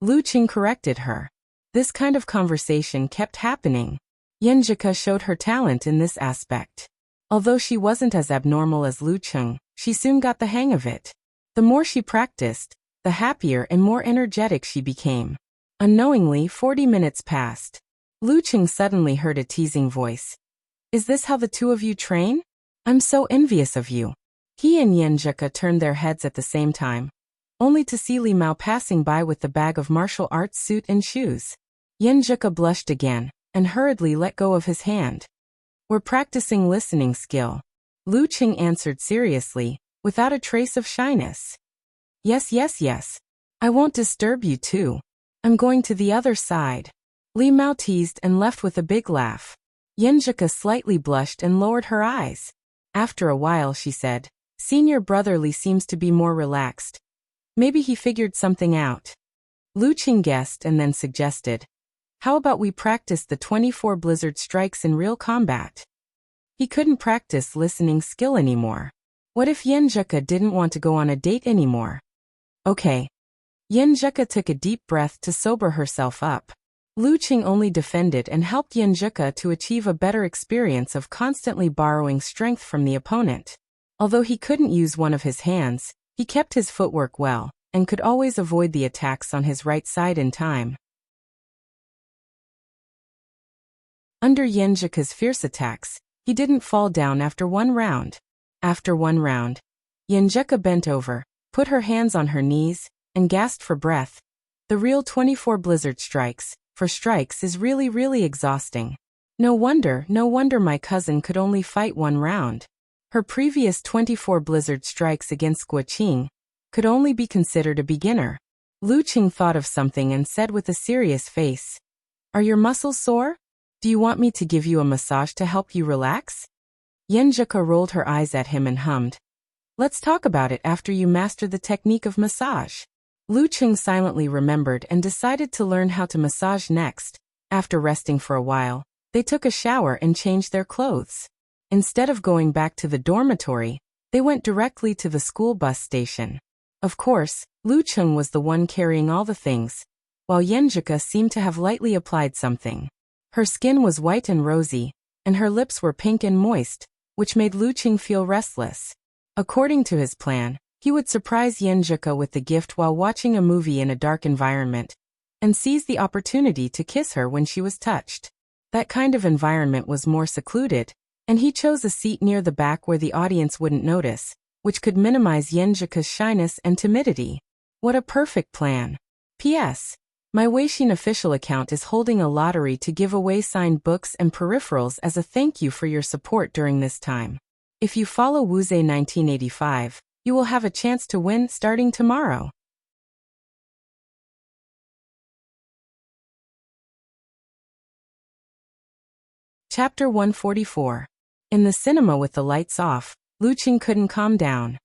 Lu Cheng corrected her. This kind of conversation kept happening. Yenjika showed her talent in this aspect. Although she wasn't as abnormal as Lu Cheng, she soon got the hang of it. The more she practiced, the happier and more energetic she became. Unknowingly, 40 minutes passed. Lu Cheng suddenly heard a teasing voice. "Is this how the two of you train? I'm so envious of you." He and Yenjika turned their heads at the same time, only to see Li Mao passing by with the bag of martial arts suit and shoes. Yenjika blushed again, and hurriedly let go of his hand. "We're practicing listening skill," Lu Cheng answered seriously, without a trace of shyness. Yes. I won't disturb you too. I'm going to the other side." Li Mao teased and left with a big laugh. Yenjika slightly blushed and lowered her eyes. After a while she said, "Senior brother Li seems to be more relaxed. Maybe he figured something out." Lu Cheng guessed and then suggested, "How about we practice the 24 blizzard strikes in real combat?" He couldn't practice listening skill anymore. What if Yenjika didn't want to go on a date anymore? Okay. Yenjika took a deep breath to sober herself up. Lu Cheng only defended and helped Yenjika to achieve a better experience of constantly borrowing strength from the opponent. Although he couldn't use one of his hands, he kept his footwork well, and could always avoid the attacks on his right side in time. Under Yenjika's fierce attacks, he didn't fall down after one round. After one round, Yenjika bent over, put her hands on her knees, and gasped for breath. The real 24 blizzard strikes, for strikes is really exhausting. No wonder my cousin could only fight one round. Her previous 24 blizzard strikes against Guoqing could only be considered a beginner. Lu Cheng thought of something and said with a serious face, "Are your muscles sore? Do you want me to give you a massage to help you relax?" Yenjika rolled her eyes at him and hummed, "Let's talk about it after you master the technique of massage." Lu Cheng silently remembered and decided to learn how to massage next. After resting for a while, they took a shower and changed their clothes. Instead of going back to the dormitory, they went directly to the school bus station. Of course, Lu Cheng was the one carrying all the things, while Yenjika seemed to have lightly applied something. Her skin was white and rosy, and her lips were pink and moist, which made Lu Cheng feel restless. According to his plan, he would surprise Yenjika with the gift while watching a movie in a dark environment, and seize the opportunity to kiss her when she was touched. That kind of environment was more secluded, And he chose a seat near the back where the audience wouldn't notice, which could minimize Yenjika's shyness and timidity. What a perfect plan. P.S. My Weixin official account is holding a lottery to give away signed books and peripherals as a thank you for your support during this time. If you follow Wuze 1985, you will have a chance to win starting tomorrow. Chapter 144. In the cinema with the lights off, Luqing couldn't calm down.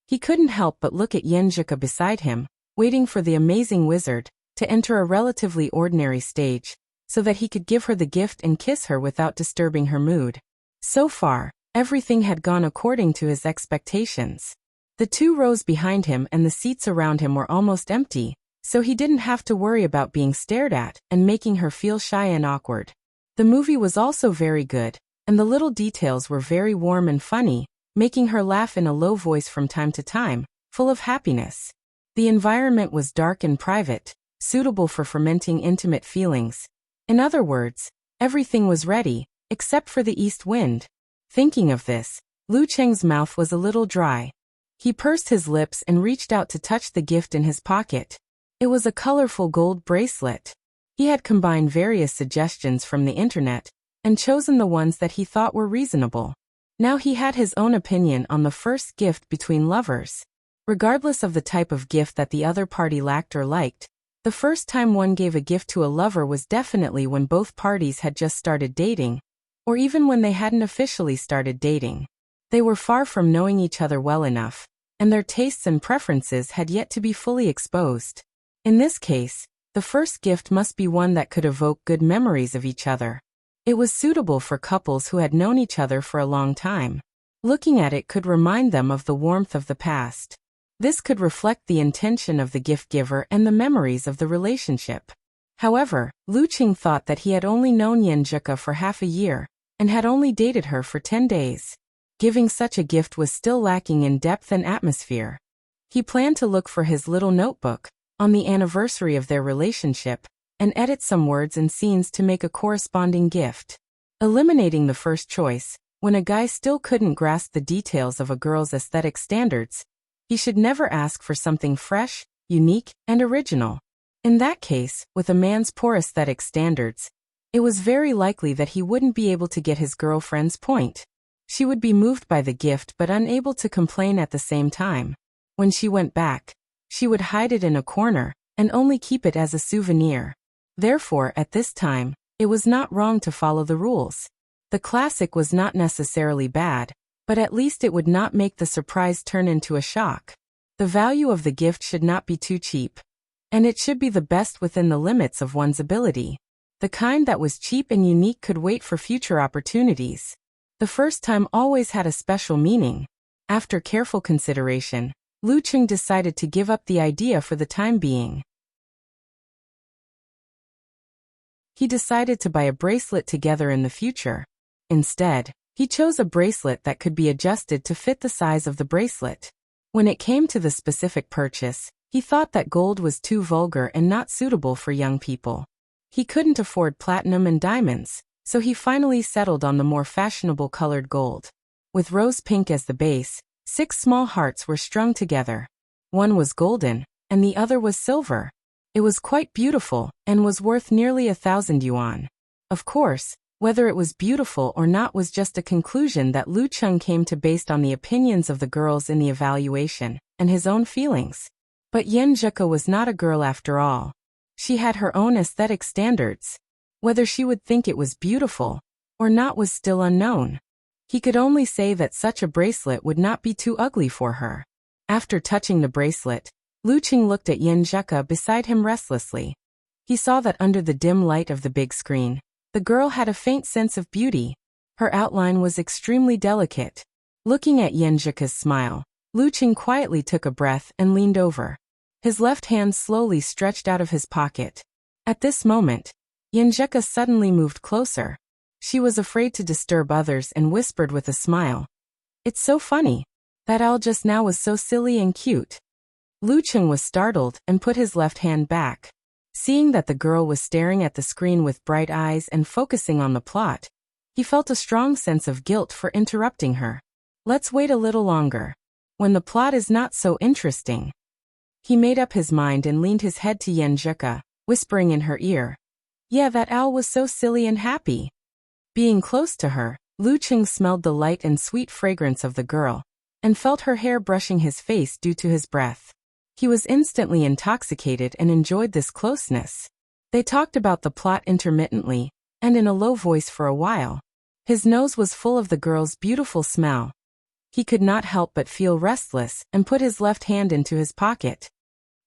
He couldn't help but look at Yenjika beside him, waiting for the amazing wizard to enter a relatively ordinary stage, so that he could give her the gift and kiss her without disturbing her mood. So far, everything had gone according to his expectations. The 2 rows behind him and the seats around him were almost empty, so he didn't have to worry about being stared at and making her feel shy and awkward. The movie was also very good, and the little details were very warm and funny, making her laugh in a low voice from time to time, full of happiness. The environment was dark and private, suitable for fermenting intimate feelings. In other words, everything was ready, except for the east wind. Thinking of this, Luqing's mouth was a little dry. He pursed his lips and reached out to touch the gift in his pocket. It was a colorful gold bracelet. He had combined various suggestions from the internet and chosen the ones that he thought were reasonable. Now he had his own opinion on the first gift between lovers. Regardless of the type of gift that the other party lacked or liked, the first time one gave a gift to a lover was definitely when both parties had just started dating, or even when they hadn't officially started dating. They were far from knowing each other well enough, and their tastes and preferences had yet to be fully exposed. In this case, the first gift must be one that could evoke good memories of each other. It was suitable for couples who had known each other for a long time. Looking at it could remind them of the warmth of the past. This could reflect the intention of the gift giver and the memories of the relationship. However, Luqing thought that he had only known Yenjika for half a year, and had only dated her for 10 days. Giving such a gift was still lacking in depth and atmosphere. He planned to look for his little notebook, on the anniversary of their relationship, and edit some words and scenes to make a corresponding gift. Eliminating the first choice, when a guy still couldn't grasp the details of a girl's aesthetic standards, he should never ask for something fresh, unique, and original. In that case, with a man's poor aesthetic standards, it was very likely that he wouldn't be able to get his girlfriend's point. She would be moved by the gift but unable to complain at the same time. When she went back, she would hide it in a corner, and only keep it as a souvenir. Therefore, at this time, it was not wrong to follow the rules. The classic was not necessarily bad, but at least it would not make the surprise turn into a shock. The value of the gift should not be too cheap, and it should be the best within the limits of one's ability. The kind that was cheap and unique could wait for future opportunities. The first time always had a special meaning. After careful consideration, Luqing decided to give up the idea for the time being. He decided to buy a bracelet together in the future. Instead, he chose a bracelet that could be adjusted to fit the size of the bracelet. When it came to the specific purchase, he thought that gold was too vulgar and not suitable for young people. He couldn't afford platinum and diamonds, so he finally settled on the more fashionable colored gold. With rose pink as the base, 6 small hearts were strung together. One was golden, and the other was silver. It was quite beautiful, and was worth nearly 1,000 yuan. Of course, whether it was beautiful or not was just a conclusion that Luqing came to based on the opinions of the girls in the evaluation, and his own feelings. But Yenjika was not a girl after all. She had her own aesthetic standards. Whether she would think it was beautiful or not was still unknown. He could only say that such a bracelet would not be too ugly for her. After touching the bracelet, Luqing looked at Yenjika beside him restlessly. He saw that under the dim light of the big screen, the girl had a faint sense of beauty. Her outline was extremely delicate. Looking at Yenjika's smile, Luqing quietly took a breath and leaned over. His left hand slowly stretched out of his pocket. At this moment, Yenjika suddenly moved closer. She was afraid to disturb others and whispered with a smile, "It's so funny. That owl just now was so silly and cute." Luqing was startled and put his left hand back. Seeing that the girl was staring at the screen with bright eyes and focusing on the plot, He felt a strong sense of guilt for interrupting her. Let's wait a little longer. When the plot is not so interesting. He made up his mind and leaned his head to Yenjika, whispering in her ear. Yeah, that owl was so silly and happy. Being close to her, Lu Qing smelled the light and sweet fragrance of the girl, and felt her hair brushing his face due to his breath. He was instantly intoxicated and enjoyed this closeness. They talked about the plot intermittently, and in a low voice for a while. His nose was full of the girl's beautiful smell. He could not help but feel restless and put his left hand into his pocket.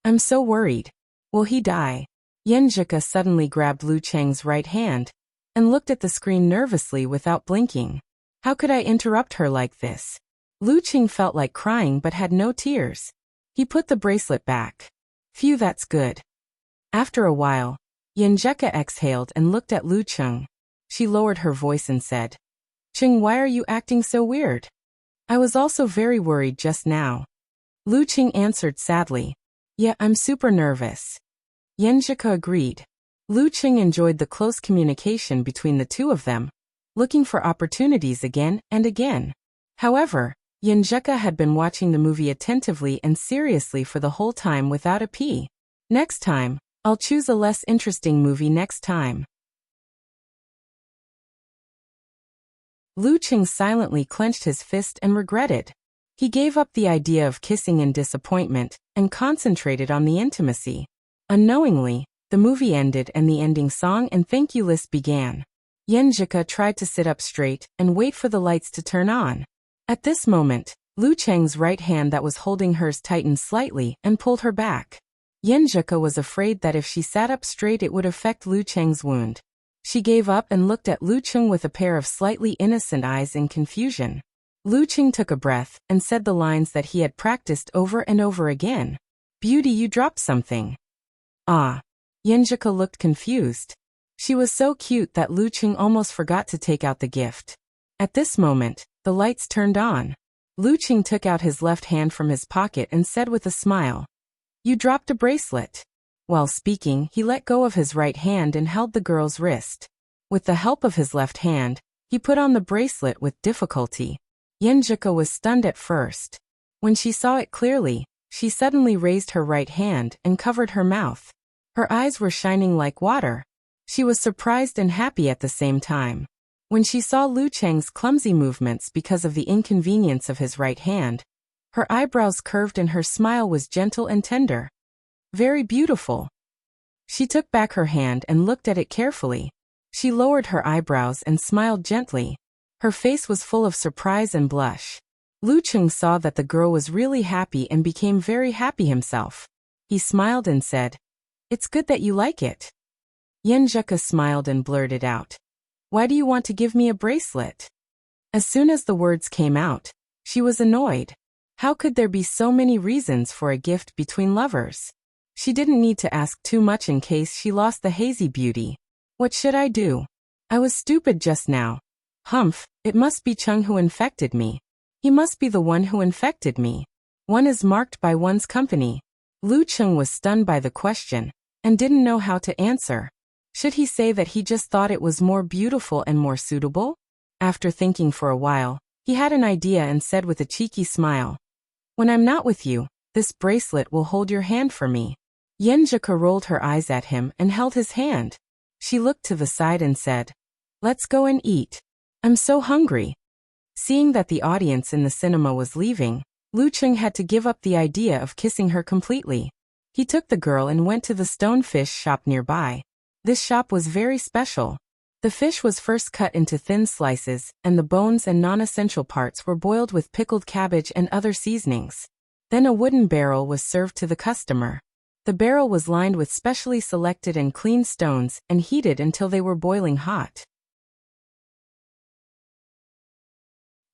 I'm so worried. Will he die? Yenjika suddenly grabbed Lu Cheng's right hand and looked at the screen nervously without blinking. How could I interrupt her like this? Lu Cheng felt like crying but had no tears. He put the bracelet back. Phew, that's good. After a while, Yenjika exhaled and looked at Lu Cheng. She lowered her voice and said, Cheng, why are you acting so weird? I was also very worried just now. Lu Cheng answered sadly. Yeah, I'm super nervous. Yenjika agreed. Lu Cheng enjoyed the close communication between the two of them, looking for opportunities again and again. However, Yenjika had been watching the movie attentively and seriously for the whole time without a pee. Next time, I'll choose a less interesting movie next time. Lu Cheng silently clenched his fist and regretted. He gave up the idea of kissing in disappointment and concentrated on the intimacy. Unknowingly, the movie ended and the ending song and thank you list began. Yenjika tried to sit up straight and wait for the lights to turn on. At this moment, Lu Cheng's right hand that was holding hers tightened slightly and pulled her back. Yenjika was afraid that if she sat up straight it would affect Lu Cheng's wound. She gave up and looked at Lu Cheng with a pair of slightly innocent eyes in confusion. Lu Cheng took a breath and said the lines that he had practiced over and over again. Beauty, you dropped something. Ah. Yenjika looked confused. She was so cute that Lu Cheng almost forgot to take out the gift. At this moment, the lights turned on. Lu Cheng took out his left hand from his pocket and said with a smile, You dropped a bracelet. While speaking, he let go of his right hand and held the girl's wrist. With the help of his left hand, he put on the bracelet with difficulty. Yenjika was stunned at first. When she saw it clearly, she suddenly raised her right hand and covered her mouth. Her eyes were shining like water. She was surprised and happy at the same time. When she saw Lu Cheng's clumsy movements because of the inconvenience of his right hand, her eyebrows curved and her smile was gentle and tender. Very beautiful. She took back her hand and looked at it carefully. She lowered her eyebrows and smiled gently. Her face was full of surprise and blush. Lu Cheng saw that the girl was really happy and became very happy himself. He smiled and said, It's good that you like it. Yenjika smiled and blurted out, Why do you want to give me a bracelet? As soon as the words came out, she was annoyed. How could there be so many reasons for a gift between lovers? She didn't need to ask too much in case she lost the hazy beauty. What should I do? I was stupid just now. Humph, it must be Chung who infected me. He must be the one who infected me. One is marked by one's company. Lu Cheng was stunned by the question and didn't know how to answer. Should he say that he just thought it was more beautiful and more suitable? After thinking for a while, he had an idea and said with a cheeky smile, When I'm not with you, this bracelet will hold your hand for me. Yenjika rolled her eyes at him and held his hand. She looked to the side and said, Let's go and eat. I'm so hungry. Seeing that the audience in the cinema was leaving, Lu Cheng had to give up the idea of kissing her completely. He took the girl and went to the stone fish shop nearby. This shop was very special. The fish was first cut into thin slices, and the bones and non-essential parts were boiled with pickled cabbage and other seasonings. Then a wooden barrel was served to the customer. The barrel was lined with specially selected and cleaned stones and heated until they were boiling hot.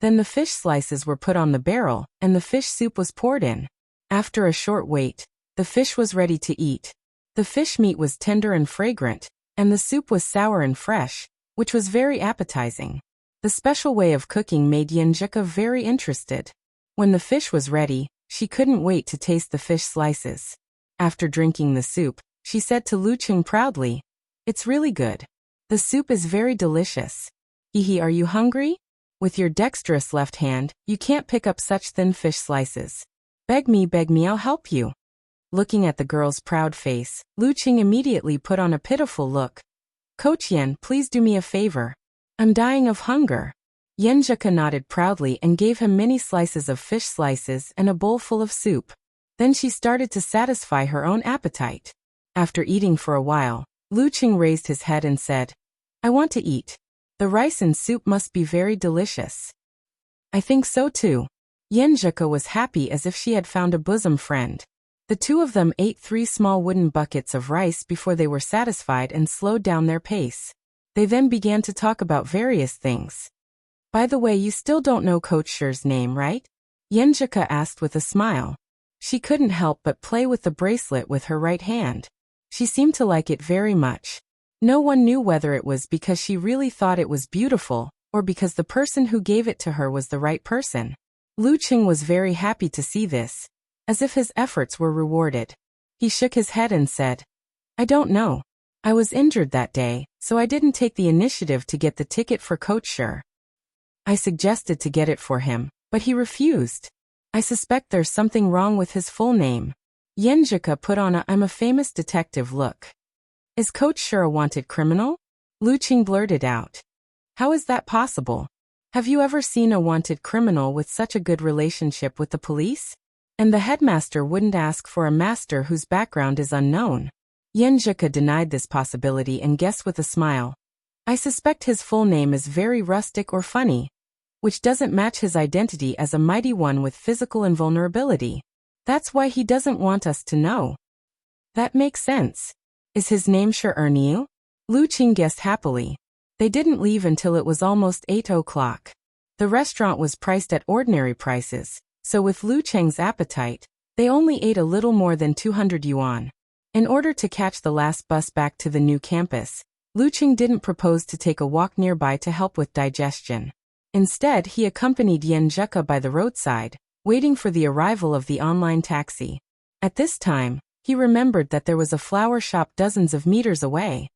Then the fish slices were put on the barrel, and the fish soup was poured in. After a short wait, the fish was ready to eat. The fish meat was tender and fragrant, and the soup was sour and fresh, which was very appetizing. The special way of cooking made Yenjika very interested. When the fish was ready, she couldn't wait to taste the fish slices. After drinking the soup, she said to Lu Cheng proudly, It's really good. The soup is very delicious. Hehe, are you hungry? With your dexterous left hand, you can't pick up such thin fish slices. Beg me, I'll help you. Looking at the girl's proud face, Lu Qing immediately put on a pitiful look. Coach Yen, please do me a favor. I'm dying of hunger. Yen Zhika nodded proudly and gave him many slices of fish slices and a bowl full of soup. Then she started to satisfy her own appetite. After eating for a while, Lu Qing raised his head and said, I want to eat. The rice and soup must be very delicious. I think so too. Yen Zhika was happy as if she had found a bosom friend. The two of them ate 3 small wooden buckets of rice before they were satisfied and slowed down their pace. They then began to talk about various things. By the way, you still don't know Coach Shi's name, right? Yen Zhika asked with a smile. She couldn't help but play with the bracelet with her right hand. She seemed to like it very much. No one knew whether it was because she really thought it was beautiful, or because the person who gave it to her was the right person. Lu Qing was very happy to see this, as if his efforts were rewarded. He shook his head and said, I don't know. I was injured that day, so I didn't take the initiative to get the ticket for Coach Shi. I suggested to get it for him, but he refused. I suspect there's something wrong with his full name. Yen Zhika put on a I'm a famous detective look. Is Coach Shi a wanted criminal? Lu Qing blurted out. How is that possible? Have you ever seen a wanted criminal with such a good relationship with the police? And the headmaster wouldn't ask for a master whose background is unknown. Yen Zhika denied this possibility and guessed with a smile. I suspect his full name is very rustic or funny, which doesn't match his identity as a mighty one with physical invulnerability. That's why he doesn't want us to know. That makes sense. Is his name Shi Erniu? Lu Qing guessed happily. They didn't leave until it was almost 8 o'clock. The restaurant was priced at ordinary prices, so with Lu Cheng's appetite, they only ate a little more than 200 yuan. In order to catch the last bus back to the new campus, Lu Qing didn't propose to take a walk nearby to help with digestion. Instead, he accompanied Yen Zhika by the roadside, waiting for the arrival of the online taxi. At this time, he remembered that there was a flower shop dozens of meters away.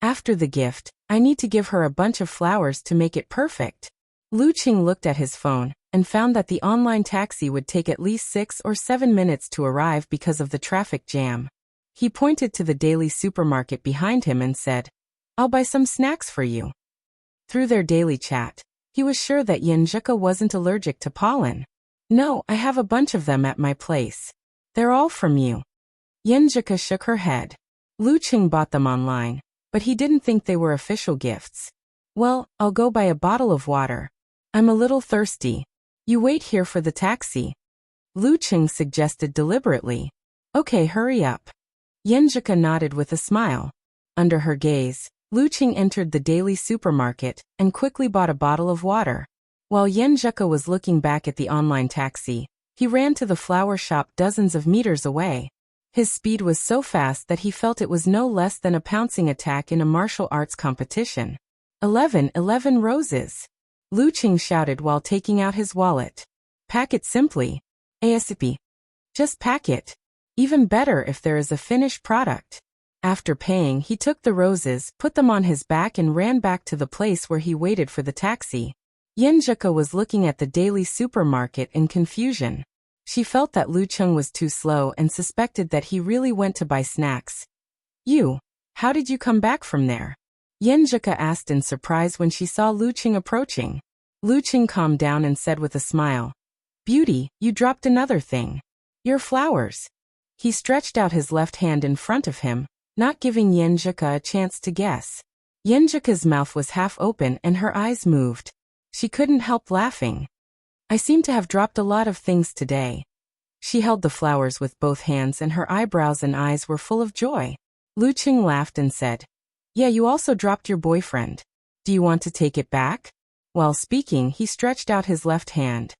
After the gift, I need to give her a bunch of flowers to make it perfect. Lu Qing looked at his phone and found that the online taxi would take at least 6 or 7 minutes to arrive because of the traffic jam. He pointed to the daily supermarket behind him and said, I'll buy some snacks for you. Through their daily chat, he was sure that Yen Zhika wasn't allergic to pollen. No, I have a bunch of them at my place. They're all from you. Yen Zhika shook her head. Lu Qing bought them online, but he didn't think they were official gifts. Well, I'll go buy a bottle of water. I'm a little thirsty. You wait here for the taxi. Lu Qing suggested deliberately. Okay, hurry up. Yen Zhika nodded with a smile. Under her gaze, Lu Qing entered the daily supermarket and quickly bought a bottle of water. While Yen Zhika was looking back at the online taxi, he ran to the flower shop dozens of meters away. His speed was so fast that he felt it was no less than a pouncing attack in a martial arts competition. 11 roses. Lu Qing shouted while taking out his wallet. Pack it simply. ASAP. Just pack it. Even better if there is a finished product. After paying, he took the roses, put them on his back and ran back to the place where he waited for the taxi. Yen Zhika was looking at the daily supermarket in confusion. She felt that Lu Qing was too slow and suspected that he really went to buy snacks. How did you come back from there? Yen Zhika asked in surprise when she saw Lu Qing approaching. Lu Qing calmed down and said with a smile, Beauty, you dropped another thing. Your flowers. He stretched out his left hand in front of him, not giving Yen Zhika a chance to guess. Yen Zhika's mouth was half open and her eyes moved. She couldn't help laughing. I seem to have dropped a lot of things today. She held the flowers with both hands and her eyebrows and eyes were full of joy. Lu Qing laughed and said, Yeah, you also dropped your boyfriend. Do you want to take it back? While speaking, he stretched out his left hand.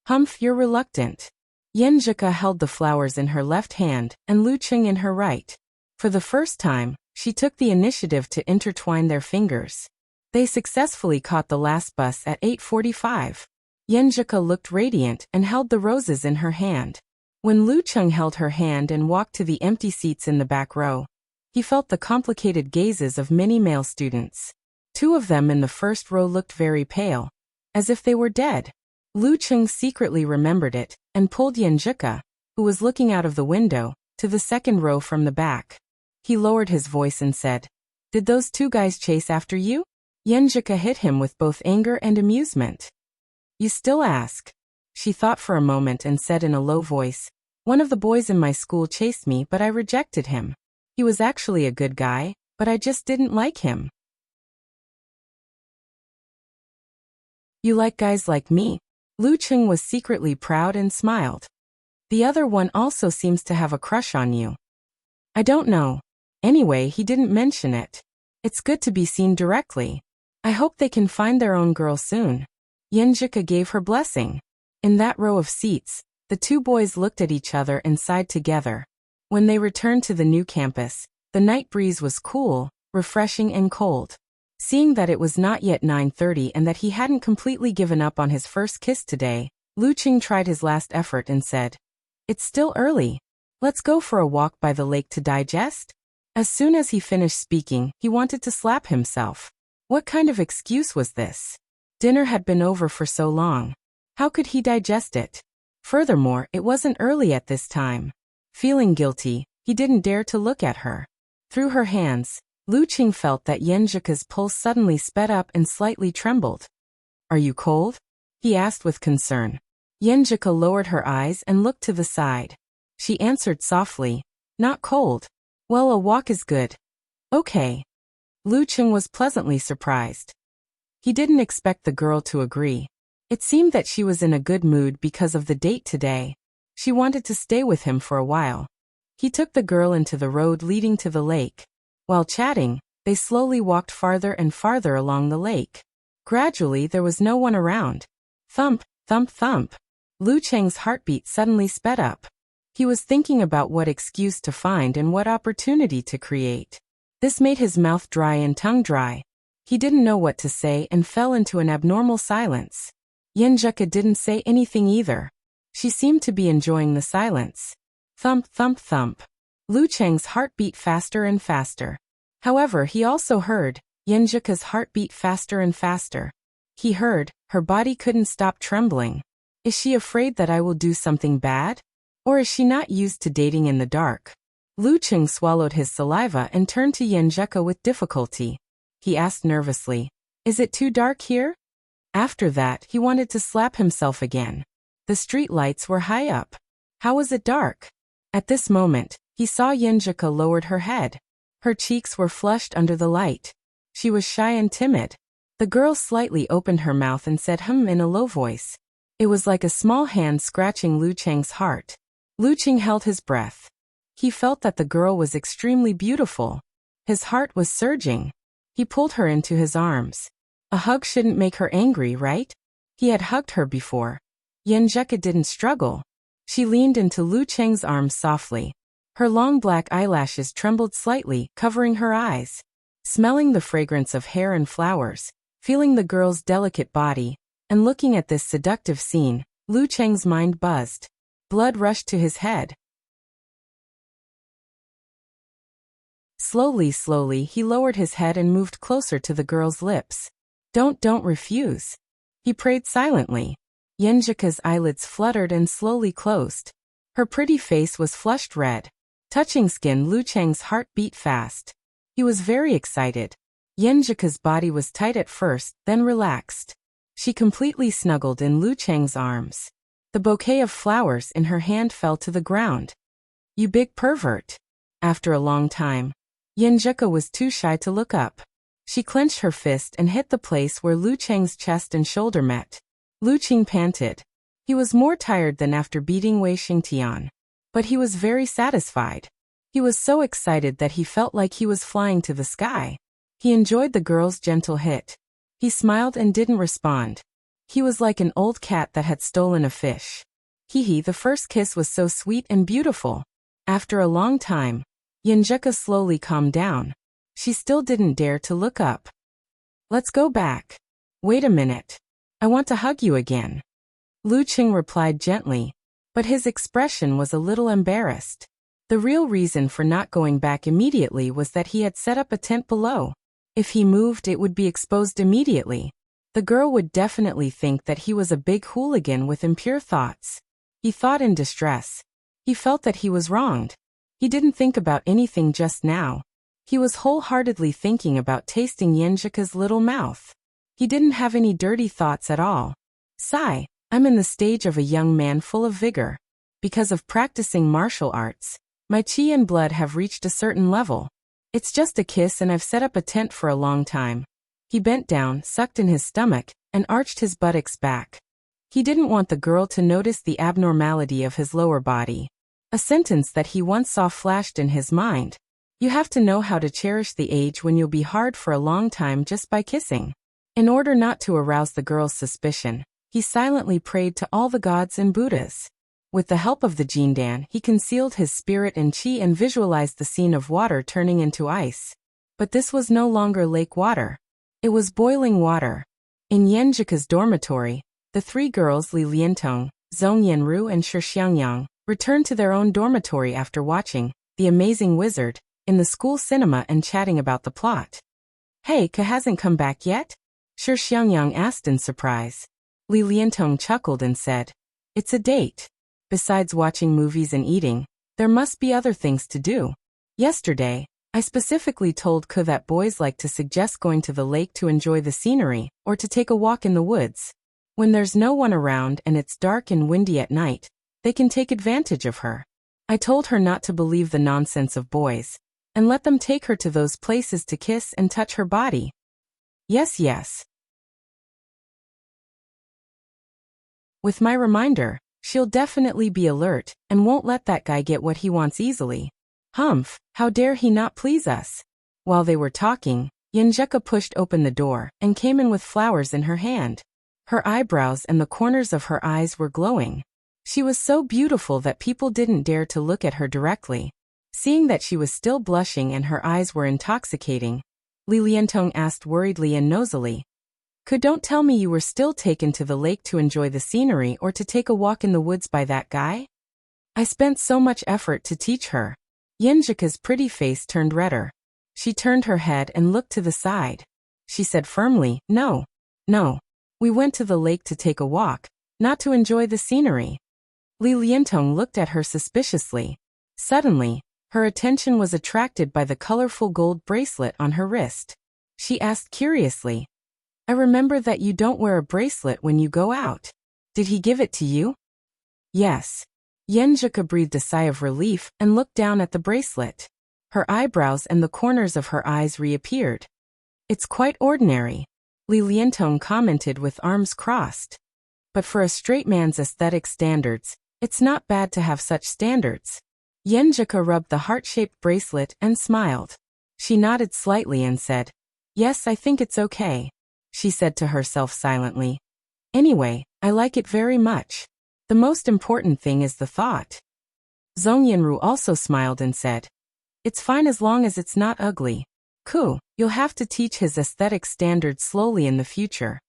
Humph, you're reluctant. Yen Zhika held the flowers in her left hand and Lu Qing in her right. For the first time, she took the initiative to intertwine their fingers. They successfully caught the last bus at 8:45. Yen Zhika looked radiant and held the roses in her hand. When Lu Qing held her hand and walked to the empty seats in the back row, He felt the complicated gazes of many male students. 2 of them in the first row looked very pale, as if they were dead. Lu Cheng secretly remembered it, and pulled Yenjika, who was looking out of the window, to the second row from the back. He lowered his voice and said, "Did those 2 guys chase after you?" Yenjika hit him with both anger and amusement. "You still ask?" She thought for a moment and said in a low voice, "One of the boys in my school chased me, but I rejected him. He was actually a good guy, but I just didn't like him." "You like guys like me?" Lu Cheng was secretly proud and smiled. "The other one also seems to have a crush on you." "I don't know. Anyway, he didn't mention it. It's good to be seen directly. I hope they can find their own girl soon." Yenjika gave her blessing. In that row of seats, the 2 boys looked at each other and sighed together. When they returned to the new campus, the night breeze was cool, refreshing and cold. Seeing that it was not yet 9:30 and that he hadn't completely given up on his first kiss today, Lu Cheng tried his last effort and said, "It's still early. Let's go for a walk by the lake to digest?" As soon as he finished speaking, he wanted to slap himself. What kind of excuse was this? Dinner had been over for so long. How could he digest it? Furthermore, it wasn't early at this time. Feeling guilty, he didn't dare to look at her. Through her hands, Lu Cheng felt that Yenjika's pulse suddenly sped up and slightly trembled. "Are you cold?" he asked with concern. Yenjika lowered her eyes and looked to the side. She answered softly, "Not cold. Well, a walk is good." "Okay." Lu Cheng was pleasantly surprised. He didn't expect the girl to agree. It seemed that she was in a good mood because of the date today. She wanted to stay with him for a while. He took the girl into the road leading to the lake. While chatting, they slowly walked farther and farther along the lake. Gradually, there was no one around. Thump, thump, thump. Lu Cheng's heartbeat suddenly sped up. He was thinking about what excuse to find and what opportunity to create. This made his mouth dry and tongue dry. He didn't know what to say and fell into an abnormal silence. Yenjika didn't say anything either. She seemed to be enjoying the silence. Thump, thump, thump. Lu Cheng's heart beat faster and faster. However, he also heard Yenjika's heart beat faster and faster. He heard her body couldn't stop trembling. Is she afraid that I will do something bad? Or is she not used to dating in the dark? Lu Cheng swallowed his saliva and turned to Yenjika with difficulty. He asked nervously, "Is it too dark here?" After that, he wanted to slap himself again. The street lights were high up. How was it dark? At this moment, he saw Yenjika lowered her head. Her cheeks were flushed under the light. She was shy and timid. The girl slightly opened her mouth and said in a low voice. It was like a small hand scratching Lu Cheng's heart. Lu Cheng held his breath. He felt that the girl was extremely beautiful. His heart was surging. He pulled her into his arms. A hug shouldn't make her angry, right? He had hugged her before. Yenjika didn't struggle. She leaned into Lu Cheng's arms softly. Her long black eyelashes trembled slightly, covering her eyes. Smelling the fragrance of hair and flowers, feeling the girl's delicate body, and looking at this seductive scene, Lu Cheng's mind buzzed. Blood rushed to his head. Slowly, he lowered his head and moved closer to the girl's lips. Don't refuse. He prayed silently. Yenjika's eyelids fluttered and slowly closed. Her pretty face was flushed red. Touching skin, Lu Cheng's heart beat fast. He was very excited. Yenjika's body was tight at first, then relaxed. She completely snuggled in Lu Cheng's arms. The bouquet of flowers in her hand fell to the ground. You big pervert. After a long time, Yenjika was too shy to look up. She clenched her fist and hit the place where Lu Cheng's chest and shoulder met. Lu Cheng panted. He was more tired than after beating Wei Xingtian. But he was very satisfied. He was so excited that he felt like he was flying to the sky. He enjoyed the girl's gentle hit. He smiled and didn't respond. He was like an old cat that had stolen a fish. The first kiss was so sweet and beautiful. After a long time, Yenjika slowly calmed down. She still didn't dare to look up. Let's go back. Wait a minute. I want to hug you again. Lu Cheng replied gently, but his expression was a little embarrassed. The real reason for not going back immediately was that he had set up a tent below. If he moved, it would be exposed immediately. The girl would definitely think that he was a big hooligan with impure thoughts. He thought in distress. He felt that he was wronged. He didn't think about anything just now. He was wholeheartedly thinking about tasting Yenjika's little mouth. He didn't have any dirty thoughts at all. Sigh, I'm in the stage of a young man full of vigor. Because of practicing martial arts, my chi and blood have reached a certain level. It's just a kiss and I've set up a tent for a long time. He bent down, sucked in his stomach, and arched his buttocks back. He didn't want the girl to notice the abnormality of his lower body. A sentence that he once saw flashed in his mind. You have to know how to cherish the age when you'll be hard for a long time just by kissing. In order not to arouse the girl's suspicion, he silently prayed to all the gods and Buddhas. With the help of the Jindan, he concealed his spirit and chi and visualized the scene of water turning into ice. But this was no longer lake water. It was boiling water. In Yenjika's dormitory, the three girls Li Liantong, Zhong Yanru and Shi Xiangyang returned to their own dormitory after watching The Amazing Wizard in the school cinema and chatting about the plot. Hey, Ka hasn't come back yet? Shi Xiangyang asked in surprise. Li Liantong chuckled and said, It's a date. Besides watching movies and eating, there must be other things to do. Yesterday, I specifically told Ka that boys like to suggest going to the lake to enjoy the scenery or to take a walk in the woods. When there's no one around and it's dark and windy at night, they can take advantage of her. I told her not to believe the nonsense of boys and let them take her to those places to kiss and touch her body. Yes, yes. With my reminder, she'll definitely be alert and won't let that guy get what he wants easily. Humph, how dare he not please us? While they were talking, Yenjika pushed open the door and came in with flowers in her hand. Her eyebrows and the corners of her eyes were glowing. She was so beautiful that people didn't dare to look at her directly. Seeing that she was still blushing and her eyes were intoxicating, Li Liantong asked worriedly and nosily, Don't tell me you were still taken to the lake to enjoy the scenery or to take a walk in the woods by that guy? I spent so much effort to teach her. Yenjika's pretty face turned redder. She turned her head and looked to the side. She said firmly, No. We went to the lake to take a walk, not to enjoy the scenery. Li Liantong looked at her suspiciously. Suddenly, her attention was attracted by the colorful gold bracelet on her wrist. She asked curiously, I remember that you don't wear a bracelet when you go out. Did he give it to you? Yes. Yenjika breathed a sigh of relief and looked down at the bracelet. Her eyebrows and the corners of her eyes reappeared. It's quite ordinary, Li Liantong commented with arms crossed. But for a straight man's aesthetic standards, it's not bad to have such standards. Yenjika rubbed the heart-shaped bracelet and smiled. She nodded slightly and said, Yes, I think it's okay. She said to herself silently. Anyway, I like it very much. The most important thing is the thought. Zhong Yanru also smiled and said, It's fine as long as it's not ugly. You'll have to teach his aesthetic standards slowly in the future.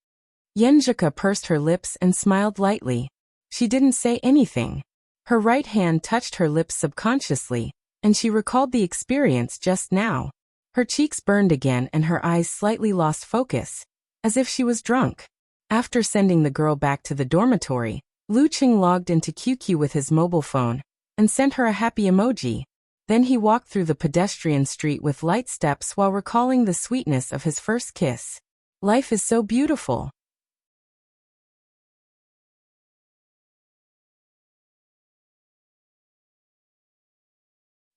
Yenjika pursed her lips and smiled lightly. She didn't say anything. Her right hand touched her lips subconsciously, and she recalled the experience just now. Her cheeks burned again and her eyes slightly lost focus, as if she was drunk. After sending the girl back to the dormitory, Lu Qing logged into QQ with his mobile phone and sent her a happy emoji. Then he walked through the pedestrian street with light steps while recalling the sweetness of his first kiss. Life is so beautiful.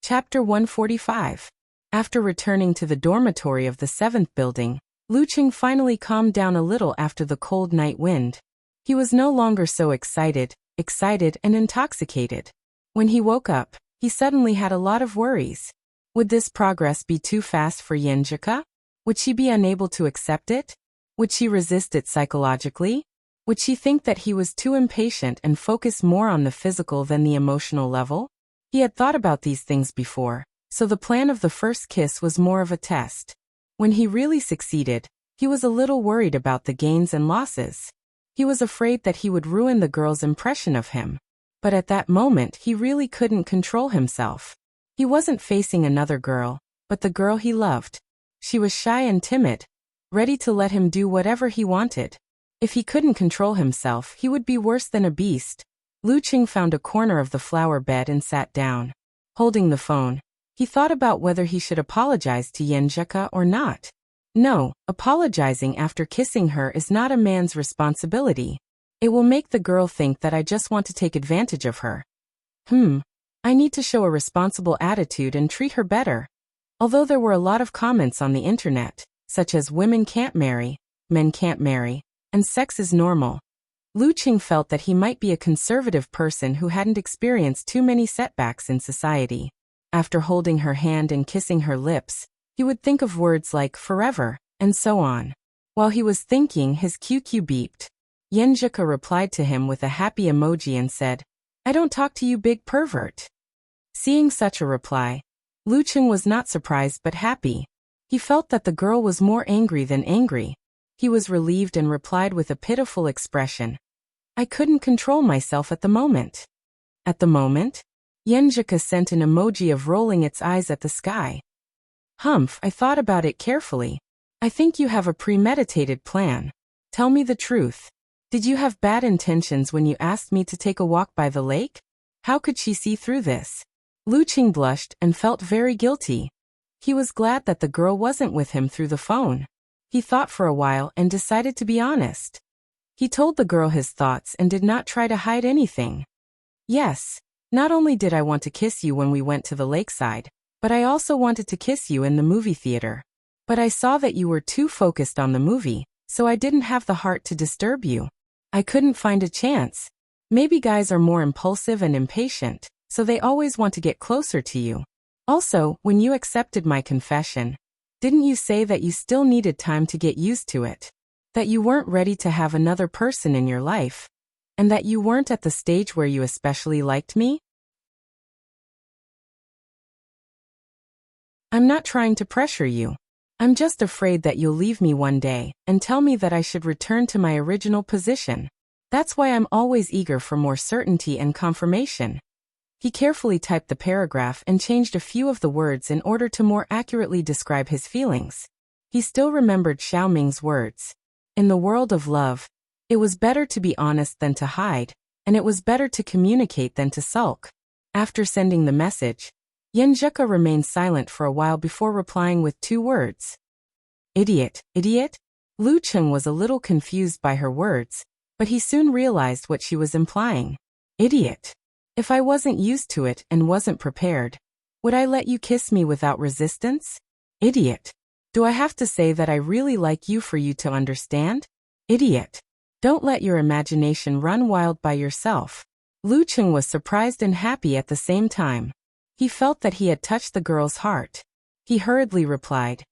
Chapter 145. After returning to the dormitory of the 7th building, Lu Qing finally calmed down a little after the cold night wind. He was no longer so excited and intoxicated. When he woke up, he suddenly had a lot of worries. Would this progress be too fast for Yenjika? Would she be unable to accept it? Would she resist it psychologically? Would she think that he was too impatient and focus more on the physical than the emotional level? He had thought about these things before, so the plan of the first kiss was more of a test. When he really succeeded, he was a little worried about the gains and losses. He was afraid that he would ruin the girl's impression of him. But at that moment he really couldn't control himself. He wasn't facing another girl, but the girl he loved. She was shy and timid, ready to let him do whatever he wanted. If he couldn't control himself, he would be worse than a beast. Lu Qing found a corner of the flower bed and sat down. Holding the phone, he thought about whether he should apologize to Yenjika or not. No, apologizing after kissing her is not a man's responsibility. It will make the girl think that I just want to take advantage of her. I need to show a responsible attitude and treat her better. Although there were a lot of comments on the internet, such as women can't marry, men can't marry, and sex is normal, Lu Qing felt that he might be a conservative person who hadn't experienced too many setbacks in society. After holding her hand and kissing her lips, he would think of words like forever, and so on. While he was thinking, his QQ beeped. Yenjika replied to him with a happy emoji and said, "I don't talk to you, big pervert." Seeing such a reply, Lu Qing was not surprised but happy. He felt that the girl was more angry than angry. He was relieved and replied with a pitiful expression, "I couldn't control myself at the moment." At the moment? Yenjika sent an emoji of rolling its eyes at the sky. I thought about it carefully. I think you have a premeditated plan. Tell me the truth. Did you have bad intentions when you asked me to take a walk by the lake? How could she see through this? Lu Qing blushed and felt very guilty. He was glad that the girl wasn't with him through the phone. He thought for a while and decided to be honest. He told the girl his thoughts and did not try to hide anything. "Yes, not only did I want to kiss you when we went to the lakeside, but I also wanted to kiss you in the movie theater. But I saw that you were too focused on the movie, so I didn't have the heart to disturb you. I couldn't find a chance. Maybe guys are more impulsive and impatient, so they always want to get closer to you. Also, when you accepted my confession, didn't you say that you still needed time to get used to it? That you weren't ready to have another person in your life? And that you weren't at the stage where you especially liked me?" "I'm not trying to pressure you. I'm just afraid that you'll leave me one day and tell me that I should return to my original position. That's why I'm always eager for more certainty and confirmation." He carefully typed the paragraph and changed a few of the words in order to more accurately describe his feelings. He still remembered Xiaoming's words. In the world of love, it was better to be honest than to hide, and it was better to communicate than to sulk. After sending the message, Yenjika remained silent for a while before replying with 2 words. "Idiot, idiot?" Lu Qing was a little confused by her words, but he soon realized what she was implying. "Idiot. If I wasn't used to it and wasn't prepared, would I let you kiss me without resistance? Idiot. Do I have to say that I really like you for you to understand? Idiot. Don't let your imagination run wild by yourself." Lu Qing was surprised and happy at the same time. He felt that he had touched the girl's heart. He hurriedly replied,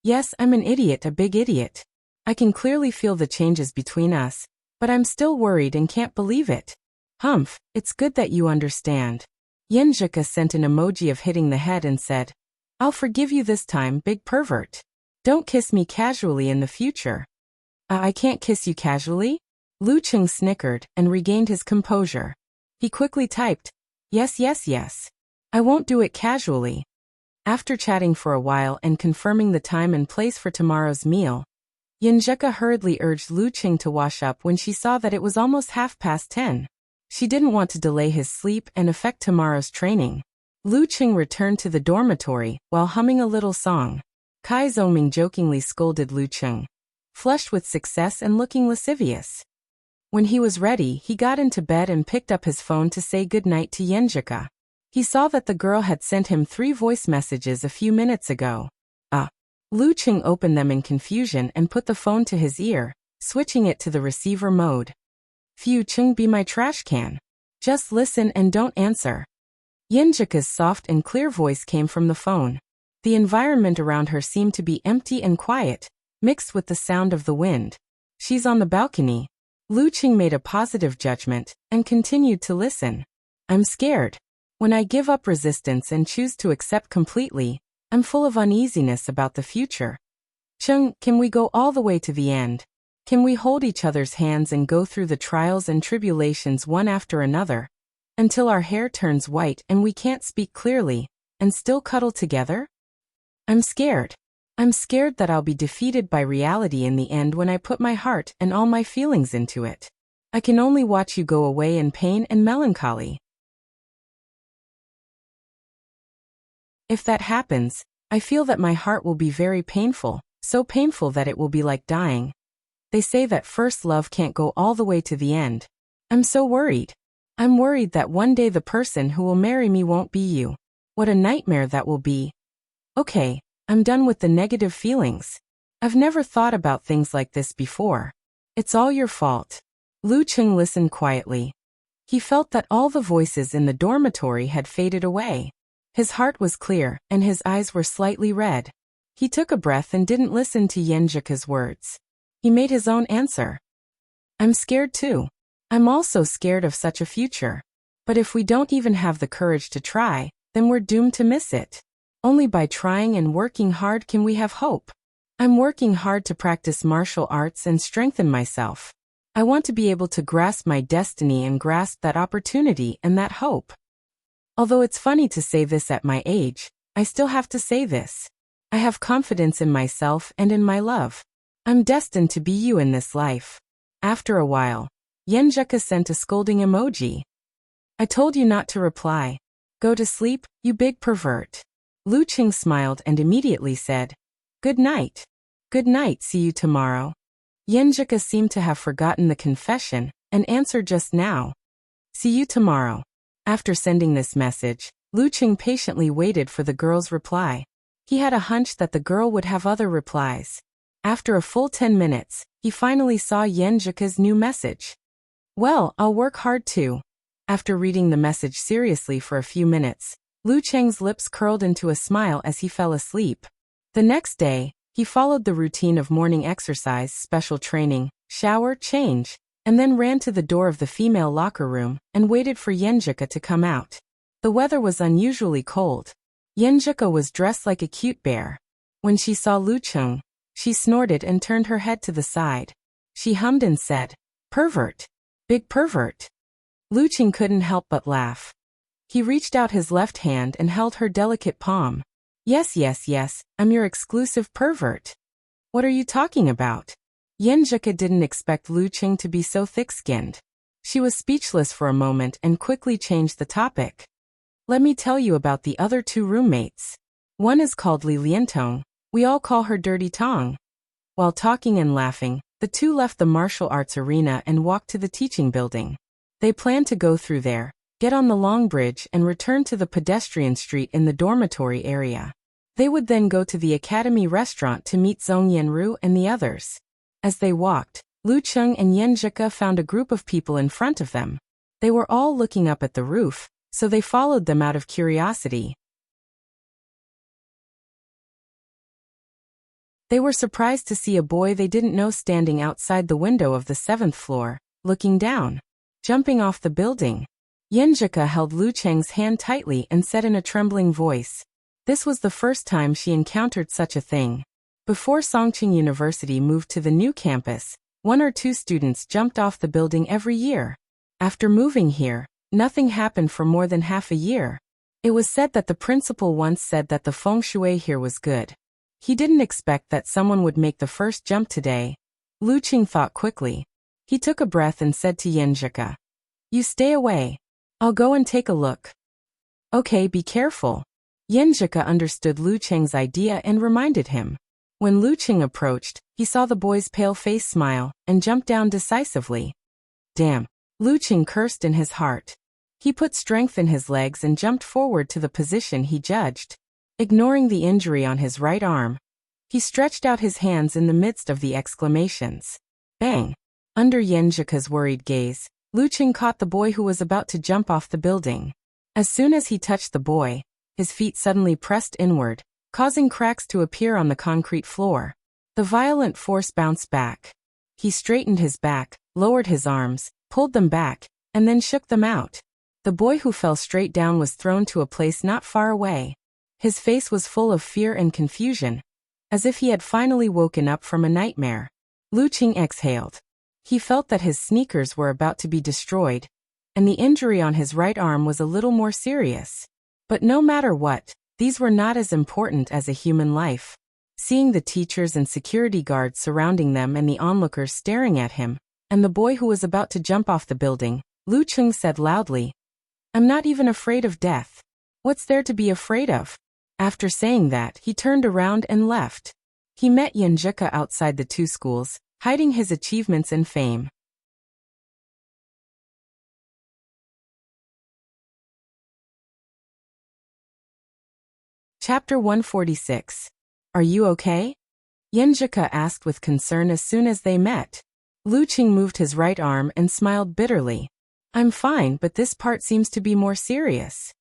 "Yes, I'm an idiot, a big idiot. I can clearly feel the changes between us, but I'm still worried and can't believe it. It's good that you understand." Yenjika sent an emoji of hitting the head and said, "I'll forgive you this time, big pervert. Don't kiss me casually in the future." I can't kiss you casually?" Lu Qing snickered and regained his composure. He quickly typed, "Yes, yes, yes. I won't do it casually." After chatting for a while and confirming the time and place for tomorrow's meal, Yenjika hurriedly urged Lu Qing to wash up when she saw that it was almost 10:30. She didn't want to delay his sleep and affect tomorrow's training. Lu Qing returned to the dormitory while humming a little song. Kai Zongming jokingly scolded Lu Qing, flushed with success and looking lascivious. When he was ready, he got into bed and picked up his phone to say goodnight to Yenjika. He saw that the girl had sent him 3 voice messages a few minutes ago. Lu Qing opened them in confusion and put the phone to his ear, switching it to the receiver mode. "Fu Qing, be my trash can. Just listen and don't answer." Yenjika's soft and clear voice came from the phone. The environment around her seemed to be empty and quiet, mixed with the sound of the wind. "She's on the balcony." Lu Qing made a positive judgment and continued to listen. "I'm scared. When I give up resistance and choose to accept completely, I'm full of uneasiness about the future. Qing, can we go all the way to the end? Can we hold each other's hands and go through the trials and tribulations one after another, until our hair turns white and we can't speak clearly, and still cuddle together? I'm scared. I'm scared that I'll be defeated by reality in the end when I put my heart and all my feelings into it. I can only watch you go away in pain and melancholy. If that happens, I feel that my heart will be very painful, so painful that it will be like dying. They say that first love can't go all the way to the end. I'm so worried. I'm worried that one day the person who will marry me won't be you. What a nightmare that will be. Okay, I'm done with the negative feelings. I've never thought about things like this before. It's all your fault. Lu Cheng listened quietly. He felt that all the voices in the dormitory had faded away. His heart was clear, and his eyes were slightly red. He took a breath and didn't listen to Yenjika's words. He made his own answer. I'm scared too. I'm also scared of such a future. But if we don't even have the courage to try, then we're doomed to miss it. Only by trying and working hard can we have hope. I'm working hard to practice martial arts and strengthen myself. I want to be able to grasp my destiny and grasp that opportunity and that hope. Although it's funny to say this at my age, I still have to say this. I have confidence in myself and in my love. I'm destined to be you in this life. After a while, Yenjika sent a scolding emoji. I told you not to reply. Go to sleep, you big pervert. Lu Cheng smiled and immediately said, Good night. Good night, see you tomorrow. Yenjika seemed to have forgotten the confession and answered just now. See you tomorrow. After sending this message, Lu Cheng patiently waited for the girl's reply. He had a hunch that the girl would have other replies. After a full 10 minutes, he finally saw Yenjika's new message. Well, I'll work hard too. After reading the message seriously for a few minutes, Lu Cheng's lips curled into a smile as he fell asleep. The next day, he followed the routine of morning exercise, special training, shower, change, and then ran to the door of the female locker room and waited for Yenjika to come out. The weather was unusually cold. Yenjika was dressed like a cute bear. When she saw Lu Cheng, she snorted and turned her head to the side. She hummed and said, Pervert. Big pervert. Lu Cheng couldn't help but laugh. He reached out his left hand and held her delicate palm. Yes, yes, yes, I'm your exclusive pervert. What are you talking about? Yenjika didn't expect Lu Cheng to be so thick-skinned. She was speechless for a moment and quickly changed the topic. Let me tell you about the other two roommates. One is called Li Liantong. We all call her Dirty Tong. While talking and laughing, the two left the martial arts arena and walked to the teaching building. They planned to go through there, get on the long bridge and return to the pedestrian street in the dormitory area. They would then go to the academy restaurant to meet Zhong Yanru and the others. As they walked, Lu Cheng and Yenjika found a group of people in front of them. They were all looking up at the roof, so they followed them out of curiosity. They were surprised to see a boy they didn't know standing outside the window of the 7th floor, looking down. Jumping off the building, Yenjika held Lu Cheng's hand tightly and said in a trembling voice. This was the first time she encountered such a thing. Before Songqing University moved to the new campus, 1 or 2 students jumped off the building every year. After moving here, nothing happened for more than half a year. It was said that the principal once said that the feng shui here was good. He didn't expect that someone would make the first jump today. Lu Cheng thought quickly. He took a breath and said to Yenjika, You stay away. I'll go and take a look. Okay, be careful. Yenjika understood Lu Cheng's idea and reminded him. When Lu Cheng approached, he saw the boy's pale face smile and jumped down decisively. Damn. Lu Cheng cursed in his heart. He put strength in his legs and jumped forward to the position he judged. Ignoring the injury on his right arm, he stretched out his hands in the midst of the exclamations. Bang! Under Yenjika's worried gaze, Lu Cheng caught the boy who was about to jump off the building. As soon as he touched the boy, his feet suddenly pressed inward, causing cracks to appear on the concrete floor. The violent force bounced back. He straightened his back, lowered his arms, pulled them back, and then shook them out. The boy who fell straight down was thrown to a place not far away. His face was full of fear and confusion, as if he had finally woken up from a nightmare. Lu Cheng exhaled. He felt that his sneakers were about to be destroyed, and the injury on his right arm was a little more serious. But no matter what, These were not as important as a human life. Seeing the teachers and security guards surrounding them and the onlookers staring at him, and the boy who was about to jump off the building, Lu Cheng said loudly, "I'm not even afraid of death. What's there to be afraid of?" After saying that, he turned around and left. He met Yan Zhike outside the two schools, hiding his achievements and fame. Chapter 146. Are you okay? Yan Zhike asked with concern as soon as they met. Lu Cheng moved his right arm and smiled bitterly. "I'm fine, but this part seems to be more serious."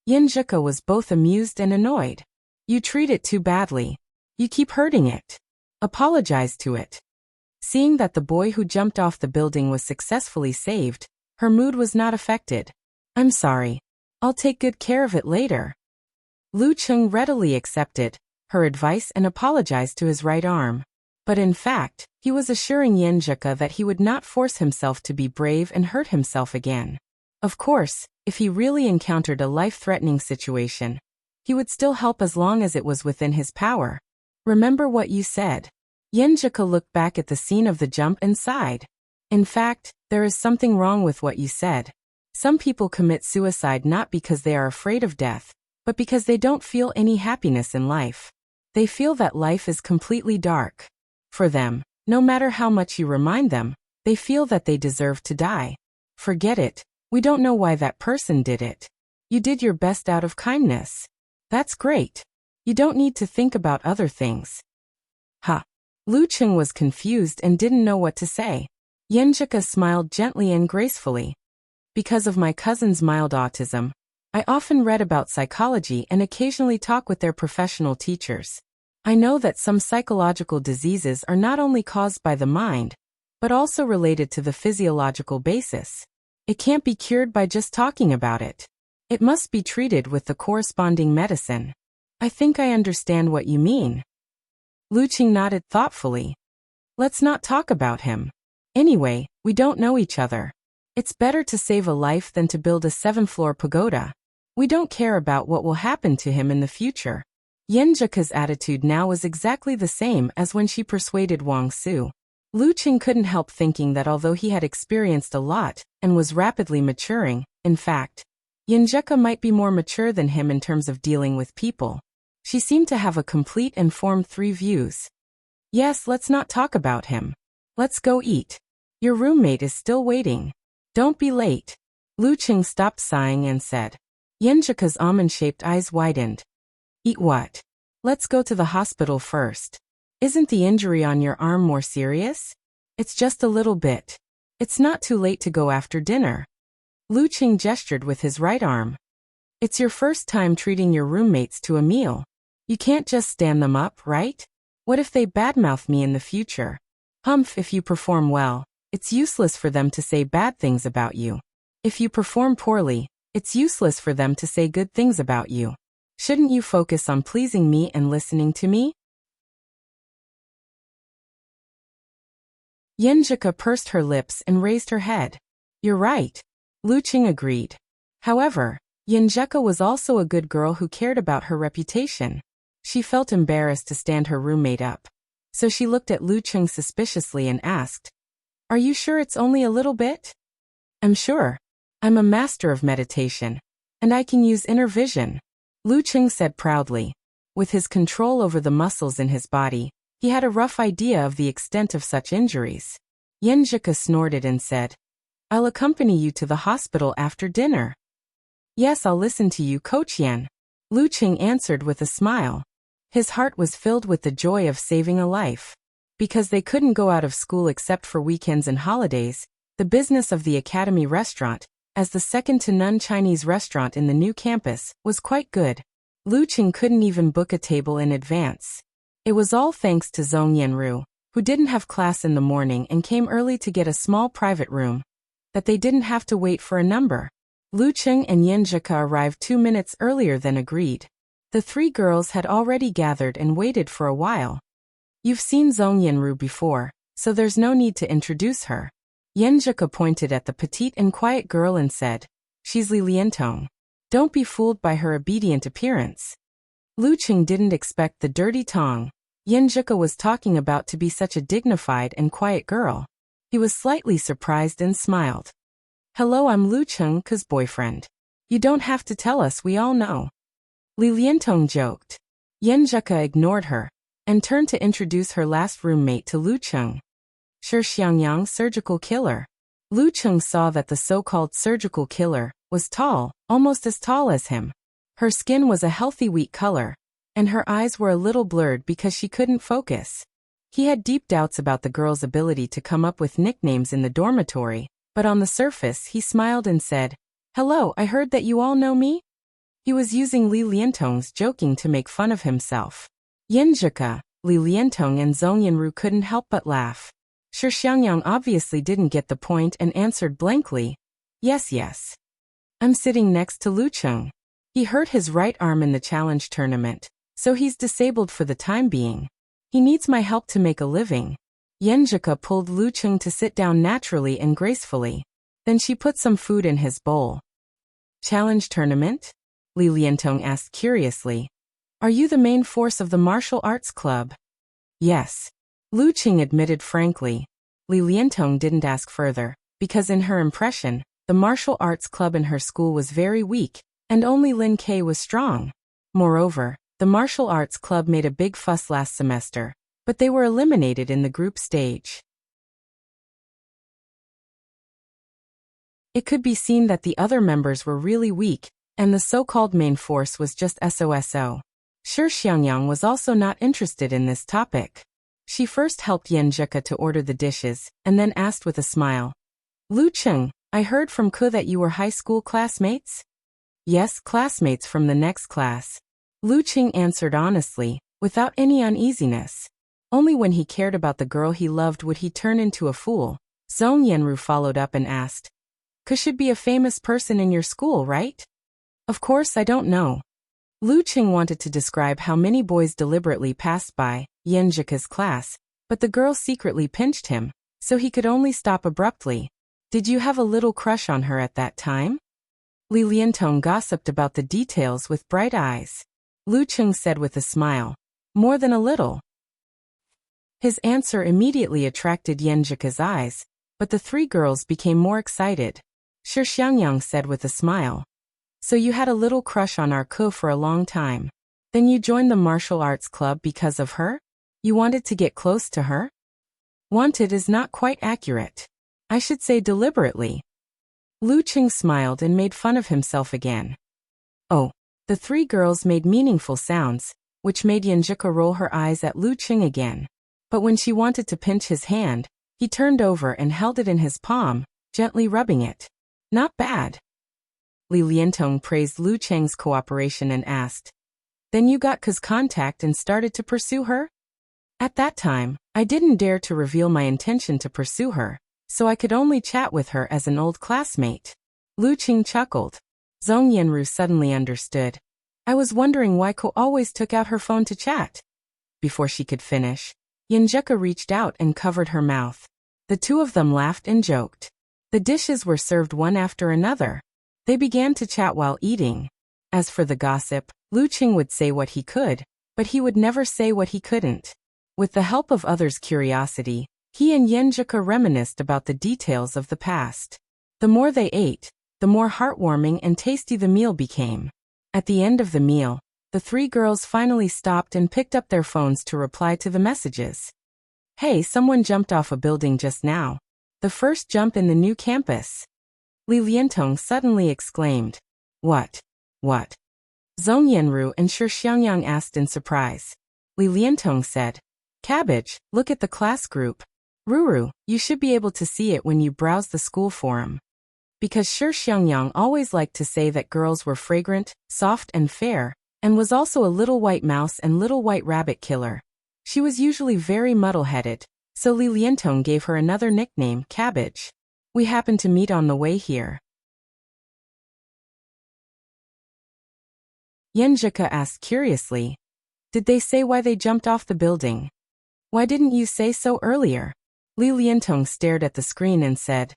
Yan Zhike was both amused and annoyed. "You treat it too badly. You keep hurting it. Apologize to it." Seeing that the boy who jumped off the building was successfully saved, her mood was not affected. "I'm sorry. I'll take good care of it later." Lu Cheng readily accepted her advice and apologized to his right arm. But in fact, he was assuring Yan Zhike that he would not force himself to be brave and hurt himself again. Of course, if he really encountered a life-threatening situation, he would still help as long as it was within his power. "Remember what you said." Yan Zhike looked back at the scene of the jump and sighed. "In fact, there is something wrong with what you said. Some people commit suicide not because they are afraid of death, but because they don't feel any happiness in life. They feel that life is completely dark. For them, no matter how much you remind them, they feel that they deserve to die. Forget it. We don't know why that person did it. You did your best out of kindness. That's great. You don't need to think about other things." "Huh." Lu Cheng was confused and didn't know what to say. Yan Zhike smiled gently and gracefully. "Because of my cousin's mild autism, I often read about psychology and occasionally talk with their professional teachers. I know that some psychological diseases are not only caused by the mind, but also related to the physiological basis. It can't be cured by just talking about it. It must be treated with the corresponding medicine." "I think I understand what you mean." Lu Cheng nodded thoughtfully. "Let's not talk about him. Anyway, we don't know each other. It's better to save a life than to build a 7-floor pagoda. We don't care about what will happen to him in the future." Yan Zhike's attitude now was exactly the same as when she persuaded Wang Su. Lu Cheng couldn't help thinking that although he had experienced a lot and was rapidly maturing, in fact, Yan Zhike might be more mature than him in terms of dealing with people. She seemed to have a complete and formed 3 views. "Yes, let's not talk about him. Let's go eat. Your roommate is still waiting. Don't be late." Lu Cheng stopped sighing and said. Yan Zhike's almond-shaped eyes widened. "Eat what? Let's go to the hospital first. Isn't the injury on your arm more serious?" "It's just a little bit. It's not too late to go after dinner." Lu Cheng gestured with his right arm. "It's your first time treating your roommates to a meal. You can't just stand them up, right? What if they badmouth me in the future?" "Humph, if you perform well, it's useless for them to say bad things about you. If you perform poorly, it's useless for them to say good things about you. Shouldn't you focus on pleasing me and listening to me?" Yan Zhike pursed her lips and raised her head. "You're right." Lu Cheng agreed. However, Yan Zhike was also a good girl who cared about her reputation. She felt embarrassed to stand her roommate up. So she looked at Lu Cheng suspiciously and asked, "Are you sure it's only a little bit?" "I'm sure. I'm a master of meditation, and I can use inner vision," Lu Cheng said proudly. With his control over the muscles in his body, he had a rough idea of the extent of such injuries. Yan Zhike snorted and said, "I'll accompany you to the hospital after dinner." "Yes, I'll listen to you, Coach Yan," Lu Cheng answered with a smile. His heart was filled with the joy of saving a life. Because they couldn't go out of school except for weekends and holidays, the business of the Academy restaurant, as the second-to-none Chinese restaurant in the new campus, was quite good. Lu Cheng couldn't even book a table in advance. It was all thanks to Zhong Yanru, who didn't have class in the morning and came early to get a small private room, that they didn't have to wait for a number. Lu Cheng and Yan Zhike arrived 2 minutes earlier than agreed. The 3 girls had already gathered and waited for a while. "You've seen Zhong Yanru before, so there's no need to introduce her." Yan Zhike pointed at the petite and quiet girl and said, "She's Li Liantong. Don't be fooled by her obedient appearance. Lu Cheng didn't expect the dirty Tong Yenjika was talking about to be such a dignified and quiet girl. He was slightly surprised and smiled. Hello, I'm Lu Cheng's boyfriend. You don't have to tell us, we all know. Li Liantong joked. Yenjika ignored her and turned to introduce her last roommate to Lu Cheng. Shi Xiangyang, surgical killer. Lu Cheng saw that the so-called surgical killer was tall, almost as tall as him. Her skin was a healthy wheat color, and her eyes were a little blurred because she couldn't focus. He had deep doubts about the girl's ability to come up with nicknames in the dormitory, but on the surface he smiled and said, "Hello, I heard that you all know me?" He was using Li Liantong's joking to make fun of himself. Yenjika, Li Liantong and Zhong Yanru couldn't help but laugh. Shi Xiangyang obviously didn't get the point and answered blankly, Yes. I'm sitting next to Lu Cheng. He hurt his right arm in the challenge tournament, so he's disabled for the time being. He needs my help to make a living." Yenjika pulled Lu Cheng to sit down naturally and gracefully. Then she put some food in his bowl. Challenge tournament? Li Liantong asked curiously. Are you the main force of the martial arts club? Yes. Lu Cheng admitted frankly. Li Liantong didn't ask further, because in her impression, the martial arts club in her school was very weak, and only Lin K was strong. Moreover, the martial arts club made a big fuss last semester, but they were eliminated in the group stage. It could be seen that the other members were really weak, and the so-called main force was just SOSO. Shi Xiangyang was also not interested in this topic. She first helped Yenjika to order the dishes, and then asked with a smile, Lu Cheng, I heard from Ke that you were high school classmates? Yes, classmates from the next class. Lu Cheng answered honestly, without any uneasiness. Only when he cared about the girl he loved would he turn into a fool. Zhong Yanru followed up and asked, Ke should be a famous person in your school, right? Of course, I don't know. Lu Cheng wanted to describe how many boys deliberately passed by Yenjika's class, but the girl secretly pinched him, so he could only stop abruptly. Did you have a little crush on her at that time? Li Liantong gossiped about the details with bright eyes. Lu Cheng said with a smile, more than a little. His answer immediately attracted Yenjika's eyes, but the three girls became more excited. Shi Xiangyang said with a smile. So you had a little crush on our Ke for a long time. Then you joined the martial arts club because of her? You wanted to get close to her? Wanted is not quite accurate. I should say deliberately. Lu Cheng smiled and made fun of himself again. Oh. The three girls made meaningful sounds, which made Yenjika roll her eyes at Lu Cheng again. But when she wanted to pinch his hand, he turned over and held it in his palm, gently rubbing it. Not bad. Li Liantong praised Lu Cheng's cooperation and asked, Then you got Ke's contact and started to pursue her? At that time, I didn't dare to reveal my intention to pursue her, so I could only chat with her as an old classmate. Lu Cheng chuckled. Zhong Yanru suddenly understood. I was wondering why Ke always took out her phone to chat. Before she could finish, Yenjika reached out and covered her mouth. The two of them laughed and joked. The dishes were served one after another. They began to chat while eating. As for the gossip, Lu Cheng would say what he could, but he would never say what he couldn't. With the help of others' curiosity, he and Yenjika reminisced about the details of the past. The more they ate, the more heartwarming and tasty the meal became. At the end of the meal, the three girls finally stopped and picked up their phones to reply to the messages. Hey, someone jumped off a building just now. The first jump in the new campus. Li Liantong suddenly exclaimed. What? What? Zhong Yanru and Shi Xiangyang asked in surprise. Li Liantong said, Cabbage, look at the class group. Ruru, you should be able to see it when you browse the school forum. Because Shi Xiangyang always liked to say that girls were fragrant, soft and fair, and was also a little white mouse and little white rabbit killer. She was usually very muddle-headed, so Li Liantong gave her another nickname, Cabbage. We happened to meet on the way here. Yenjika asked curiously, Did they say why they jumped off the building? Why didn't you say so earlier? Li Liantong stared at the screen and said,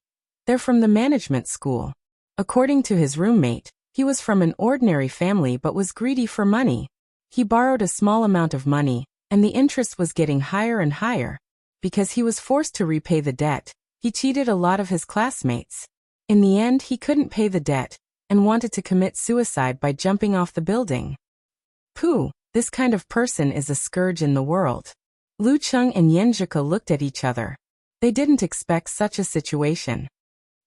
They're from the management school. According to his roommate, he was from an ordinary family but was greedy for money. He borrowed a small amount of money, and the interest was getting higher and higher. Because he was forced to repay the debt, he cheated a lot of his classmates. In the end, he couldn't pay the debt, and wanted to commit suicide by jumping off the building. Pooh, this kind of person is a scourge in the world. Lu Cheng and Yenjika looked at each other. They didn't expect such a situation.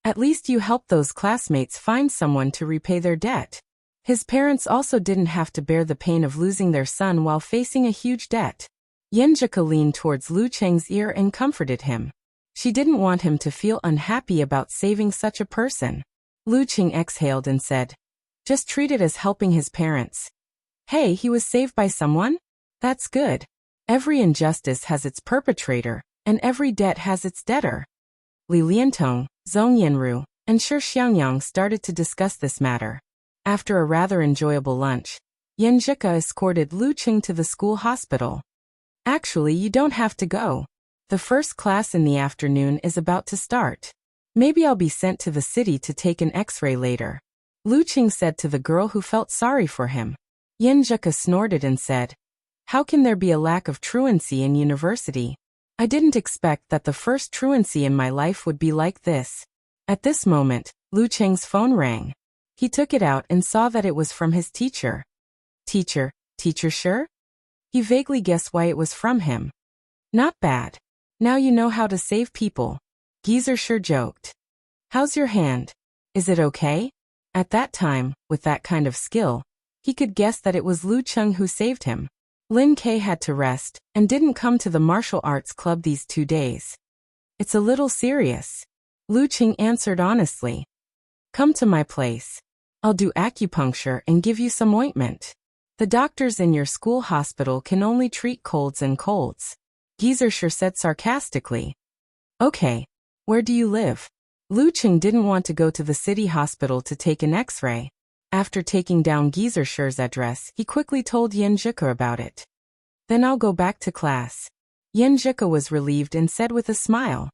At least you helped those classmates find someone to repay their debt. His parents also didn't have to bear the pain of losing their son while facing a huge debt. Yenjika leaned towards Lu Cheng's ear and comforted him. She didn't want him to feel unhappy about saving such a person. Lu Cheng exhaled and said, "Just treat it as helping his parents." Hey, he was saved by someone? That's good. Every injustice has its perpetrator, and every debt has its debtor. Li Liantong, Zhong Yanru, and Shi Xiangyang started to discuss this matter. After a rather enjoyable lunch, Yenjika escorted Lu Cheng to the school hospital. Actually, you don't have to go. The first class in the afternoon is about to start. Maybe I'll be sent to the city to take an X-ray later. Lu Cheng said to the girl who felt sorry for him. Yenjika snorted and said, "How can there be a lack of truancy in university? I didn't expect that the first truancy in my life would be like this." At this moment, Lu Cheng's phone rang. He took it out and saw that it was from his teacher. Teacher sure? He vaguely guessed why it was from him. Not bad. Now you know how to save people. Geezer sure joked. How's your hand? Is it okay? At that time, with that kind of skill, he could guess that it was Lu Cheng who saved him. Lin Kei had to rest, and didn't come to the martial arts club these 2 days. It's a little serious. Lu Cheng answered honestly. Come to my place. I'll do acupuncture and give you some ointment. The doctors in your school hospital can only treat colds and colds. Geezer sure said sarcastically. Okay. Where do you live? Lu Cheng didn't want to go to the city hospital to take an X-ray. After taking down Geezer Sher's address, he quickly told Yenjika about it. Then I'll go back to class. Yenjika was relieved and said with a smile.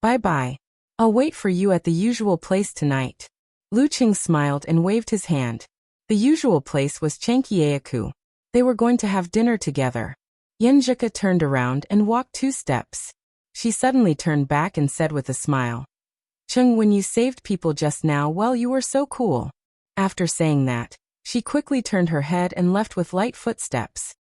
Bye-bye. I'll wait for you at the usual place tonight. Lu Cheng smiled and waved his hand. The usual place was Chankieaku. They were going to have dinner together. Yenjika turned around and walked 2 steps. She suddenly turned back and said with a smile. Cheng, when you saved people just now, well, you were so cool. After saying that, she quickly turned her head and left with light footsteps.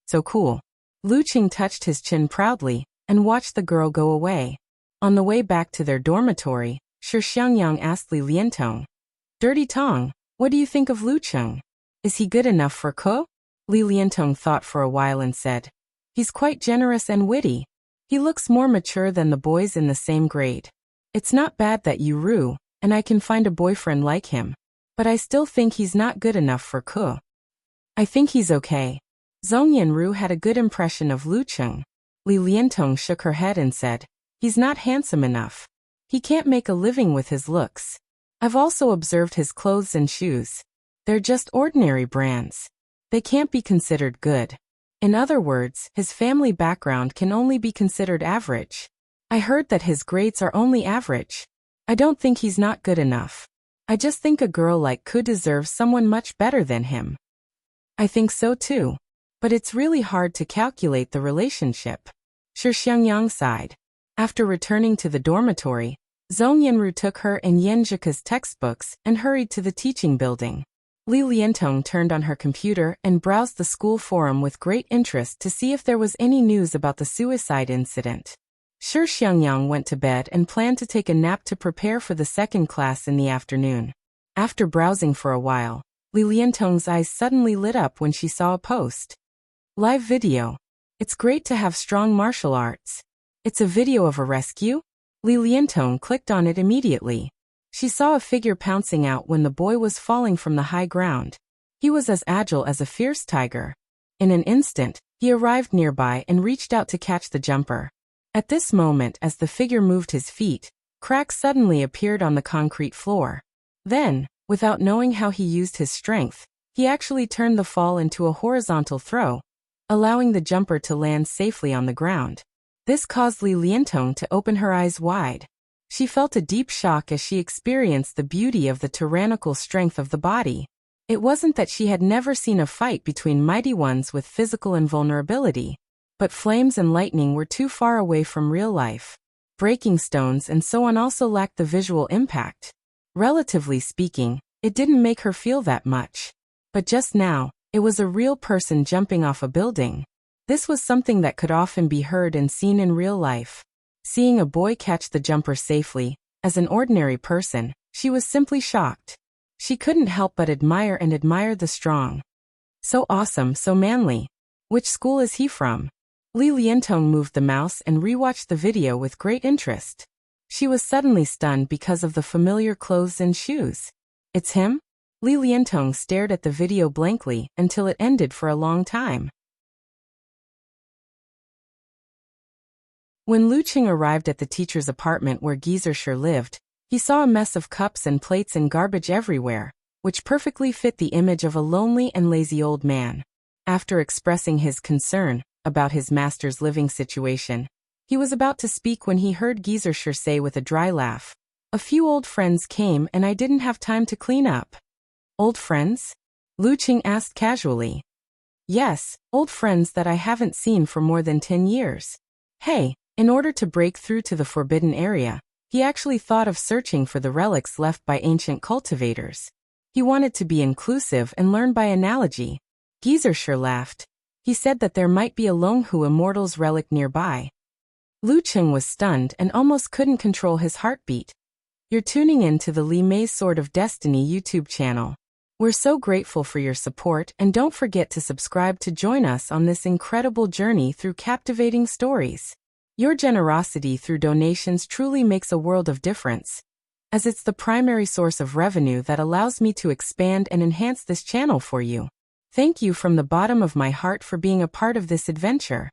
So cool. Lu Cheng touched his chin proudly, and watched the girl go away. On the way back to their dormitory, Shi Xiangyang asked Li Liantong. Dirty Tong, what do you think of Lu Cheng? Is he good enough for Ko? Li Liantong thought for a while and said, he's quite generous and witty. He looks more mature than the boys in the same grade. It's not bad that you rue, and I can find a boyfriend like him. But I still think he's not good enough for Ko. I think he's okay. Zhong Yanru had a good impression of Lu Cheng. Li Liantong shook her head and said, he's not handsome enough. He can't make a living with his looks. I've also observed his clothes and shoes. They're just ordinary brands. They can't be considered good. In other words, his family background can only be considered average. I heard that his grades are only average. I don't think he's not good enough. I just think a girl like Ko deserves someone much better than him. I think so too. But it's really hard to calculate the relationship. Shi Xiangyang sighed. After returning to the dormitory, Zhong Yanru took her and Yenjika's textbooks and hurried to the teaching building. Li Liantong turned on her computer and browsed the school forum with great interest to see if there was any news about the suicide incident. Shi Xiangyang went to bed and planned to take a nap to prepare for the second class in the afternoon. After browsing for a while, Li Liantong's eyes suddenly lit up when she saw a post. Live video. It's great to have strong martial arts. It's a video of a rescue? Li Liantong clicked on it immediately. She saw a figure pouncing out when the boy was falling from the high ground. He was as agile as a fierce tiger. In an instant, he arrived nearby and reached out to catch the jumper. At this moment, as the figure moved his feet, cracks suddenly appeared on the concrete floor. Then, without knowing how he used his strength, he actually turned the fall into a horizontal throw, allowing the jumper to land safely on the ground. This caused Li Liantong to open her eyes wide. She felt a deep shock as she experienced the beauty of the tyrannical strength of the body. It wasn't that she had never seen a fight between mighty ones with physical invulnerability, but flames and lightning were too far away from real life. Breaking stones and so on also lacked the visual impact. Relatively speaking, it didn't make her feel that much. But just now, it was a real person jumping off a building. This was something that could often be heard and seen in real life. Seeing a boy catch the jumper safely, as an ordinary person, she was simply shocked. She couldn't help but admire the strong. So awesome, so manly. Which school is he from? Li Liantong moved the mouse and rewatched the video with great interest. She was suddenly stunned because of the familiar clothes and shoes. It's him? Li Liantong stared at the video blankly until it ended for a long time. When Lu Qing arrived at the teacher's apartment where Geezer lived, he saw a mess of cups and plates and garbage everywhere, which perfectly fit the image of a lonely and lazy old man. After expressing his concern about his master's living situation, he was about to speak when he heard Geezer say with a dry laugh, "A few old friends came and I didn't have time to clean up." Old friends? Lu Qing asked casually. Yes, old friends that I haven't seen for more than 10 years. Hey, in order to break through to the forbidden area, he actually thought of searching for the relics left by ancient cultivators. He wanted to be inclusive and learn by analogy. Geezer laughed. He said that there might be a Longhu Immortal's relic nearby. Lu Qing was stunned and almost couldn't control his heartbeat. You're tuning in to the Li Mei's Sword of Destiny YouTube channel. We're so grateful for your support, and don't forget to subscribe to join us on this incredible journey through captivating stories. Your generosity through donations truly makes a world of difference, as it's the primary source of revenue that allows me to expand and enhance this channel for you. Thank you from the bottom of my heart for being a part of this adventure.